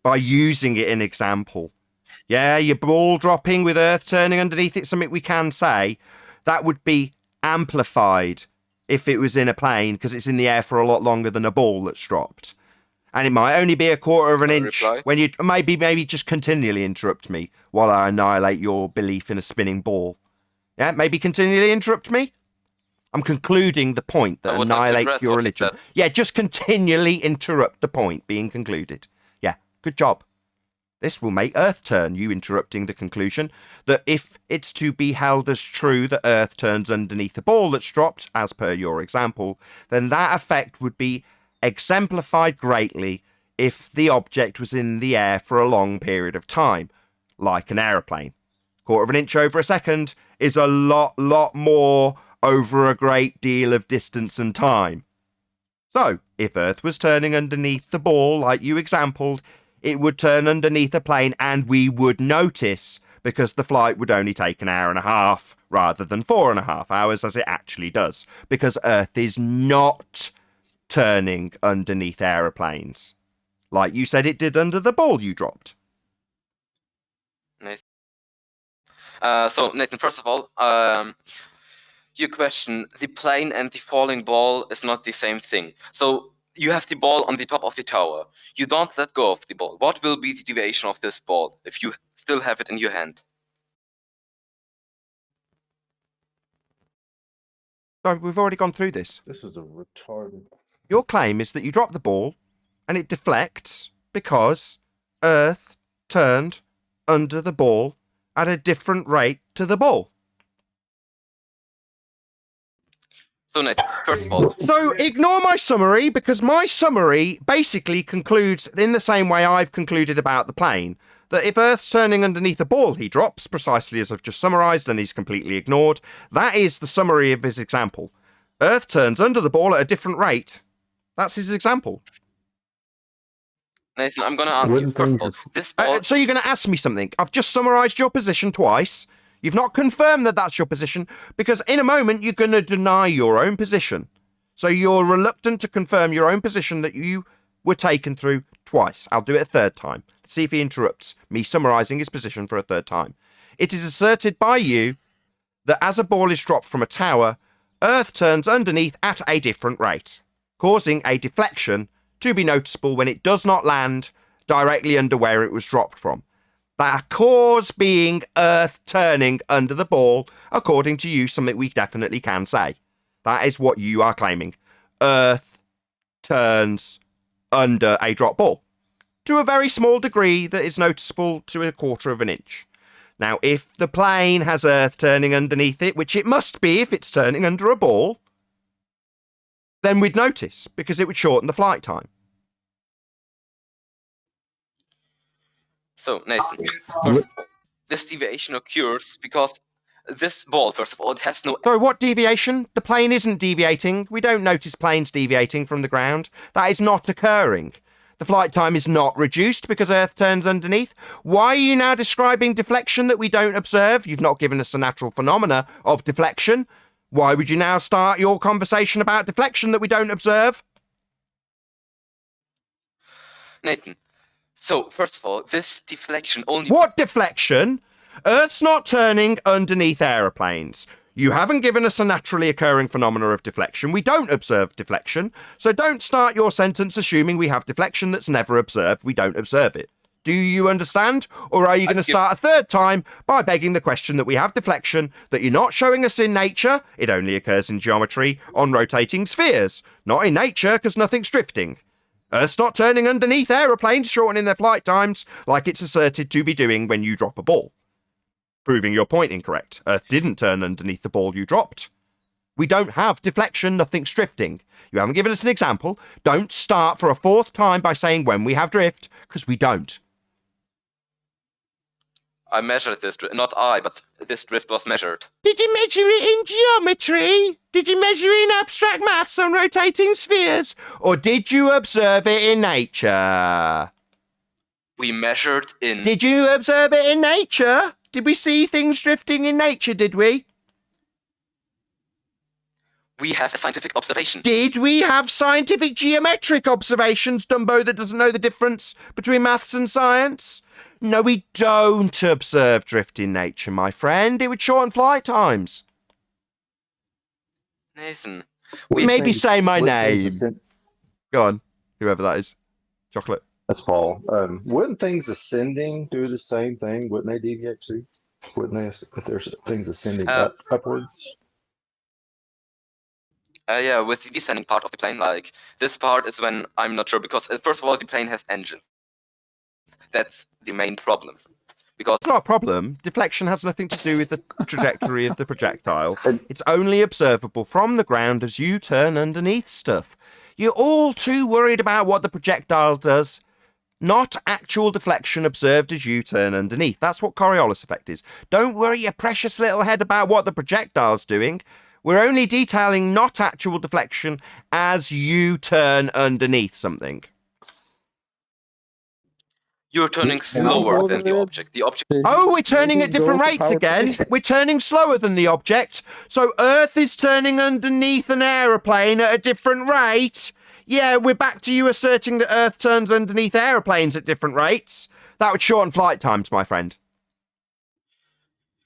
by using it in example. Yeah, your ball dropping with Earth turning underneath it, something we can say, that would be amplified if it was in a plane, because it's in the air for a lot longer than a ball that's dropped. And it might only be 1/4 of an inch when you maybe just continually interrupt me while I annihilate your belief in a spinning ball. Yeah, maybe continually interrupt me. I'm concluding the point that annihilates your religion. Yeah, just continually interrupt the point being concluded. Yeah, good job. This will make Earth turn, you interrupting the conclusion that if it's to be held as true that Earth turns underneath the ball that's dropped, as per your example, then that effect would be exemplified greatly if the object was in the air for a long period of time, like an aeroplane. Quarter of an inch over a second is a lot more over a great deal of distance and time. So, if Earth was turning underneath the ball, like you exampled, it would turn underneath a plane and we would notice, because the flight would only take an hour and a half rather than 4.5 hours as it actually does, because Earth is not turning underneath aeroplanes, like you said it did under the ball you dropped. Nathan. So, Nathan, first of all, your question, the plane and the falling ball is not the same thing. So, you have the ball on the top of the tower. You don't let go of the ball. What will be the deviation of this ball if you still have it in your hand? Sorry, we've already gone through this. This is a retarded. Your claim is that you drop the ball and it deflects because Earth turned under the ball at a different rate to the ball. So, Nathan, first of all... So, ignore my summary, because my summary basically concludes in the same way I've concluded about the plane. That if Earth's turning underneath a ball he drops, precisely as I've just summarised and he's completely ignored, that is the summary of his example. Earth turns under the ball at a different rate. That's his example. Nathan, I'm going to answer you. First of all, this ball... So you're going to ask me something. I've just summarised your position twice. You've not confirmed that that's your position, because in a moment you're going to deny your own position. So you're reluctant to confirm your own position that you were taken through twice. I'll do it a third time. Let's see if he interrupts me summarising his position for a third time. It is asserted by you that as a ball is dropped from a tower, Earth turns underneath at a different rate, causing a deflection to be noticeable when it does not land directly under where it was dropped from. That cause being Earth turning under the ball, according to you, something we definitely can say. That is what you are claiming. Earth turns under a drop ball to a very small degree that is noticeable to a quarter of an inch. Now, if the plane has Earth turning underneath it, which it must be if it's turning under a ball, then we'd notice, because it would shorten the flight time. So, Nathan, this deviation occurs because this ball, first of all, it has no... Sorry, what deviation? The plane isn't deviating. We don't notice planes deviating from the ground. That is not occurring. The flight time is not reduced because Earth turns underneath. Why are you now describing deflection that we don't observe? You've not given us a natural phenomena of deflection. Why would you now start your conversation about deflection that we don't observe? Nathan, so, first of all, this deflection only... What deflection? Earth's not turning underneath aeroplanes. You haven't given us a naturally occurring phenomena of deflection. We don't observe deflection. So don't start your sentence assuming we have deflection that's never observed. We don't observe it. Do you understand? Or are you going to start a third time by begging the question that we have deflection, that you're not showing us in nature? It only occurs in geometry on rotating spheres. Not in nature, because nothing's drifting. Earth's not turning underneath aeroplanes, shortening their flight times, like it's asserted to be doing when you drop a ball. Proving your point incorrect. Earth didn't turn underneath the ball you dropped. We don't have deflection, nothing's drifting. You haven't given us an example. Don't start for a fourth time by saying when we have drift, because we don't. I measured this drift. Not I, but this drift was measured. Did you measure it in geometry? Did you measure it in abstract maths on rotating spheres? Or did you observe it in nature? We measured in... Did you observe it in nature? Did we see things drifting in nature, did we? We have a scientific observation. Did we have scientific geometric observations, Dumbo that doesn't know the difference between maths and science? No, we don't observe drift in nature, my friend. It would shorten flight times. Nathan. Maybe say my name. Go on, whoever that is. Chocolate. That's fall. Wouldn't things ascending do the same thing? Wouldn't they deviate too? Wouldn't they, if there's things ascending upwards? Yeah, with the descending part of the plane, like, this part is when I'm not sure, because first of all, the plane has engines. That's the main problem. Because it's not a problem. Deflection has nothing to do with the trajectory of the projectile. It's only observable from the ground as you turn underneath stuff. You're all too worried about what the projectile does. not actual deflection observed as you turn underneath. That's what Coriolis effect is. Don't worry your precious little head about what the projectile's doing. We're only detailing not actual deflection as you turn underneath something. You're turning slower than the object. The object. Oh, we're turning at different rates again. We're turning slower than the object. So Earth is turning underneath an aeroplane at a different rate. Yeah, we're back to you asserting that Earth turns underneath aeroplanes at different rates. That would shorten flight times, my friend.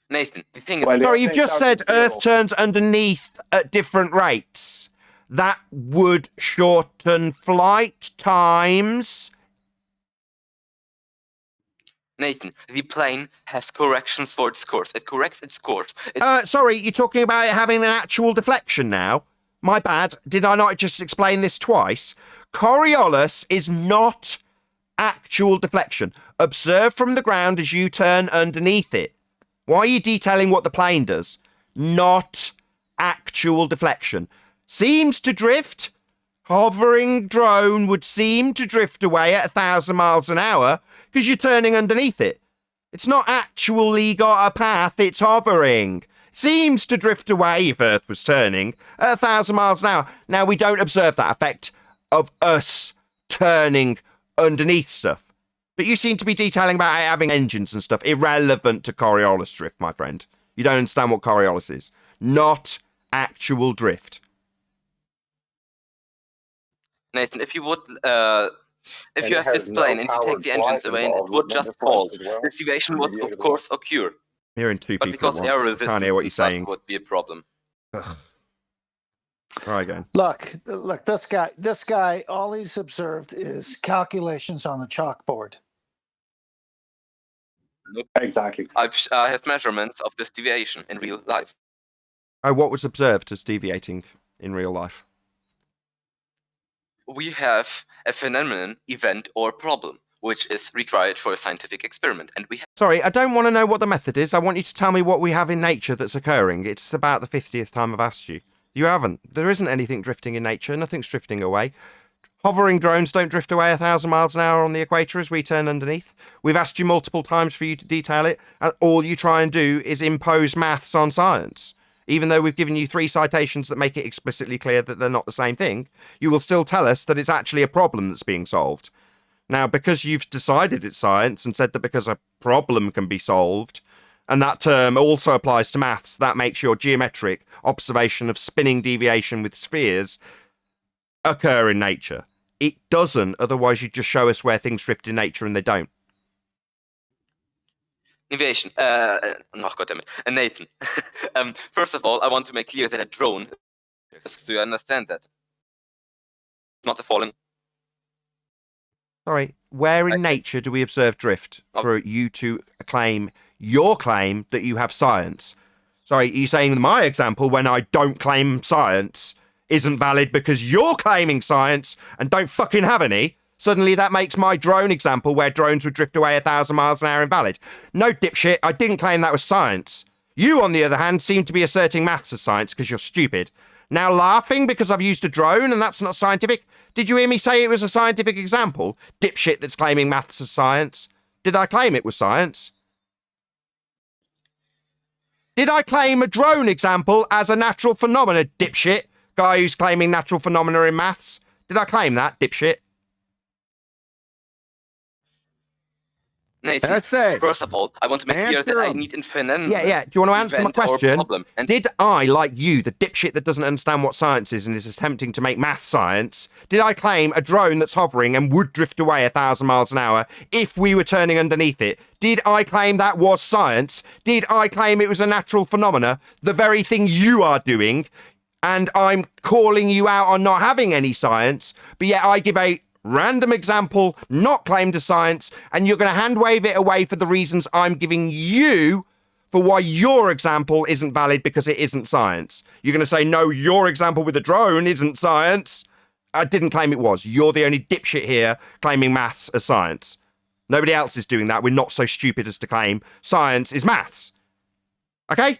Nathan, the thing is... Sorry, you've just said Earth turns underneath at different rates. That would shorten flight times. Nathan, the plane has corrections for its course. It corrects its course. Sorry, you're talking about it having an actual deflection now? My bad. Did I not just explain this twice? Coriolis is not actual deflection. Observe from the ground as you turn underneath it. Why are you detailing what the plane does? Not actual deflection. Seems to drift. Hovering drone would seem to drift away at 1,000 miles an hour because you're turning underneath it. It's not actually got a path, it's hovering. Seems to drift away if Earth was turning at 1,000 miles an hour. Now, we don't observe that effect of us turning underneath stuff. But you seem to be detailing about having engines and stuff irrelevant to Coriolis drift, my friend. You don't understand what Coriolis is. Not actual drift. Nathan, if you would... if you have this plane and you take the engines away and it would just fall, the situation would of course occur. Hearing two but people because air resistance can't hear what you're saying. would be a problem. Try again. Look, this guy, all he's observed is calculations on the chalkboard. Nope. Exactly. I have measurements of this deviation in real life. Oh, what was observed as deviating in real life? We have a phenomenon, event, or problem, which is required for a scientific experiment. And we Sorry, I don't want to know what the method is. I want you to tell me what we have in nature that's occurring. It's about the 50th time I've asked you. You haven't. There isn't anything drifting in nature. Nothing's drifting away. Hovering drones don't drift away 1,000 miles an hour on the equator as we turn underneath. We've asked you multiple times for you to detail it, and all you try and do is impose maths on science. Even though we've given you 3 citations that make it explicitly clear that they're not the same thing, you will still tell us that it's actually a problem that's being solved. Now, because you've decided it's science and said that because a problem can be solved, and that term also applies to maths, that makes your geometric observation of spinning deviation with spheres occur in nature. It doesn't, otherwise you'd just show us where things drift in nature and they don't. Deviation. God damn it. Nathan. First of all, I want to make clear that a drone. Do you understand that? Not a falling. Sorry, where in nature do we observe drift for you to claim your claim that you have science? Sorry, are you saying my example when I don't claim science isn't valid because you're claiming science and don't fucking have any? Suddenly that makes my drone example where drones would drift away 1,000 miles an hour invalid. No, dipshit, I didn't claim that was science. You, on the other hand, seem to be asserting maths as science because you're stupid. Now laughing because I've used a drone and that's not scientific? Did you hear me say it was a scientific example? Dipshit that's claiming maths as science. Did I claim it was science? Did I claim a drone example as a natural phenomena, dipshit? Guy who's claiming natural phenomena in maths? Did I claim that, dipshit? Nathan, first of all, I want to make clear that I need infinite. Yeah. Do you want to answer my question? Did I, like you, the dipshit that doesn't understand what science is and is attempting to make math science, did I claim a drone that's hovering and would drift away 1,000 miles an hour if we were turning underneath it? Did I claim that was science? Did I claim it was a natural phenomena, the very thing you are doing? And I'm calling you out on not having any science, but yet I give a random example, not claimed as science, and you're going to hand wave it away for the reasons I'm giving you for why your example isn't valid because it isn't science. You're going to say, no, your example with the drone isn't science. I didn't claim it was. You're the only dipshit here claiming maths as science. Nobody else is doing that. We're not so stupid as to claim science is maths. Okay?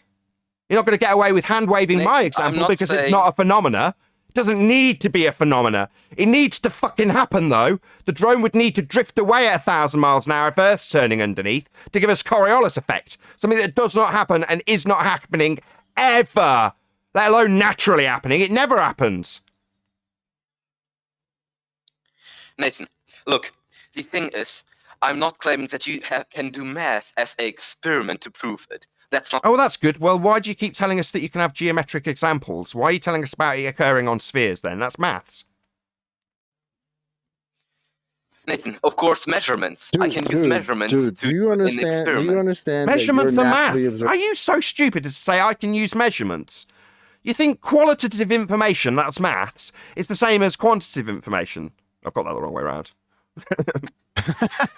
You're not going to get away with hand waving my example because it's not a phenomena. doesn't need to be a phenomena. It needs to fucking happen, though. The drone would need to drift away at 1,000 miles an hour if Earth's turning underneath to give us Coriolis effect. Something that does not happen and is not happening ever, let alone naturally happening. It never happens. Nathan, look, the thing is, I'm not claiming that you can do math as an experiment to prove it. That's not... Oh, well, that's good. Well, why do you keep telling us that you can have geometric examples? Why are you telling us about it occurring on spheres, then? That's maths. Nathan, of course, measurements. I can use measurements to do you understand? Do you understand measurements that for you're math? naturally Are you so stupid as to say I can use measurements? You think qualitative information, that's maths, is the same as quantitative information? I've got that the wrong way around.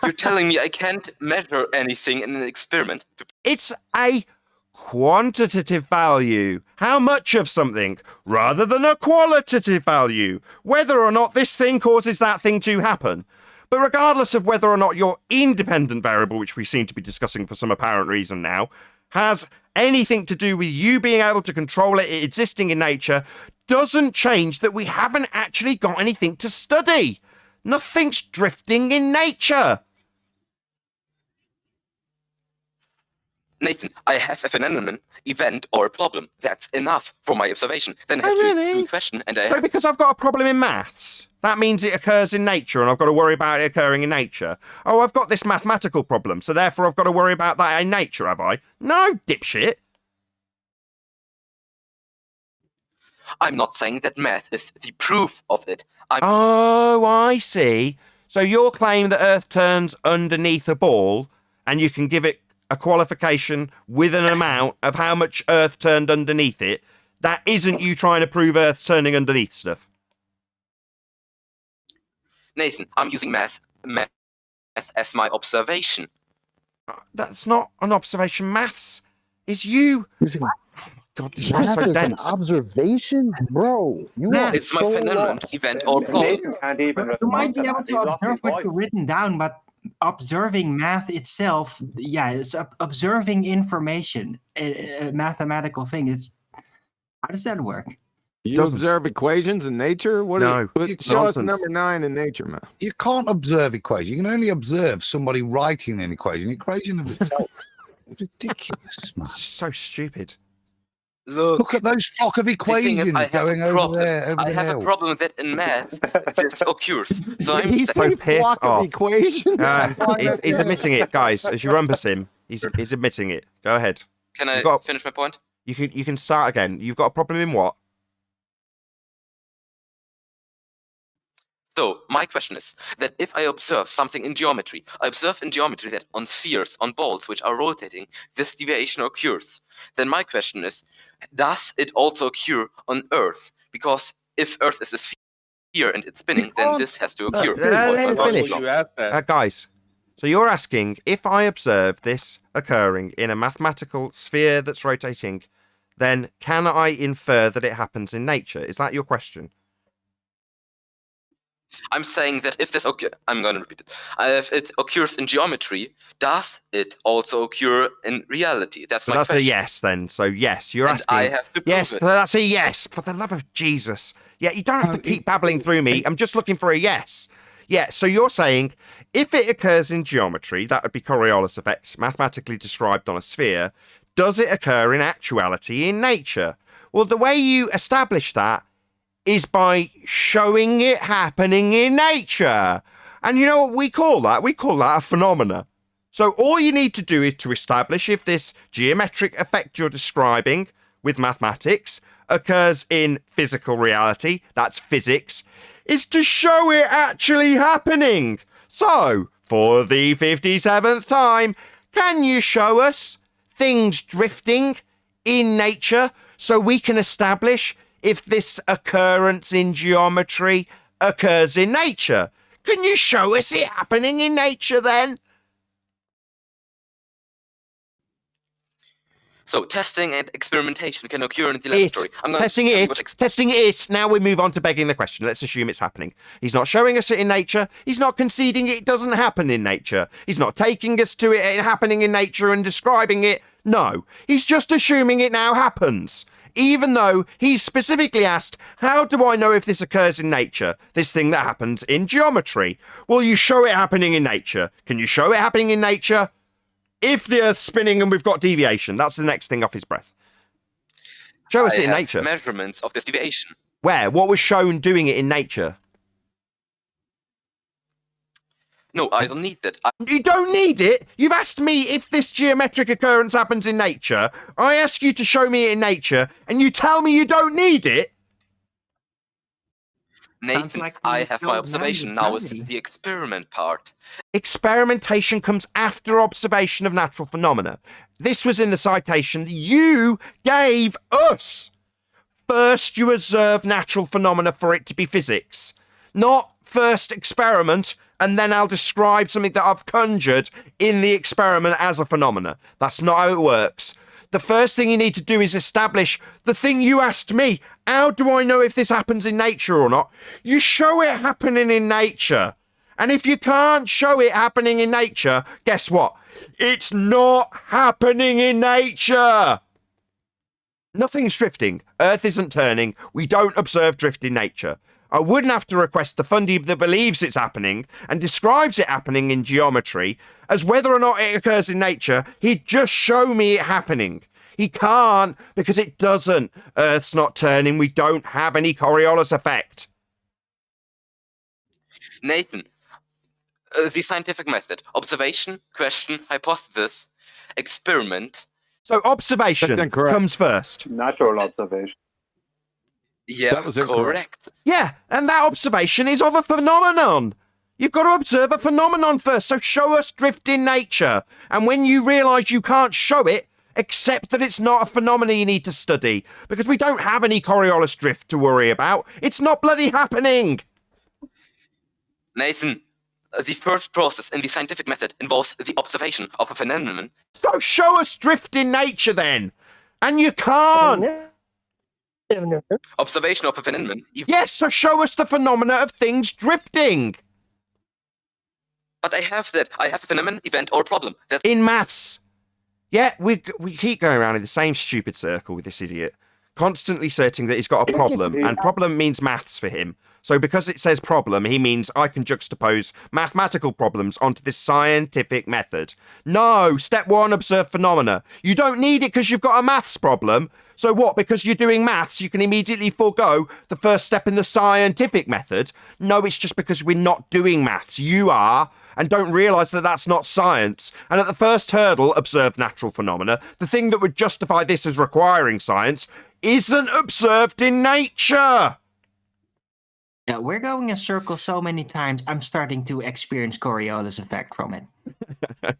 You're telling me I can't measure anything in an experiment? It's a quantitative value. How much of something, rather than a qualitative value. Whether or not this thing causes that thing to happen. But regardless of whether or not your independent variable, which we seem to be discussing for some apparent reason now, has anything to do with you being able to control it existing in nature, doesn't change that we haven't actually got anything to study. Nothing's drifting in nature. Nathan, I have a phenomenon, event, or a problem. That's enough for my observation. Then I have to do a question, and I So because I've got a problem in maths, that means it occurs in nature, and I've got to worry about it occurring in nature. Oh, I've got this mathematical problem, so therefore I've got to worry about that in nature, have I? No, dipshit. I'm not saying that math is the proof of it. Oh, I see. So your claim that Earth turns underneath a ball, and you can give it a qualification with an amount of how much Earth turned underneath it, that isn't you trying to prove Earth turning underneath stuff. Nathan, I'm using math as my observation. That's not an observation. Maths is you. God, this is so an dense. observation, bro. You are It's my so phenomenon, lost. event, or problem. You might be able to observe what you've written down, but observing math itself, yeah, it's observing information, a mathematical thing. It's how does that work? You observe equations in nature? What? No, Show us number 9 in nature, man. You can't observe equations. You can only observe somebody writing an equation. Equation of itself. It's ridiculous, man. So stupid. Look at those flock of equations going over there. Over I the have a hill. problem that in math this occurs. So I'm He's so saying pissed off. Equations. He's admitting it, guys. As you rumpus him, he's admitting it. Go ahead. Can I finish my point? You can start again. You've got a problem in what? So, my question is that if I observe something in geometry, I observe in geometry that on spheres, on balls which are rotating, this deviation occurs. Then my question is, does it also occur on Earth? Because if Earth is a sphere and it's spinning, then this has to occur. Let him finish. Guys, so you're asking, if I observe this occurring in a mathematical sphere that's rotating, then can I infer that it happens in nature? Is that your question? I'm saying that if this occurs, I'm going to repeat it. If it occurs in geometry, does it also occur in reality? That's my That's question. a yes, then. So yes, you're And asking. I have to prove yes, it. that's a yes. For the love of Jesus. Yeah, you don't have to keep babbling through me. I'm just looking for a yes. Yeah, so you're saying if it occurs in geometry, that would be Coriolis effect, mathematically described on a sphere. Does it occur in actuality in nature? Well, the way you establish that is by showing it happening in nature. And you know what we call that? We call that a phenomena. So all you need to do is to establish if this geometric effect you're describing with mathematics occurs in physical reality, that's physics, is to show it actually happening. So, for the 57th time, can you show us things drifting in nature so we can establish if this occurrence in geometry occurs in nature? Can you show us it happening in nature then? So testing and experimentation can occur in the laboratory. Testing it. Now we move on to begging the question. Let's assume it's happening. He's not showing us it in nature. He's not conceding it doesn't happen in nature. He's not taking us to it happening in nature and describing it. No, he's just assuming it now happens. even though he's specifically asked, how do I know if this occurs in nature? This thing that happens in geometry. Well, you show it happening in nature. Can you show it happening in nature? If the Earth's spinning and we've got deviation, that's the next thing off his breath. Show us it in nature. Measurements of this deviation. Where? What was shown doing it in nature? No, I don't need that. You don't need it. You've asked me if this geometric occurrence happens in nature. I ask you to show me it in nature, and you tell me you don't need it. Nathan, I have my observation. Now is the experiment part. Experimentation comes after observation of natural phenomena. This was in the citation you gave us. First, you observe natural phenomena for it to be physics. Not first experiment, and then I'll describe something that I've conjured in the experiment as a phenomena. That's not how it works. The first thing you need to do is establish the thing you asked me. How do I know if this happens in nature or not? You show it happening in nature. And if you can't show it happening in nature, guess what? It's not happening in nature. Nothing's drifting. Earth isn't turning. We don't observe drift in nature. I wouldn't have to request the fundie that believes it's happening and describes it happening in geometry as whether or not it occurs in nature. He'd just show me it happening. He can't because it doesn't. Earth's not turning. We don't have any Coriolis effect. Nathan, the scientific method: observation, question, hypothesis, experiment. So observation comes first. Natural observation. Yeah, that was correct. Yeah, and that observation is of a phenomenon. You've got to observe a phenomenon first, so show us drift in nature. And when you realise you can't show it, accept that it's not a phenomenon you need to study, because we don't have any Coriolis drift to worry about. It's not bloody happening. Nathan, the first process in the scientific method involves the observation of a phenomenon. So show us drift in nature then. And you can't. Observation of a phenomenon. Yes, so show us the phenomena of things drifting. But I have that. I have a phenomenon, event, or problem. That's in maths. Yeah, we keep going around in the same stupid circle with this idiot, constantly asserting that he's got a problem, and problem means maths for him. So because it says problem, he means I can juxtapose mathematical problems onto this scientific method. No, step one, observe phenomena. You don't need it because you've got a maths problem. So what, because you're doing maths, you can immediately forego the first step in the scientific method? No, it's just because we're not doing maths. You are, and don't realise that that's not science. And at the first hurdle, observe natural phenomena. The thing that would justify this as requiring science isn't observed in nature. Yeah, we're going in circles so many times, I'm starting to experience Coriolis effect from it.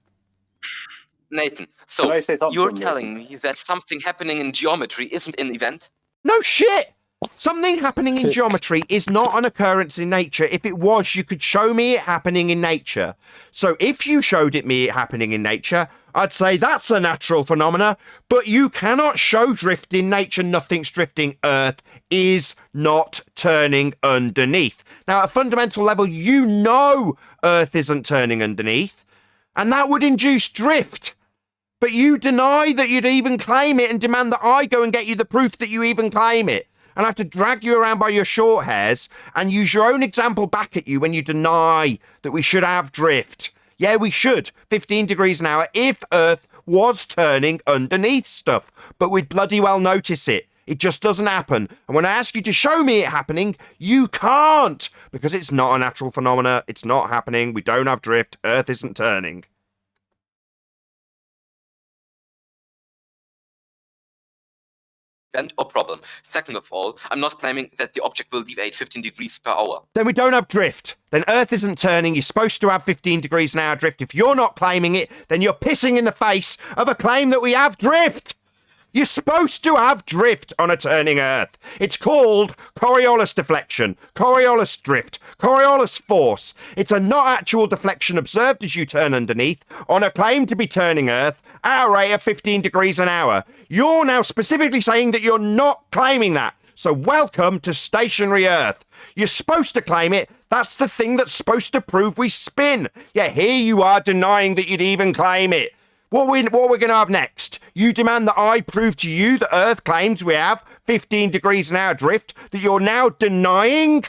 Nathan, so you're telling me that something happening in geometry isn't an event? No shit! Something happening in geometry is not an occurrence in nature. If it was, you could show me it happening in nature. So if you showed me it happening in nature, I'd say that's a natural phenomena, but you cannot show drift in nature. Nothing's drifting. Earth is not turning underneath. Now, at a fundamental level, you know Earth isn't turning underneath, and that would induce drift. But you deny that you'd even claim it and demand that I go and get you the proof that you even claim it. And I have to drag you around by your short hairs and use your own example back at you when you deny that we should have drift. Yeah, we should. 15 degrees an hour if Earth was turning underneath stuff. But we'd bloody well notice it. It just doesn't happen. And when I ask you to show me it happening, you can't. Because it's not a natural phenomena. It's not happening. We don't have drift. Earth isn't turning. Event or problem. Second of all, I'm not claiming that the object will deviate 15 degrees per hour. Then we don't have drift. Then Earth isn't turning. You're supposed to have 15 degrees an hour drift. If you're not claiming it, then you're pissing in the face of a claim that we have drift. You're supposed to have drift on a turning Earth. It's called Coriolis deflection, Coriolis drift, Coriolis force. It's a not actual deflection observed as you turn underneath on a claim to be turning Earth at a rate of 15 degrees an hour. You're now specifically saying that you're not claiming that. So welcome to stationary Earth. You're supposed to claim it. That's the thing that's supposed to prove we spin. Yet here you are denying that you'd even claim it. What we're going to have next? You demand that I prove to you that Earth claims we have 15 degrees an hour drift that you're now denying?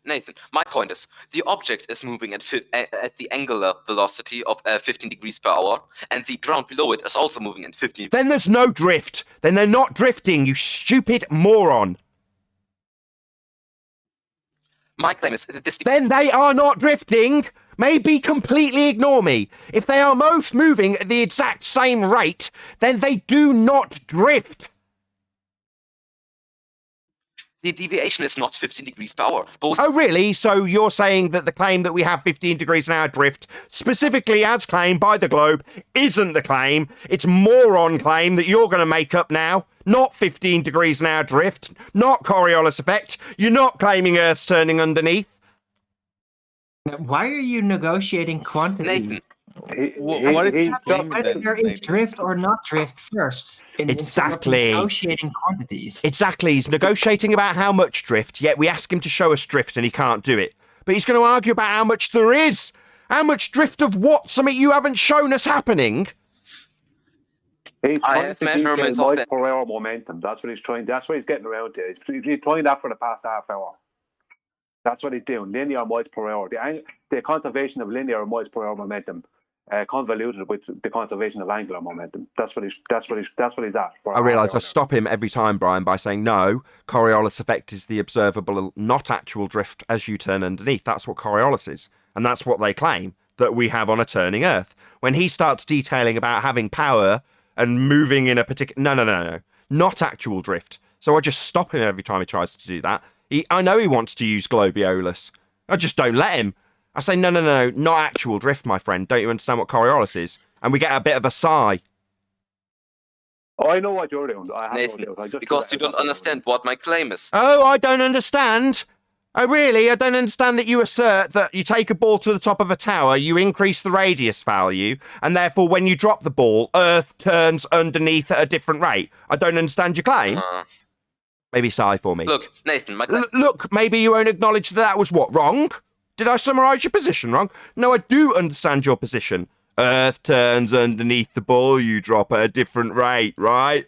Nathan, my point is, the object is moving at the angular velocity of 15 degrees per hour, and the ground below it is also moving at 15. Then there's no drift. Then they're not drifting, you stupid moron. My claim is that this... Then they are not drifting. Maybe completely ignore me. If they are both moving at the exact same rate, then they do not drift. The deviation is not 15 degrees per hour. Both... Oh, really? So you're saying that the claim that we have 15 degrees an hour drift, specifically as claimed by the globe, isn't the claim? It's moron claim that you're going to make up now. Not 15 degrees an hour drift. Not Coriolis effect. You're not claiming Earth's turning underneath. Why are you negotiating quantity? Nathan. What is he claiming Whether then, there is Nathan? drift or not drift first. Exactly. Negotiating quantities. Exactly. He's negotiating about how much drift, yet we ask him to show us drift and he can't do it. But he's going to argue about how much there is. How much drift of what? Something you haven't shown us happening. He's I trying have to measurements detail of miles per hour momentum. That's what he's trying. That's what he's getting around to. He's trying that for the past half hour. That's what he's doing. Linear miles per hour. The conservation of linear miles per hour momentum, convoluted with the conservation of angular momentum. That's what he's at. I realise I stop him every time, Brian, by saying no. Coriolis effect is the observable, not actual drift as you turn underneath. That's what Coriolis is, and that's what they claim that we have on a turning Earth. When he starts detailing about having power and moving in a particular... No. Not actual drift. So I just stop him every time he tries to do that. I know he wants to use Globiolus. I just don't let him. I say, no, not actual drift, my friend. Don't you understand what Coriolis is? And we get a bit of a sigh. Oh, I know what you're doing. I have Nathan, no doubt. because you don't understand what my claim is. Oh, I don't understand. Oh, really? I don't understand that you assert that you take a ball to the top of a tower, you increase the radius value, and therefore when you drop the ball, Earth turns underneath at a different rate. I don't understand your claim. Maybe sigh for me. Look, Nathan, my Look, maybe you won't acknowledge that was what, wrong? Did I summarise your position wrong? No, I do understand your position. Earth turns underneath the ball you drop at a different rate, right?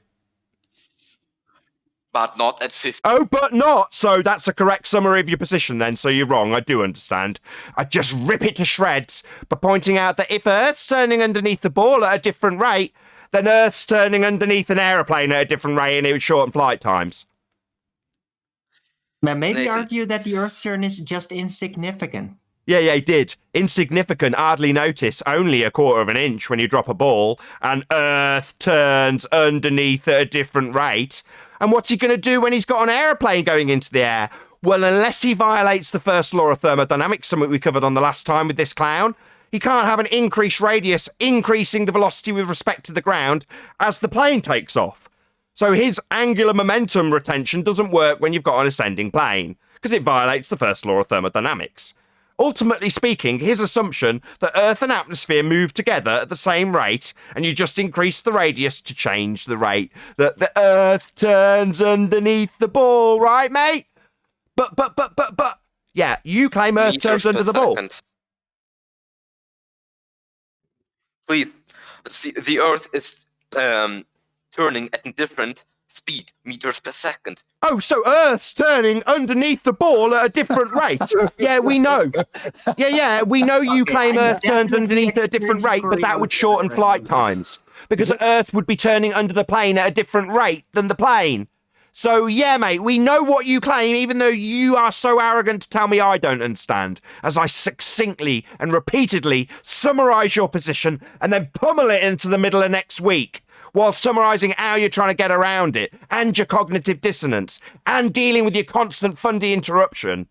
But not at 50. Oh, but not! So that's a correct summary of your position then, so you're wrong, I do understand. I just rip it to shreds by pointing out that if Earth's turning underneath the ball at a different rate, then Earth's turning underneath an aeroplane at a different rate and it would shorten flight times. Now, maybe Nathan. argue that the Earth's turn is just insignificant. Yeah, he did. Insignificant, hardly notice, only a quarter of an inch when you drop a ball, and Earth turns underneath at a different rate. And what's he going to do when he's got an aeroplane going into the air? Well, unless he violates the first law of thermodynamics, something we covered on the last time with this clown, he can't have an increased radius increasing the velocity with respect to the ground as the plane takes off. So his angular momentum retention doesn't work when you've got an ascending plane, because it violates the first law of thermodynamics. Ultimately speaking, his assumption that Earth and atmosphere move together at the same rate, and you just increase the radius to change the rate, that the Earth turns underneath the ball, right, mate? But, yeah, you claim Earth turns under the ball. Please, see, the Earth is turning at a different speed, meters per second. Oh, so Earth's turning underneath the ball at a different rate. Yeah, we know. Yeah, we know you claim Earth turns underneath at a different rate, but that would shorten flight times. Because Earth would be turning under the plane at a different rate than the plane. So, yeah, mate, we know what you claim, even though you are so arrogant to tell me I don't understand, as I succinctly and repeatedly summarise your position and then pummel it into the middle of next week, while summarising how you're trying to get around it, and your cognitive dissonance, and dealing with your constant fundy interruption.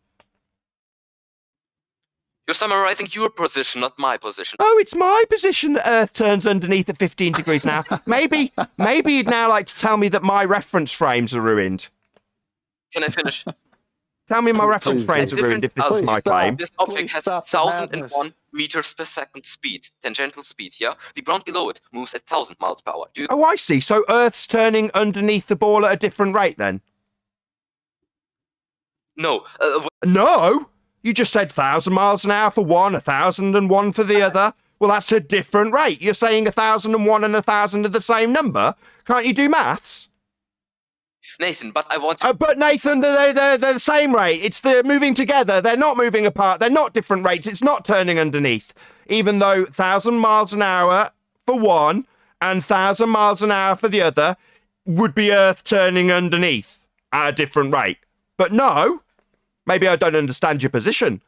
You're summarising your position, not my position. Oh, it's my position that Earth turns underneath at 15 degrees now. Maybe you'd now like to tell me that my reference frames are ruined. Can I finish? Tell me my reference frames are ruined if this is my claim. This object has 1,001 meters per second speed, tangential speed, yeah? The ground below it moves at 1,000 miles per hour. Oh, I see. So Earth's turning underneath the ball at a different rate then? No. No? You just said 1,000 miles an hour for one, 1,001 for the other. Well, that's a different rate. You're saying 1,001 and 1,000 are the same number? Can't you do maths? Nathan, but I want to... But Nathan, they're the same rate. It's the moving together. They're not moving apart. They're not different rates. It's not turning underneath. Even though 1,000 miles an hour for one and 1,000 miles an hour for the other would be Earth turning underneath at a different rate. But no, maybe I don't understand your position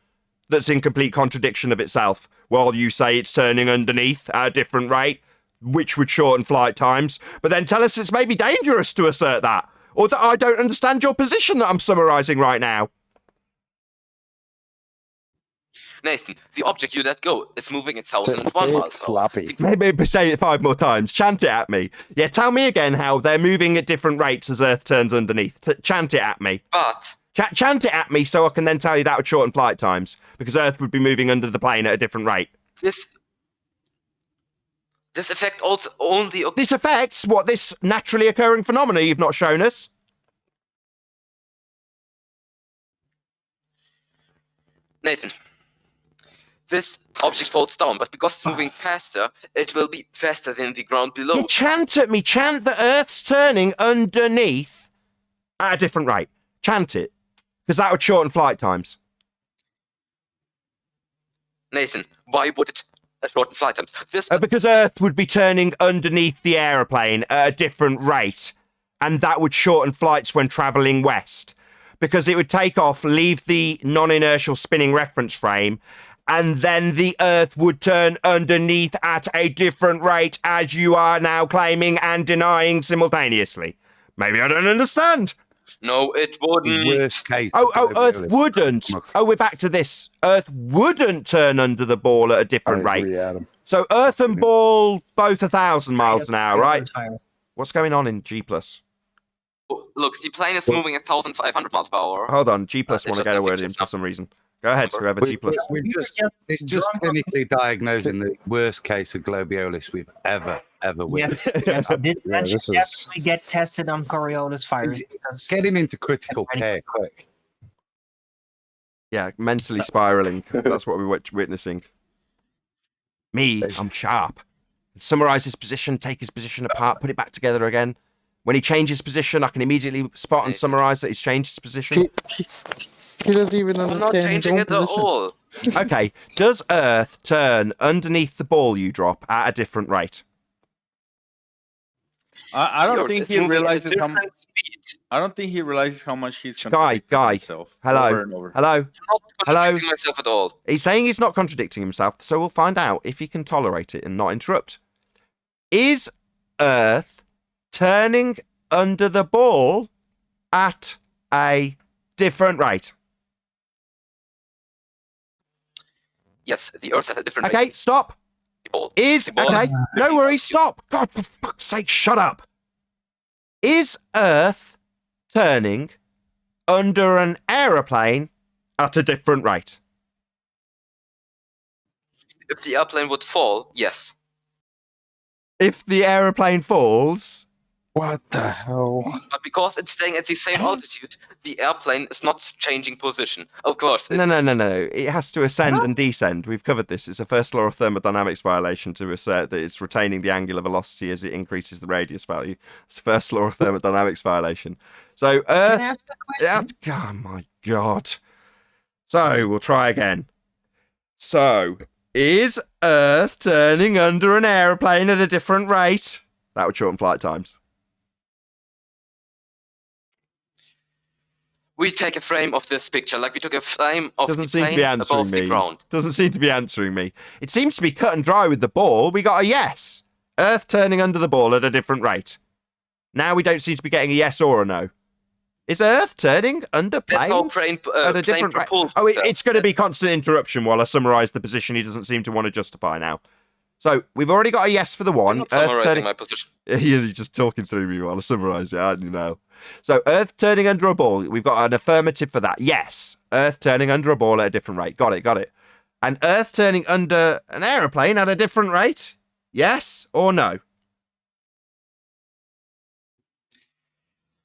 that's in complete contradiction of itself. Well, you say it's turning underneath at a different rate, which would shorten flight times, but then tell us it's maybe dangerous to assert that. Or that I don't understand your position that I'm summarising right now. Nathan, the object you let go is moving at 1,001 miles per hour. Maybe say it 5 more times. Chant it at me. Yeah, tell me again how they're moving at different rates as Earth turns underneath. Chant it at me. But... Chant it at me so I can then tell you that would shorten flight times. Because Earth would be moving under the plane at a different rate. This effect also only... This affects what? This naturally occurring phenomena you've not shown us? Nathan, this object falls down, but because it's moving faster, it will be faster than the ground below. You chant at me. Chant that Earth's turning underneath at a different rate. Chant it. Because that would shorten flight times. Nathan, why would it shorten flight times? Because Earth would be turning underneath the aeroplane at a different rate, and that would shorten flights when travelling west. Because it would take off, leave the non-inertial spinning reference frame, and then the Earth would turn underneath at a different rate, as you are now claiming and denying simultaneously. Maybe I don't understand. No, it wouldn't. Worst case. Earth wouldn't. Oh, we're back to this. Earth wouldn't turn under the ball at a different rate. Adam. So Earth and ball both 1,000 miles an hour, right? What's going on in G+? Look, the plane is moving at 1,500 miles per hour. Hold on, G+ want to get a word in for some reason. Go ahead, whoever G+. It's just clinically diagnosing the worst case of globiolis we've ever witnessed. Yes, that should definitely get tested on Coriolis virus. Get him into critical care quick. Yeah, mentally spiraling. That's what we're witnessing. Me, I'm sharp. Summarise his position, take his position apart, put it back together again. When he changes position, I can immediately spot and summarise that he's changed his position. He doesn't even understand. I'm not changing it at all. Okay, does Earth turn underneath the ball you drop at a different rate? I don't think he realizes how much. I don't think he realizes how much he's contradicting himself. Hello, over and over. hello, I'm not contradicting myself at all. He's saying he's not contradicting himself, so we'll find out if he can tolerate it and not interrupt. Is Earth turning under the ball at a different rate? Yes, the Earth has a different Okay, rate. stop. Okay, no worries, stop. God, for fuck's sake, shut up. Is Earth turning under an aeroplane at a different rate? If the airplane would fall, yes. If the aeroplane falls... What the hell? But because it's staying at the same altitude, the airplane is not changing position. Of course. No. It has to ascend and descend. We've covered this. It's a first law of thermodynamics violation to assert that it's retaining the angular velocity as it increases the radius value. It's a first law of thermodynamics violation. So Earth... Can I ask a question? Oh my God. So we'll try again. So, is Earth turning under an aeroplane at a different rate? That would shorten flight times. We take a frame of this picture, like we took a frame of Doesn't the seem to plane be answering above me. the ground. Doesn't seem to be answering me. It seems to be cut and dry with the ball. We got a yes. Earth turning under the ball at a different rate. Now we don't seem to be getting a yes or a no. Is Earth turning under planes That's how plane, at a different rate? Oh, it's going to be constant interruption while I summarise the position he doesn't seem to want to justify now. So we've already got a yes for the one. I'm not summarising my position. You're just talking through me while I summarise it, aren't you now? So Earth turning under a ball. We've got an affirmative for that. Yes. Earth turning under a ball at a different rate. Got it. And Earth turning under an aeroplane at a different rate? Yes or no?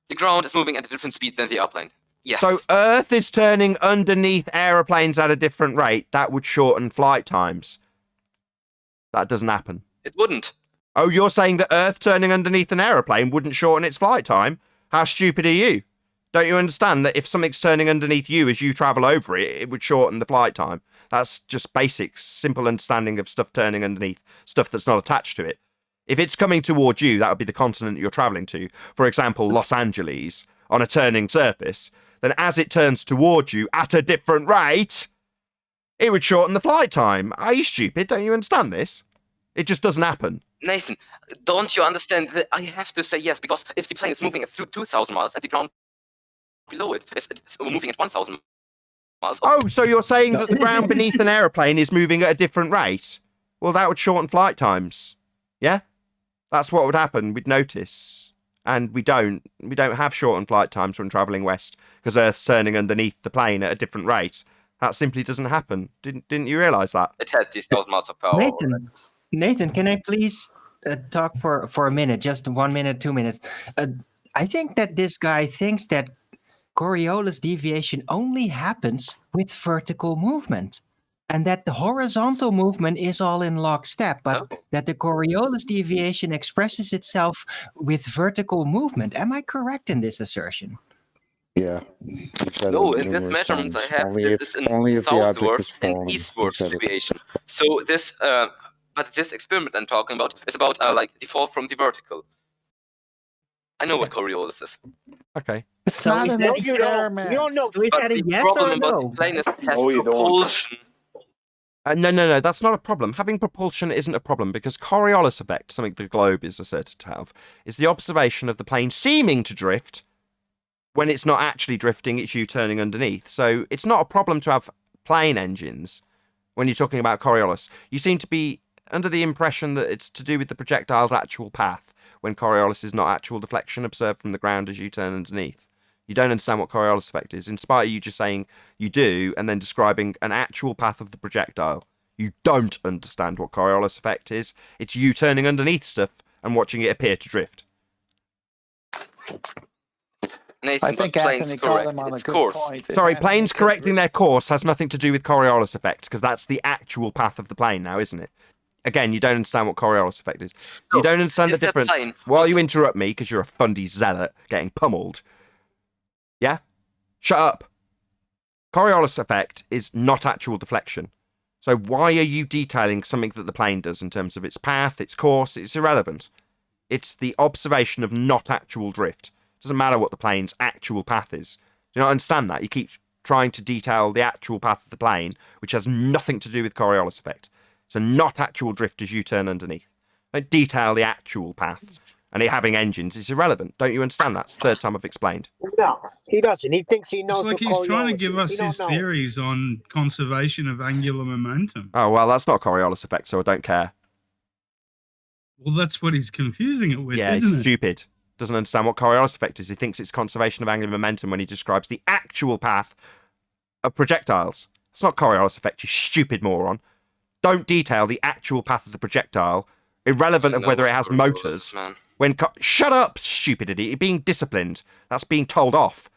The ground is moving at a different speed than the airplane. Yes. So Earth is turning underneath aeroplanes at a different rate. That would shorten flight times. That doesn't happen. It wouldn't. Oh, you're saying that Earth turning underneath an aeroplane wouldn't shorten its flight time? How stupid are you? Don't you understand that if something's turning underneath you as you travel over it, it would shorten the flight time? That's just basic, simple understanding of stuff turning underneath, stuff that's not attached to it. If it's coming towards you, that would be the continent you're traveling to. For example, Los Angeles, on a turning surface. Then as it turns towards you at a different rate, it would shorten the flight time. Are you stupid? Don't you understand this? It just doesn't happen. Nathan, don't you understand that I have to say yes, because if the plane is moving at 2,000 miles and the ground below it is moving at 1,000 miles. Oh, so you're saying that the ground beneath an aeroplane is moving at a different rate? Well, that would shorten flight times. Yeah? That's what would happen. We'd notice. And we don't have shortened flight times when travelling west because Earth's turning underneath the plane at a different rate. That simply doesn't happen. Didn't you realise that? It had 10,000 miles of power. Nathan, can I please talk for a minute, just 1 minute, 2 minutes? I think that this guy thinks that Coriolis deviation only happens with vertical movement, and that the horizontal movement is all in lockstep, but that the Coriolis deviation expresses itself with vertical movement. Am I correct in this assertion? Yeah. No, in these measurements I have, this is in southwards and eastwards deviation. So this, but this experiment I'm talking about is about like default from the vertical. I know what Coriolis is. Okay. It's not an experiment. You don't know. Is But that a the yes problem or a about no? the plane is it has propulsion. No, that's not a problem. Having propulsion isn't a problem because Coriolis effect, something the globe is asserted to have, is the observation of the plane seeming to drift when it's not actually drifting, it's you turning underneath. So it's not a problem to have plane engines when you're talking about Coriolis. You seem to be under the impression that it's to do with the projectile's actual path, when Coriolis is not actual deflection observed from the ground as you turn underneath. You don't understand what Coriolis effect is, in spite of you just saying you do and then describing an actual path of the projectile. You don't understand what Coriolis effect is. It's you turning underneath stuff and watching it appear to drift. Nathan, I think plane's Anthony called correct. him on It's a good course. point. Sorry, planes correcting their course has nothing to do with Coriolis effect, because that's the actual path of the plane now, isn't it? Again, you don't understand what Coriolis effect is. So, you don't understand the if that difference. plane While you interrupt me, because you're a fundy zealot getting pummeled. Yeah? Shut up. Coriolis effect is not actual deflection. So why are you detailing something that the plane does in terms of its path, its course? It's irrelevant. It's the observation of not actual drift. It doesn't matter what the plane's actual path is. Do you not understand that? You keep trying to detail the actual path of the plane, which has nothing to do with Coriolis effect. So not actual drift as you turn underneath. Don't detail the actual path. And it having engines is irrelevant. Don't you understand that? It's the third time I've explained. No, he doesn't. He thinks he knows. It's like what he's trying to Coriolis give is. us He don't his know. theories on conservation of angular momentum. Oh, well, that's not Coriolis effect, so I don't care. Well, that's what he's confusing it with, Yeah, isn't he's it? stupid. Doesn't understand what Coriolis effect is. He thinks it's conservation of angular momentum when he describes the actual path of projectiles. It's not Coriolis effect, you stupid moron. Don't detail the actual path of the projectile, irrelevant of whether it has motors. Shut up, stupid idiot. You're being disciplined. That's being told off.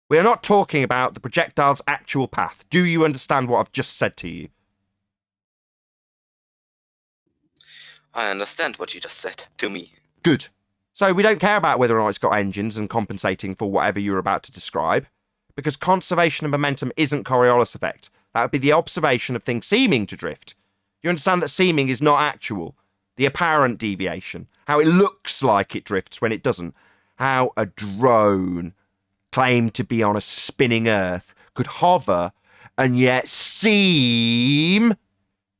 We are not talking about the projectile's actual path. Do you understand what I've just said to you? I understand what you just said to me. Good. So we don't care about whether or not it's got engines and compensating for whatever you're about to describe, because conservation of momentum isn't Coriolis effect. That would be the observation of things seeming to drift. You understand that seeming is not actual. The apparent deviation. How it looks like it drifts when it doesn't. How a drone claimed to be on a spinning Earth could hover and yet seem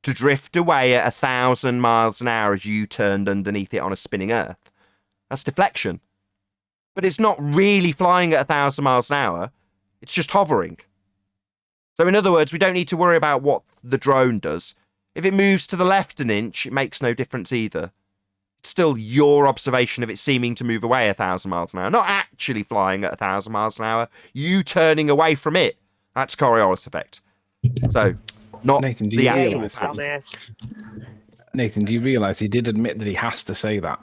to drift away at 1,000 miles an hour as you turned underneath it on a spinning Earth. That's deflection. But it's not really flying at 1,000 miles an hour. It's just hovering. So in other words, we don't need to worry about what the drone does. If it moves to the left an inch, it makes no difference either. It's still your observation of it seeming to move away 1,000 miles an hour, not actually flying at 1,000 miles an hour, you turning away from it. That's Coriolis effect. So, not Nathan, do the you actual realise path. Dumbass. Nathan, do you realise he did admit that he has to say that?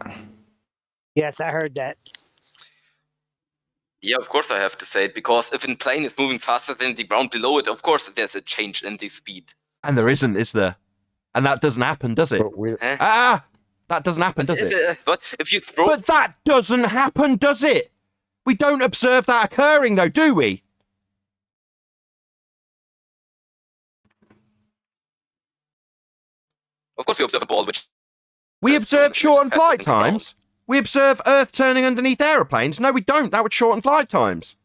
Yes, I heard that. Yeah, of course I have to say it, because if a plane is moving faster than the ground below it, of course there's a change in the speed. And there isn't, is there? And that doesn't happen, does it? That doesn't happen, does it? But if you throw... But that doesn't happen, does it? We don't observe that occurring, though, do we? Of course we observe a ball which... We observe shortened flight times. We observe Earth turning underneath aeroplanes. No, we don't. That would shorten flight times.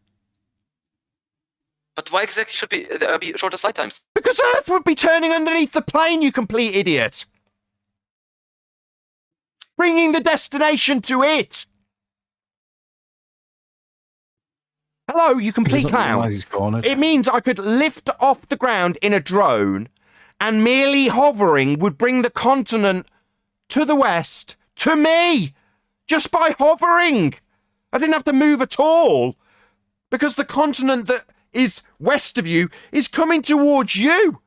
But why exactly should there be shorter flight times? Because Earth would be turning underneath the plane, you complete idiot. Bringing the destination to it. Hello, you complete clown. It means I could lift off the ground in a drone and merely hovering would bring the continent to the west to me. Just by hovering. I didn't have to move at all. Because the continent that is west of you is coming towards you.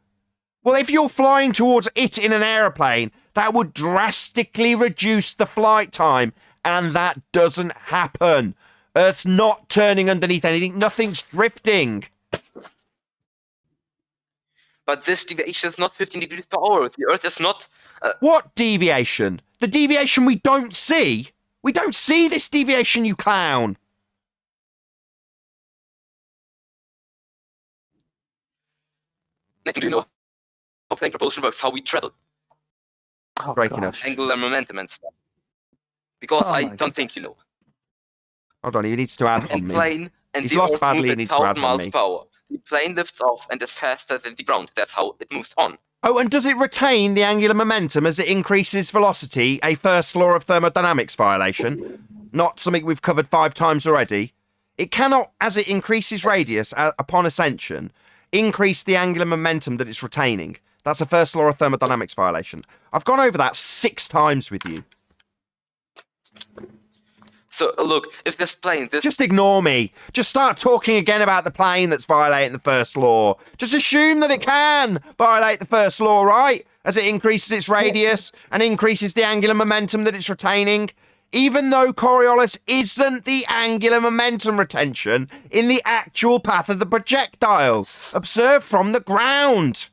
Well, if you're flying towards it in an aeroplane, that would drastically reduce the flight time. And that doesn't happen. Earth's not turning underneath anything. Nothing's drifting. But this deviation is not 15 degrees per hour. The Earth is not... What deviation? The deviation we don't see? We don't see this deviation, you clown. Nathan, do you know how plane propulsion works, how we travel? Breaking up. Angular momentum and stuff. Because I don't think you know. Hold on, he needs to add on me. Plane and He's the lost Earth badly, move he at needs to add 1,000 on miles me. per hour. The plane lifts off and is faster than the ground. That's how it moves on. Oh, and does it retain the angular momentum as it increases velocity, a first law of thermodynamics violation? Not something we've covered 5 times already. It cannot, as it increases radius upon ascension, increase the angular momentum that it's retaining. That's a first law of thermodynamics violation. I've gone over that 6 times with you. So, look, if this plane... Just ignore me. Just start talking again about the plane that's violating the first law. Just assume that it can violate the first law, right? As it increases its radius and increases the angular momentum that it's retaining. Even though Coriolis isn't the angular momentum retention in the actual path of the projectile, observed from the ground.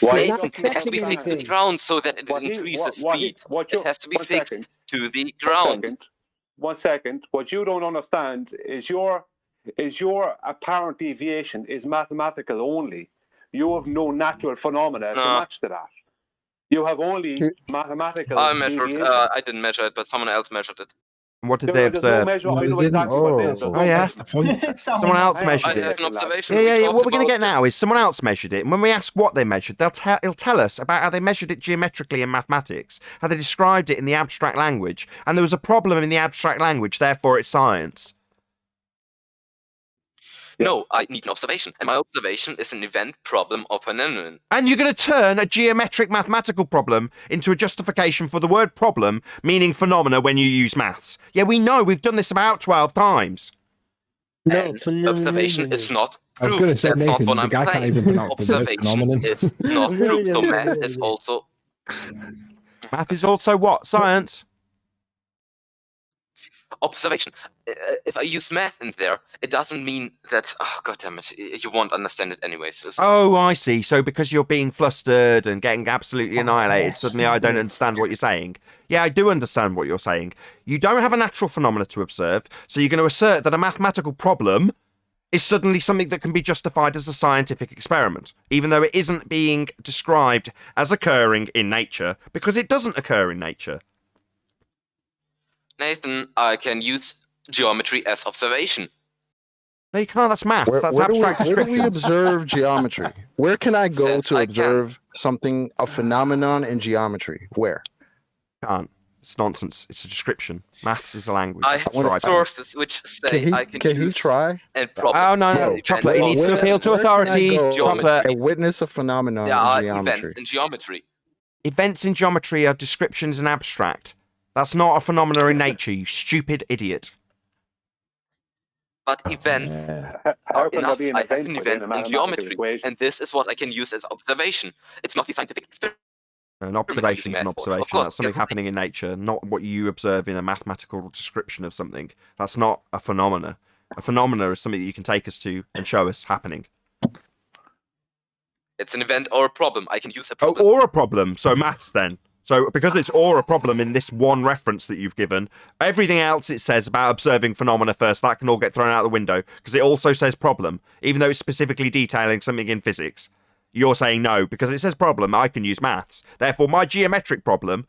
It has to be fixed to the ground so that it will increase the speed. It has to be fixed to the ground. 1 second. What you don't understand is your apparent deviation is mathematical only. You have no natural phenomena to match to that. You have only mathematical. I measured. I didn't measure it, but someone else measured it. What did they observe? Oh, yeah. Someone else measured I have it. an observation. Yeah. What we're going to get now is someone else measured it. And when we ask what they measured, it'll tell us about how they measured it geometrically in mathematics, how they described it in the abstract language. And there was a problem in the abstract language, therefore it's science. No, I need an observation. And my observation is an event, problem, or phenomenon. And you're going to turn a geometric mathematical problem into a justification for the word problem, meaning phenomena when you use maths. Yeah, we know. We've done this about 12 times. No, observation is not I was proof. going to say, That's not Nathan, what the I'm guy can't saying. even pronounce the word Observation phenomenon. is not proof. So math is also... Math is also what? Science? Observation. If I use math in there, it doesn't mean that... Oh, God damn it. You won't understand it anyways. So Oh, I see. So because you're being flustered and getting absolutely annihilated, suddenly I don't understand what you're saying. Yeah, I do understand what you're saying. You don't have a natural phenomena to observe, so you're going to assert that a mathematical problem is suddenly something that can be justified as a scientific experiment, even though it isn't being described as occurring in nature, because it doesn't occur in nature. Nathan, I can use geometry as observation. No, you can't. That's math. That's Where do abstract we description. observe geometry? Where can I go Says to I observe something, a phenomenon in geometry? Where? Can't. It's nonsense. It's a description. Maths is a language. I have sources which say I can use... try? And problem. Oh, no. Chocolate. He needs to appeal to authority. Chocolate. And witness a phenomenon There are in geometry. events in geometry. Events in geometry are descriptions and abstract. That's not a phenomena in nature, you stupid idiot. But events are enough. I have an event in geometry, and this is what I can use as observation. It's not the scientific experiment. An observation is an Of observation. course, That's something happening in nature, not what you observe in a mathematical description of something. That's not a phenomena. A phenomena is something that you can take us to and show us happening. It's an event or a problem. I can use a problem. Oh, or a problem. So maths then. So because it's or a problem in this one reference that you've given, everything else it says about observing phenomena first, that can all get thrown out the window because it also says problem, even though it's specifically detailing something in physics. You're saying no, because it says problem, I can use maths. Therefore, my geometric problem,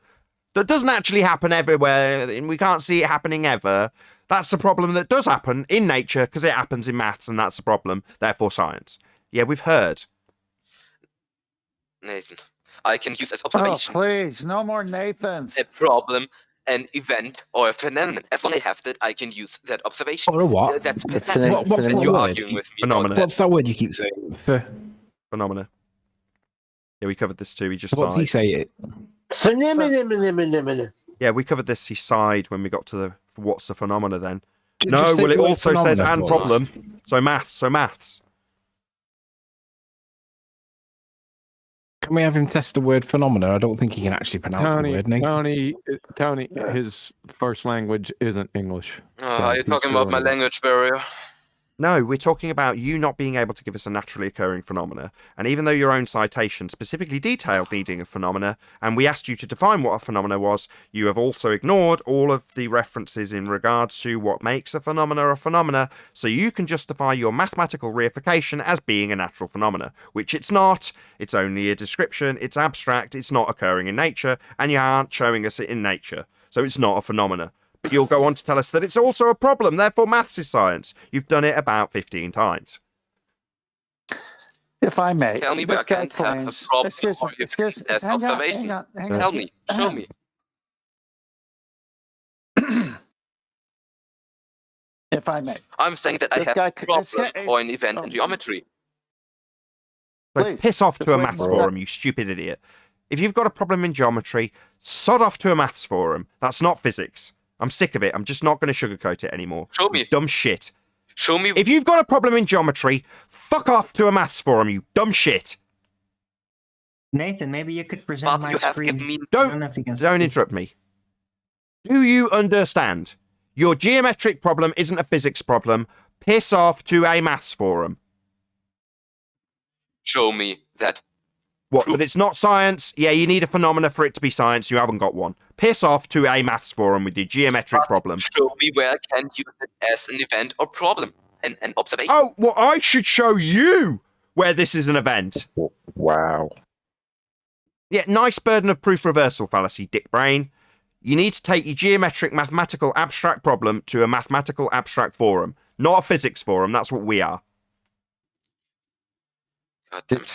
that doesn't actually happen everywhere, and we can't see it happening ever, that's a problem that does happen in nature because it happens in maths, and that's a problem. Therefore, science. Yeah, we've heard. Nathan, I can use as observation. Oh, please, no more Nathans. A problem, an event, or a phenomenon. As long as I have that, I can use that observation. Or a what? That's What's and that you're word? arguing with me. Phenomena. What's that word you keep saying? Phenomena. Yeah, we covered this too. He just What's he sighed. say? Yeah, we covered this. He sighed when we got to the what's the phenomena then. Just No, say well, it the word also says phenomena and for us. problem. So maths. Can we have him test the word phenomena? I don't think he can actually pronounce the word. Nathan. Tony, his first language isn't English. Are you talking about my language barrier? No, we're talking about you not being able to give us a naturally occurring phenomena. And even though your own citation specifically detailed needing a phenomena, and we asked you to define what a phenomena was, you have also ignored all of the references in regards to what makes a phenomena, so you can justify your mathematical reification as being a natural phenomena, which it's not. It's only a description, it's abstract, it's not occurring in nature, and you aren't showing us it in nature. So it's not a phenomena. But you'll go on to tell us that it's also a problem, therefore maths is science. You've done it about 15 times. If I may. Tell me where I can't have a problem or you as observation. Hang on. Tell me. Show me. If I may. I'm saying that I have a problem or an event in geometry. So piss off to a maths forum, you stupid idiot. If you've got a problem in geometry, sod off to a maths forum. That's not physics. I'm sick of it. I'm just not going to sugarcoat it anymore. Show me. Dumb shit. Show me. If you've got a problem in geometry, fuck off to a maths forum, you dumb shit. Nathan, maybe you could present my screen. Don't interrupt me. Do you understand? Your geometric problem isn't a physics problem. Piss off to a maths forum. Show me that. What, but it's not science? Yeah, you need a phenomena for it to be science. You haven't got one. Piss off to a maths forum with your geometric problem. Show me where I can use it as an event or problem. An observation. Oh, well, I should show you where this is an event. Wow. Yeah, nice burden of proof reversal fallacy, dick brain. You need to take your geometric mathematical abstract problem to a mathematical abstract forum, not a physics forum. That's what we are.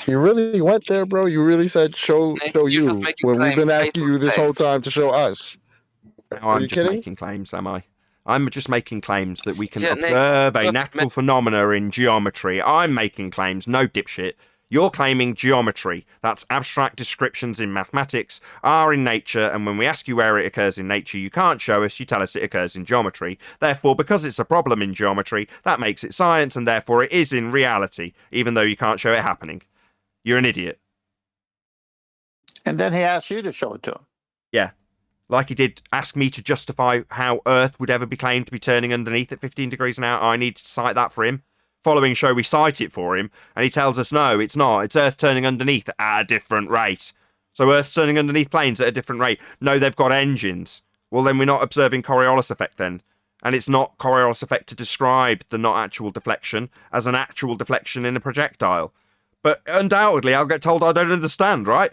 You really went there, bro? You really said show you when we've been asking you this whole time to show us. Now I'm just making claims, am I? I'm just making claims that we can observe a natural phenomena in geometry. I'm making claims, no dipshit. You're claiming geometry, that's abstract descriptions in mathematics, are in nature, and when we ask you where it occurs in nature, you can't show us, you tell us it occurs in geometry. Therefore, because it's a problem in geometry, that makes it science, and therefore it is in reality, even though you can't show it happening. You're an idiot. And then he asked you to show it to him. Yeah. Like he did ask me to justify how Earth would ever be claimed to be turning underneath at 15 degrees an hour. I need to cite that for him. Following show, we cite it for him, and he tells us, no, it's not. It's Earth turning underneath at a different rate. So Earth's turning underneath planes at a different rate. No, they've got engines. Well, then we're not observing Coriolis effect then. And it's not Coriolis effect to describe the not actual deflection as an actual deflection in a projectile. But undoubtedly, I'll get told I don't understand, right?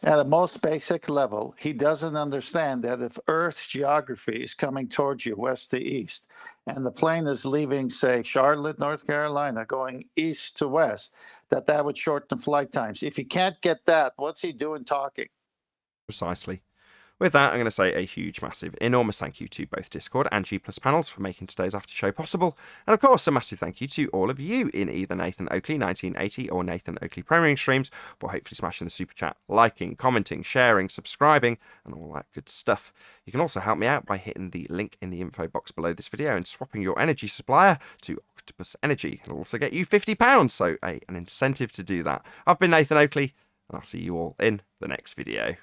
At the most basic level, he doesn't understand that if Earth's geography is coming towards you west to east, and the plane is leaving, say, Charlotte, North Carolina, going east to west, that would shorten flight times. If he can't get that, what's he doing talking? Precisely. With that, I'm going to say a huge, massive, enormous thank you to both Discord and G+ Panels for making today's after show possible. And of course, a massive thank you to all of you in either Nathan Oakley 1980 or Nathan Oakley Premiering streams for hopefully smashing the super chat, liking, commenting, sharing, subscribing, and all that good stuff. You can also help me out by hitting the link in the info box below this video and swapping your energy supplier to Octopus Energy. It'll also get you £50, so an incentive to do that. I've been Nathan Oakley, and I'll see you all in the next video.